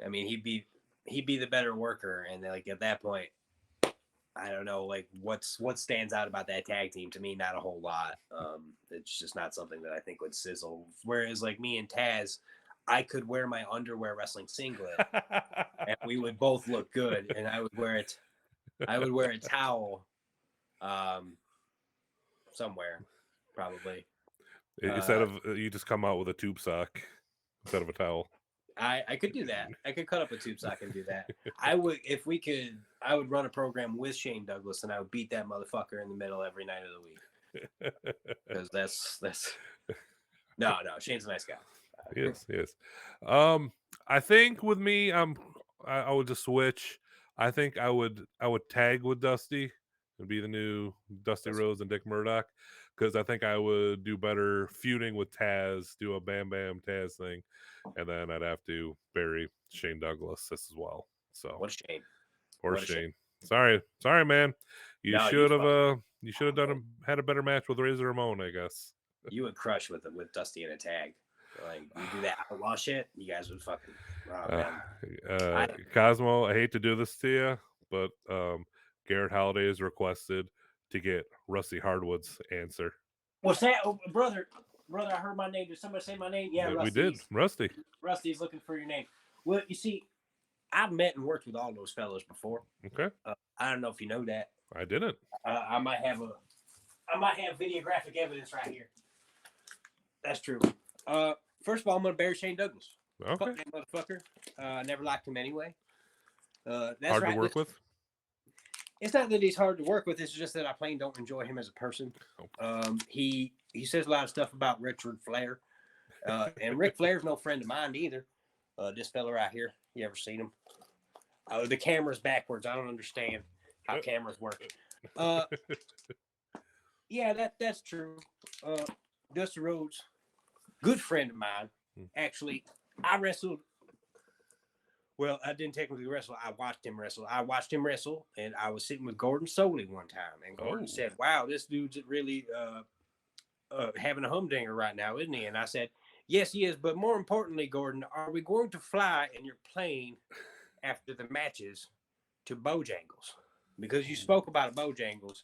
mean, he'd be the better worker, and like at that point, I don't know, like what stands out about that tag team to me? Not a whole lot. It's just not something that I think would sizzle. Whereas like me and Taz, I could wear my underwear wrestling singlet, and we would both look good. And I would wear it. I would wear a towel, um, somewhere, probably. Instead Uh, of you just come out with a tube sock instead of a towel. I could do that. I could cut up a tube sock and do that. I would if we could. I would run a program with Shane Douglas, and I would beat that motherfucker in the middle every night of the week because that's no. Shane's a nice guy. Yes, yes. Um, I think with me, I would just switch. I think I would tag with Dusty and be the new Dusty That's Rhodes and Dick Murdoch because I think I would do better feuding with Taz, do a Bam Bam Taz thing, and then I'd have to bury Shane Douglas as well. So what a shame. or What a shame. Shane. Sorry, man. You No, should have fucking done man. had a better match with Razor Ramon, I guess. You would crush with Dusty in a tag. Like you do that outlaw shit, you guys would fucking. Oh Uh, man, I Cosmo, I hate to do this to you, but Garrett Holiday is requested to get Rusty Hardwood's answer. what's that, oh, brother? Brother, I heard my name. Did somebody say my name? Yeah, We did, Rusty. Rusty's looking for your name. Well, you see, I've met and worked with all those fellows before. Okay, I don't know if you know that. I didn't. I might have videographic evidence right here. That's true. First of all, I'm gonna bury Shane Douglas. Okay, Fuck that motherfucker. Never liked him anyway. That's hard right. to work with. It's not that he's hard to work with. It's just that I plain don't enjoy him as a person. He says a lot of stuff about Richard Flair, and Ric Flair's no friend of mine either. This fella right here. You ever seen him? The camera's backwards. I don't understand how cameras work. Yeah, that's true. Dusty Rhodes, good friend of mine. Actually, I wrestled. Well, I didn't technically wrestle. I watched him wrestle. I watched him wrestle, and I was sitting with Gordon Soley one time, and Gordon said, "Wow, this dude's really having a humdinger right now, isn't he?" And I said, "Yes, he is. But more importantly, Gordon, are we going to fly in your plane after the matches to Bojangles? Because you spoke about Bojangles,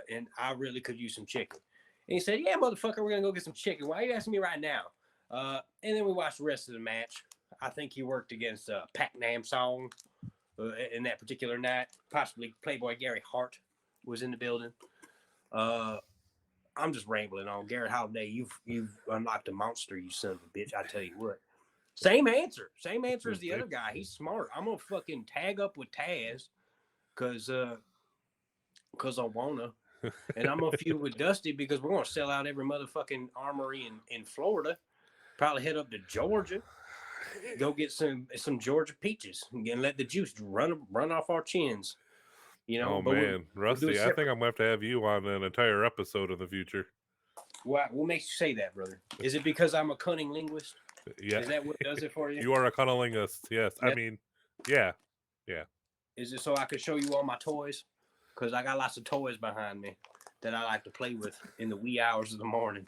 and I really could use some chicken." And he said, "Yeah, motherfucker, we're gonna go get some chicken. Why are you asking me right now?" And then we watched the rest of the match. I think he worked against Pat Nam Song in that particular night. Possibly Playboy Gary Hart was in the building. I'm just rambling on. Garrett Holiday, you've unlocked a monster, you son of a bitch. I tell you what. Same answer as the other guy. He's smart. I'm gonna fucking tag up with Taz because I wanna. And I'm gonna feud with Dusty because we're gonna sell out every motherfucking armory in Florida. Probably head up to Georgia, go get some Georgia peaches and let the juice run off our chins. You know, Oh but man, we'll do it Rusty, I think separate. I'm gonna have to have you on an entire episode in the future. What makes you say that, brother? Is it because I'm a cunning linguist? Yeah, Is that what does it for you? you are a cunningest. Yes, I Yeah. mean, yeah, yeah. Is it so I could show you all my toys? Because I got lots of toys behind me that I like to play with in the wee hours of the morning.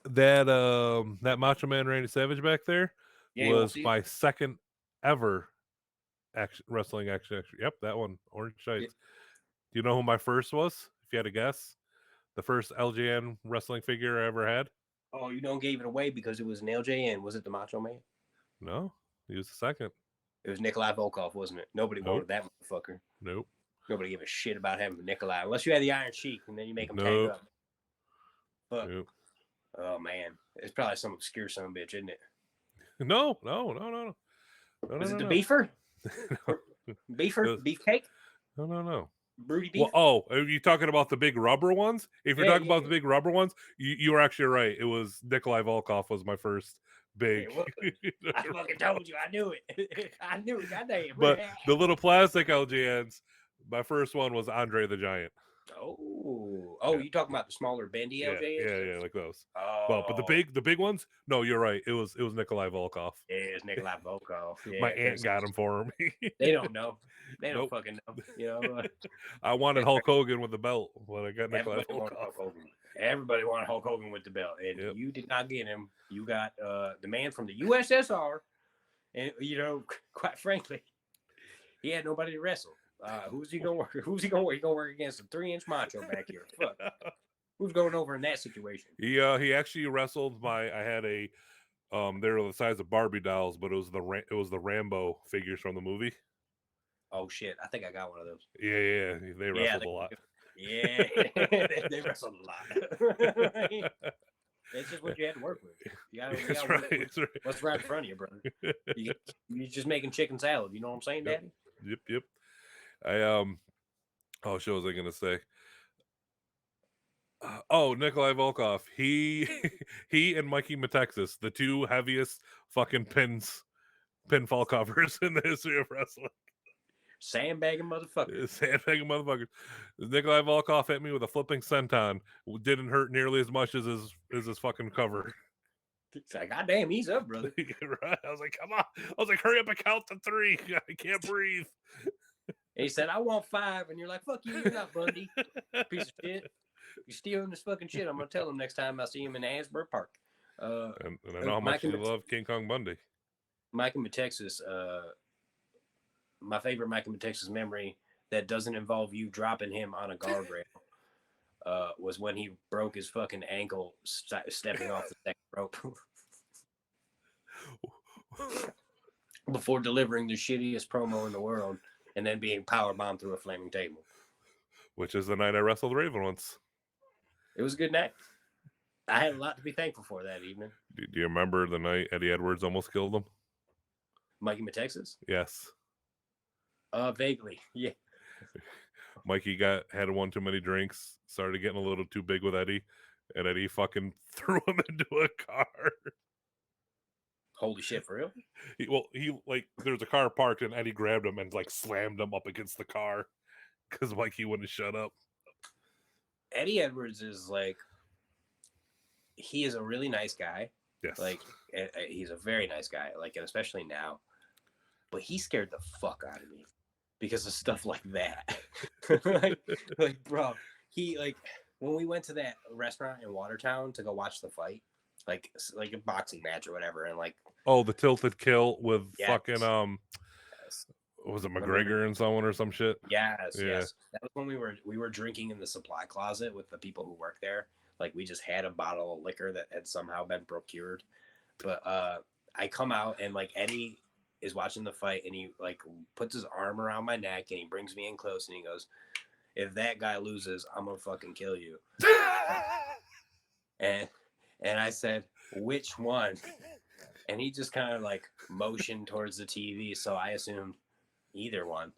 That Macho Man Randy Savage back there Yeah, you want to was see it? my second ever wrestling action. Yep, that one, orange Yeah. tights. Do you know who my first was? If you had to guess, the first LJN wrestling figure I ever had. Oh, you don't gave it away because it was an LJN. Was it the Macho Man? No, he was the second. It was Nikolai Volkov, wasn't it? Nobody Nope, wanted that motherfucker. nope, Nobody gave a shit about having Nikolai unless you had the Iron Sheik and then you make him tag nope, up. But nope. oh man, it's probably some obscure son of a bitch, isn't it? No, no, no, no, no, no, Was it no, the no. beefer? No. Beefer? Was, Beefcake? no, no, no. Broody Well, beef? oh, are you talking about the big rubber ones? If you're Yeah, talking yeah, about yeah. the big rubber ones, you were actually right. It was Nikolai Volkov was my first big. It was. I fucking told you. I knew it. I knew it. Goddamn. But the little plastic LGNs, my first one was Andre the Giant. Oh, Yeah, you talking about the smaller bendy yeah, yeah, LJNs? yeah, like those. But Oh, the big ones, no, you're right. It was Nikolai Volkov. yeah, it's Nikolai Volkov. My Yeah, aunt because got him for me. they don't know. They don't Nope. fucking know. You know, I wanted Hulk Hogan with the belt when I got Nikolai everybody wanted Volkov. Hulk Hogan. Everybody wanted Hulk Hogan with the belt, and Yep. you did not get him. You got the man from the USSR, and quite frankly, he had nobody to wrestle. Who's he gonna work? Who's he gonna work? He gonna work against a 3-inch macho back here. Fuck. Who's going over in that situation? He actually wrestled my. I had a they were the size of Barbie dolls, but it was the Rambo figures from the movie. Oh shit! I think I got one of those. Yeah, yeah, they Yeah, wrestled a lot. yeah, they wrestled a lot. It's just what you had to work with. You gotta That's work right. with That's right. what's right in front of you, brother. You're just making chicken salad. You know what I'm saying, Yep. Daddy? Yep, yep. I oh, what was I gonna say? Oh, Nikolai Volkov. He he and Mikey Metexas, the two heaviest fucking pinfall covers in the history of wrestling. Sandbagging motherfucker. Sandbagging motherfuckers. Nikolai Volkov hit me with a flipping senton. Didn't hurt nearly as much as his fucking cover. It's like, goddamn, he's up, brother. Right? I was like, come on. I was like, hurry up and count to 3. I can't breathe. And he said, I want 5. And you're like, fuck you, you're not Bundy. Piece of shit. You're stealing this fucking shit. I'm going to tell him next time I see him in Asbury Park. And I know how much you love King Kong Bundy. Mike in Texas, my favorite Mike in Texas memory that doesn't involve you dropping him on a guardrail was when he broke his fucking ankle stepping off the second rope before delivering the shittiest promo in the world and then being powerbombed through a flaming table. Which is the night I wrestled Raven once. It was a good night. I had a lot to be thankful for that evening. Do you remember the night Eddie Edwards almost killed him? Mikey in Texas? Yes. Vaguely, yeah. Mikey had one too many drinks, started getting a little too big with Eddie, and Eddie fucking threw him into a car. Holy shit, for real? He like there's a car parked and Eddie grabbed him and like slammed him up against the car because Mikey wouldn't shut up. Eddie Edwards is like, he is a really nice guy. Yes. Like, he's a very nice guy, like, and especially now. But he scared the fuck out of me because of stuff like that. like, bro, he, like, when we went to that restaurant in Watertown to go watch the fight, like a boxing match or whatever, and like, oh, the tilted kill with fucking yes. was it McGregor and someone or some shit? Yes, Yeah. yes. That was when we were drinking in the supply closet with the people who work there. Like, we just had a bottle of liquor that had somehow been procured. But I come out and like Eddie is watching the fight and he like puts his arm around my neck and he brings me in close and he goes, "If that guy loses, I'm gonna fucking kill you." and I said, "Which one?" And he just kind of like motioned towards the TV, so I assumed either one.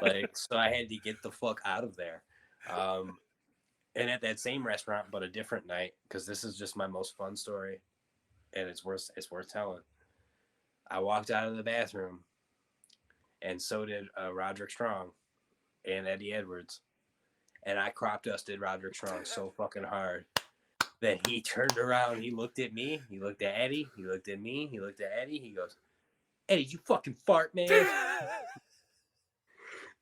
Like, so I had to get the fuck out of there. And at that same restaurant, but a different night, because this is just my most fun story, and it's worth telling. I walked out of the bathroom, and so did Roderick Strong and Eddie Edwards. And I crop dusted Roderick Strong so fucking hard that he turned around, he looked at me, he looked at Eddie, he looked at me, he looked at Eddie, he goes, Eddie, you fucking fart, man.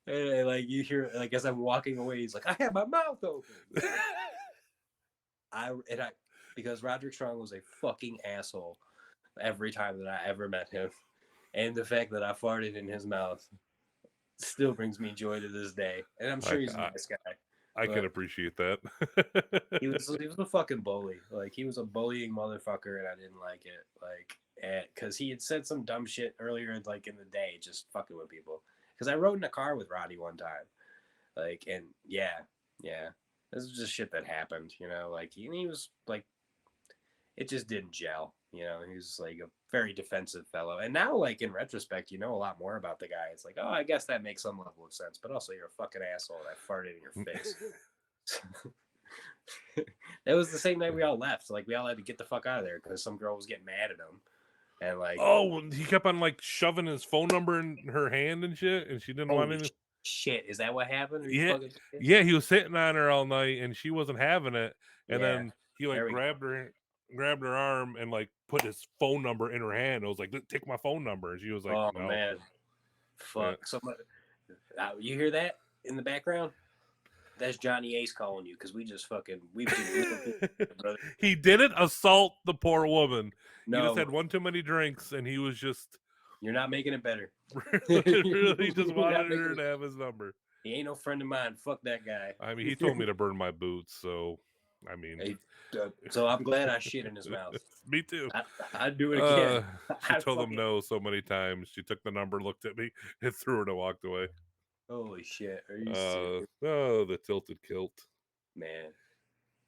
And like you hear, like as I'm walking away, he's like, I had my mouth open. I because Roderick Strong was a fucking asshole every time that I ever met him, and the fact that I farted in his mouth still brings me joy to this day. And I'm sure he's a nice guy. I can appreciate that. he was a fucking bully. Like he was a bullying motherfucker, and I didn't like it. Like, because he had said some dumb shit earlier, like in the day, just fucking with people. Because I rode in a car with Roddy one time, like, and yeah, this is just shit that happened. You know, like he was like, it just didn't gel. You know, he was like a very defensive fellow. And now, like in retrospect, you know a lot more about the guy. It's like, oh, I guess that makes some level of sense. But also, you're a fucking asshole that farted in your face. That was the same night we all left. Like we all had to get the fuck out of there because some girl was getting mad at him, and like, oh, he kept on like shoving his phone number in her hand and shit, and she didn't want anything. Shit, is that what happened? Are you Yeah, fucking yeah, he was sitting on her all night, and she wasn't having it. And yeah. then he like grabbed her arm, and like put his phone number in her hand. I was like, "Take my phone number," and she was like, "Oh "No." man, fuck." Yeah. Somebody, you hear that in the background? That's Johnny Ace calling you because we just fucking he didn't assault the poor woman. No. He just had one too many drinks, and he was just. You're not making it better. really just wanted her to have his number. He ain't no friend of mine. Fuck that guy. I mean, he told me to burn my boots, so I mean, so I'm glad I shit in his mouth. Me too. I'd do it again. She told him no so many times. She took the number, looked at me, and threw it and walked away. Holy shit! Are you serious? Oh, the tilted kilt, man.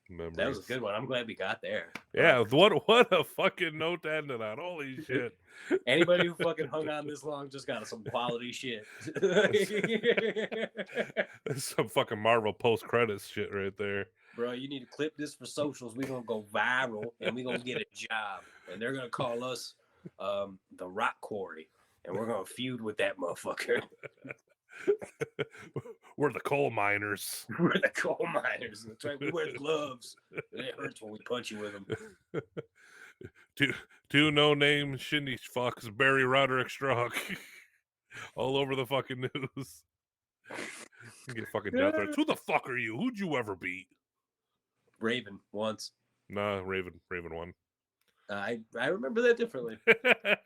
Memories. That was a good one. I'm glad we got there. Yeah, what a fucking note to end it on. Holy shit. Anybody who fucking hung on this long just got some quality shit. That's some fucking Marvel post-credits shit right there. Bro, you need to clip this for socials. We're going to go viral, and we're going to get a job. And they're going to call us the Rock Quarry. And we're going to feud with that motherfucker. We're the coal miners. We're the coal miners. That's right. We wear the gloves. It hurts when we punch you with them. Two no-name shindy fucks, Barry Roderick Strong. All over the fucking news. You get fucking death threats. Who the fuck are you? Who'd you ever beat? Raven once. Nah, Raven won. I remember that differently. That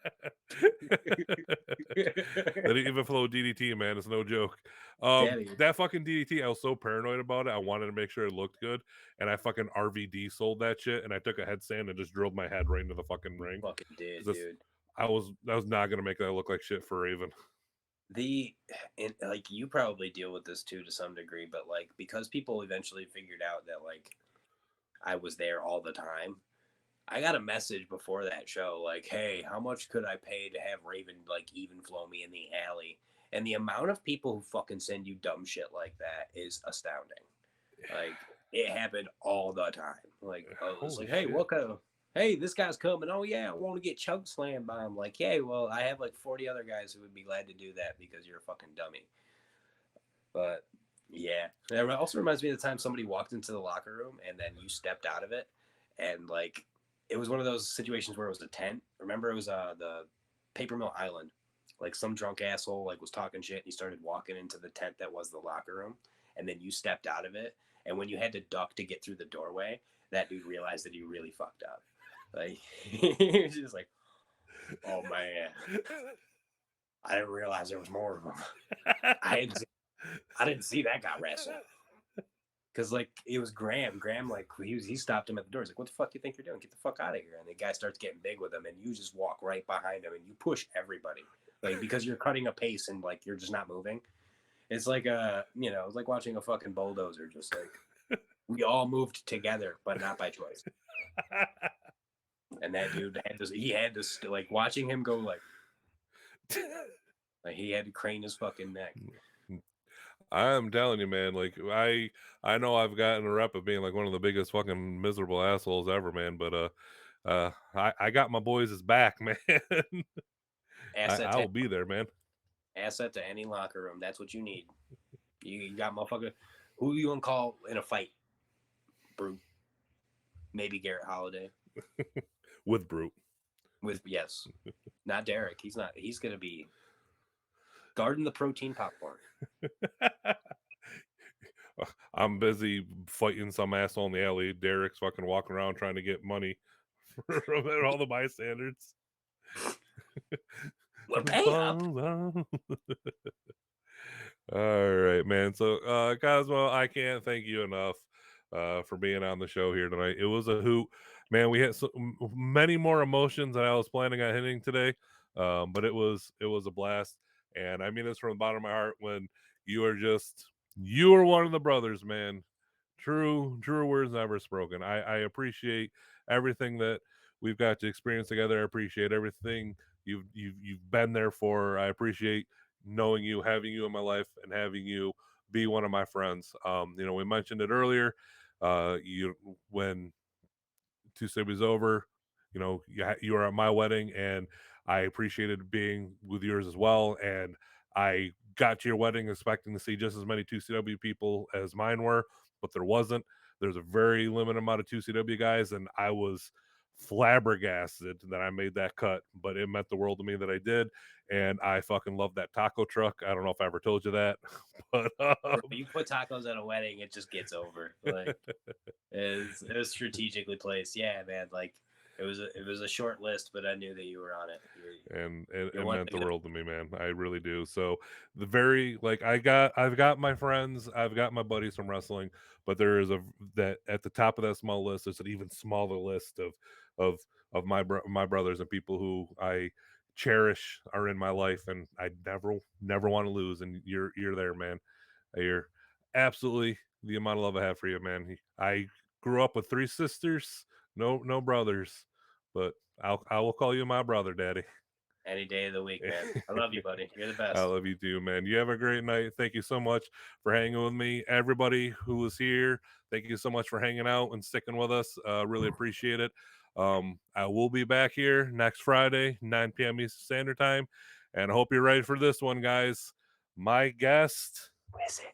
even flow DDT, man, it's no joke. That fucking DDT, I was so paranoid about it. I wanted to make sure it looked good, and I fucking RVD sold that shit, and I took a headstand and just drilled my head right into the fucking ring. Fucking did, dude. I was not gonna make that look like shit for Raven. Like you probably deal with this too to some degree, but like because people eventually figured out that like I was there all the time. I got a message before that show like, hey, how much could I pay to have Raven like even flow me in the alley? And the amount of people who fucking send you dumb shit like that is astounding. Like it happened all the time. Like I was like, hey, what kind of hey, this guy's coming. Oh yeah, I want to get choke slammed by him. Like, yeah, well, I have like 40 other guys who would be glad to do that because you're a fucking dummy. But yeah, that also reminds me of the time somebody walked into the locker room and then you stepped out of it, and like it was one of those situations where it was a tent. Remember, it was the Paper Mill Island. Like some drunk asshole like was talking shit, and he started walking into the tent that was the locker room, and then you stepped out of it. And when you had to duck to get through the doorway, that dude realized that he really fucked up. Like he was just like, oh man, I didn't realize there was more of them. I didn't see that guy wrestle. Cause like it was Graham. Graham like he stopped him at the door. He's like, "What the fuck do you think you're doing? Get the fuck out of here!" And the guy starts getting big with him, and you just walk right behind him, and you push everybody, like because you're cutting a pace and like you're just not moving. It's like it's like watching a fucking bulldozer. Just like we all moved together, but not by choice. And that dude had this like watching him go like he had to crane his fucking neck. I'm telling you, man, like I know I've gotten a rep of being like one of the biggest fucking miserable assholes ever, man, but I got my boys' back, man. I will be there, man. Asset to any locker room. That's what you need. You got motherfucker. Who you gonna call in a fight? Brute. Maybe Garrett Holiday. With Brute. With yes, not Derek. He's not. He's gonna be guarding the protein popcorn. I'm busy fighting some asshole in the alley. Derek's fucking walking around trying to get money from all the bystanders. Well, pay up. All right, man. So, Cosmo, I can't thank you enough for being on the show here tonight. It was a hoot, man. We had many more emotions than I was planning on hitting today, but it was a blast, and I mean this from the bottom of my heart. When you are one of the brothers, man. True words never spoken. I appreciate everything that we've got to experience together. I appreciate everything you've been there for. I appreciate knowing you, having you in my life, and having you be one of my friends. We mentioned it earlier. You when Tuesday was over, you were at my wedding, and I appreciated being with yours as well. And I got to your wedding expecting to see just as many 2CW people as mine were, but there wasn't. There's a very limited amount of 2CW guys, and I was flabbergasted that I made that cut, but it meant the world to me that I did. And I fucking love that taco truck. I don't know if I ever told you that, but Bro, you put tacos at a wedding, it just gets over. Like it was strategically placed. Yeah, man. Like it was a short list, but I knew that you were on it. and it, You're it one of meant the the good. world to me, man. I really do. So the very like I've got my friends, I've got my buddies from wrestling, but there is a that at the top of that small list there's an even smaller list of of my brothers and people who I cherish are in my life, and I never want to lose. And you're there, man. You're absolutely the amount of love I have for you, man. I grew up with three sisters, no brothers, but I will call you my brother, Daddy. Any day of the week, man. I love you, buddy. You're the I best. love you too, man. You have a great night. Thank you so much for hanging with me. Everybody who was here, thank you so much for hanging out and sticking with us. Really appreciate it. I will be back here next Friday, 9 p.m. Eastern Standard Time. And I hope you're ready for this one, guys. My guest. Who is it?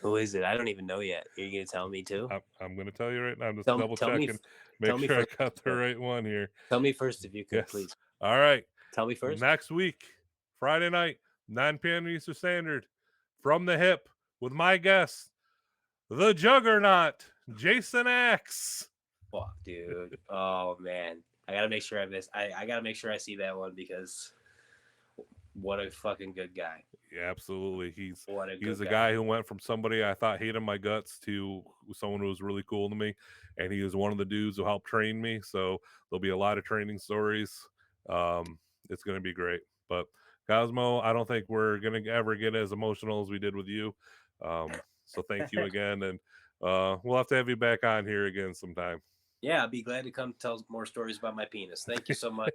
Who is it? I don't even know yet. You're gonna tell me too? I'm going to tell you right now. I'm just Tell double tell me checking, make tell me sure I first if got you the could. right one here. Tell me first if you could, Yes. please. All right. Tell me first. Next week, Friday night, 9 p.m. Eastern Standard, from the hip with my guest, the Juggernaut, Jason X. Fuck, dude. Oh man. I gotta make sure I miss I gotta make sure I see that one because what a fucking good guy. Yeah, absolutely. What a He's good a guy. guy who went from somebody I thought hated my guts to someone who was really cool to me, and he was one of the dudes who helped train me. So there'll be a lot of training stories. Um, it's going to be great. But Cosmo, I don't think we're going to ever get as emotional as we did with you. So thank you again, and we'll have to have you back on here again sometime. Yeah, I'll be glad to come tell more stories about my penis. Thank you so much.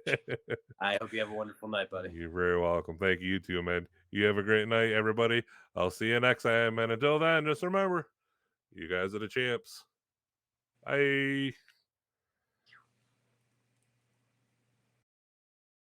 I hope you have a wonderful night, buddy. You're very welcome. Thank you too, man. You have a great night, everybody. I'll see you next time. And until then, just remember, you guys are the champs. Bye.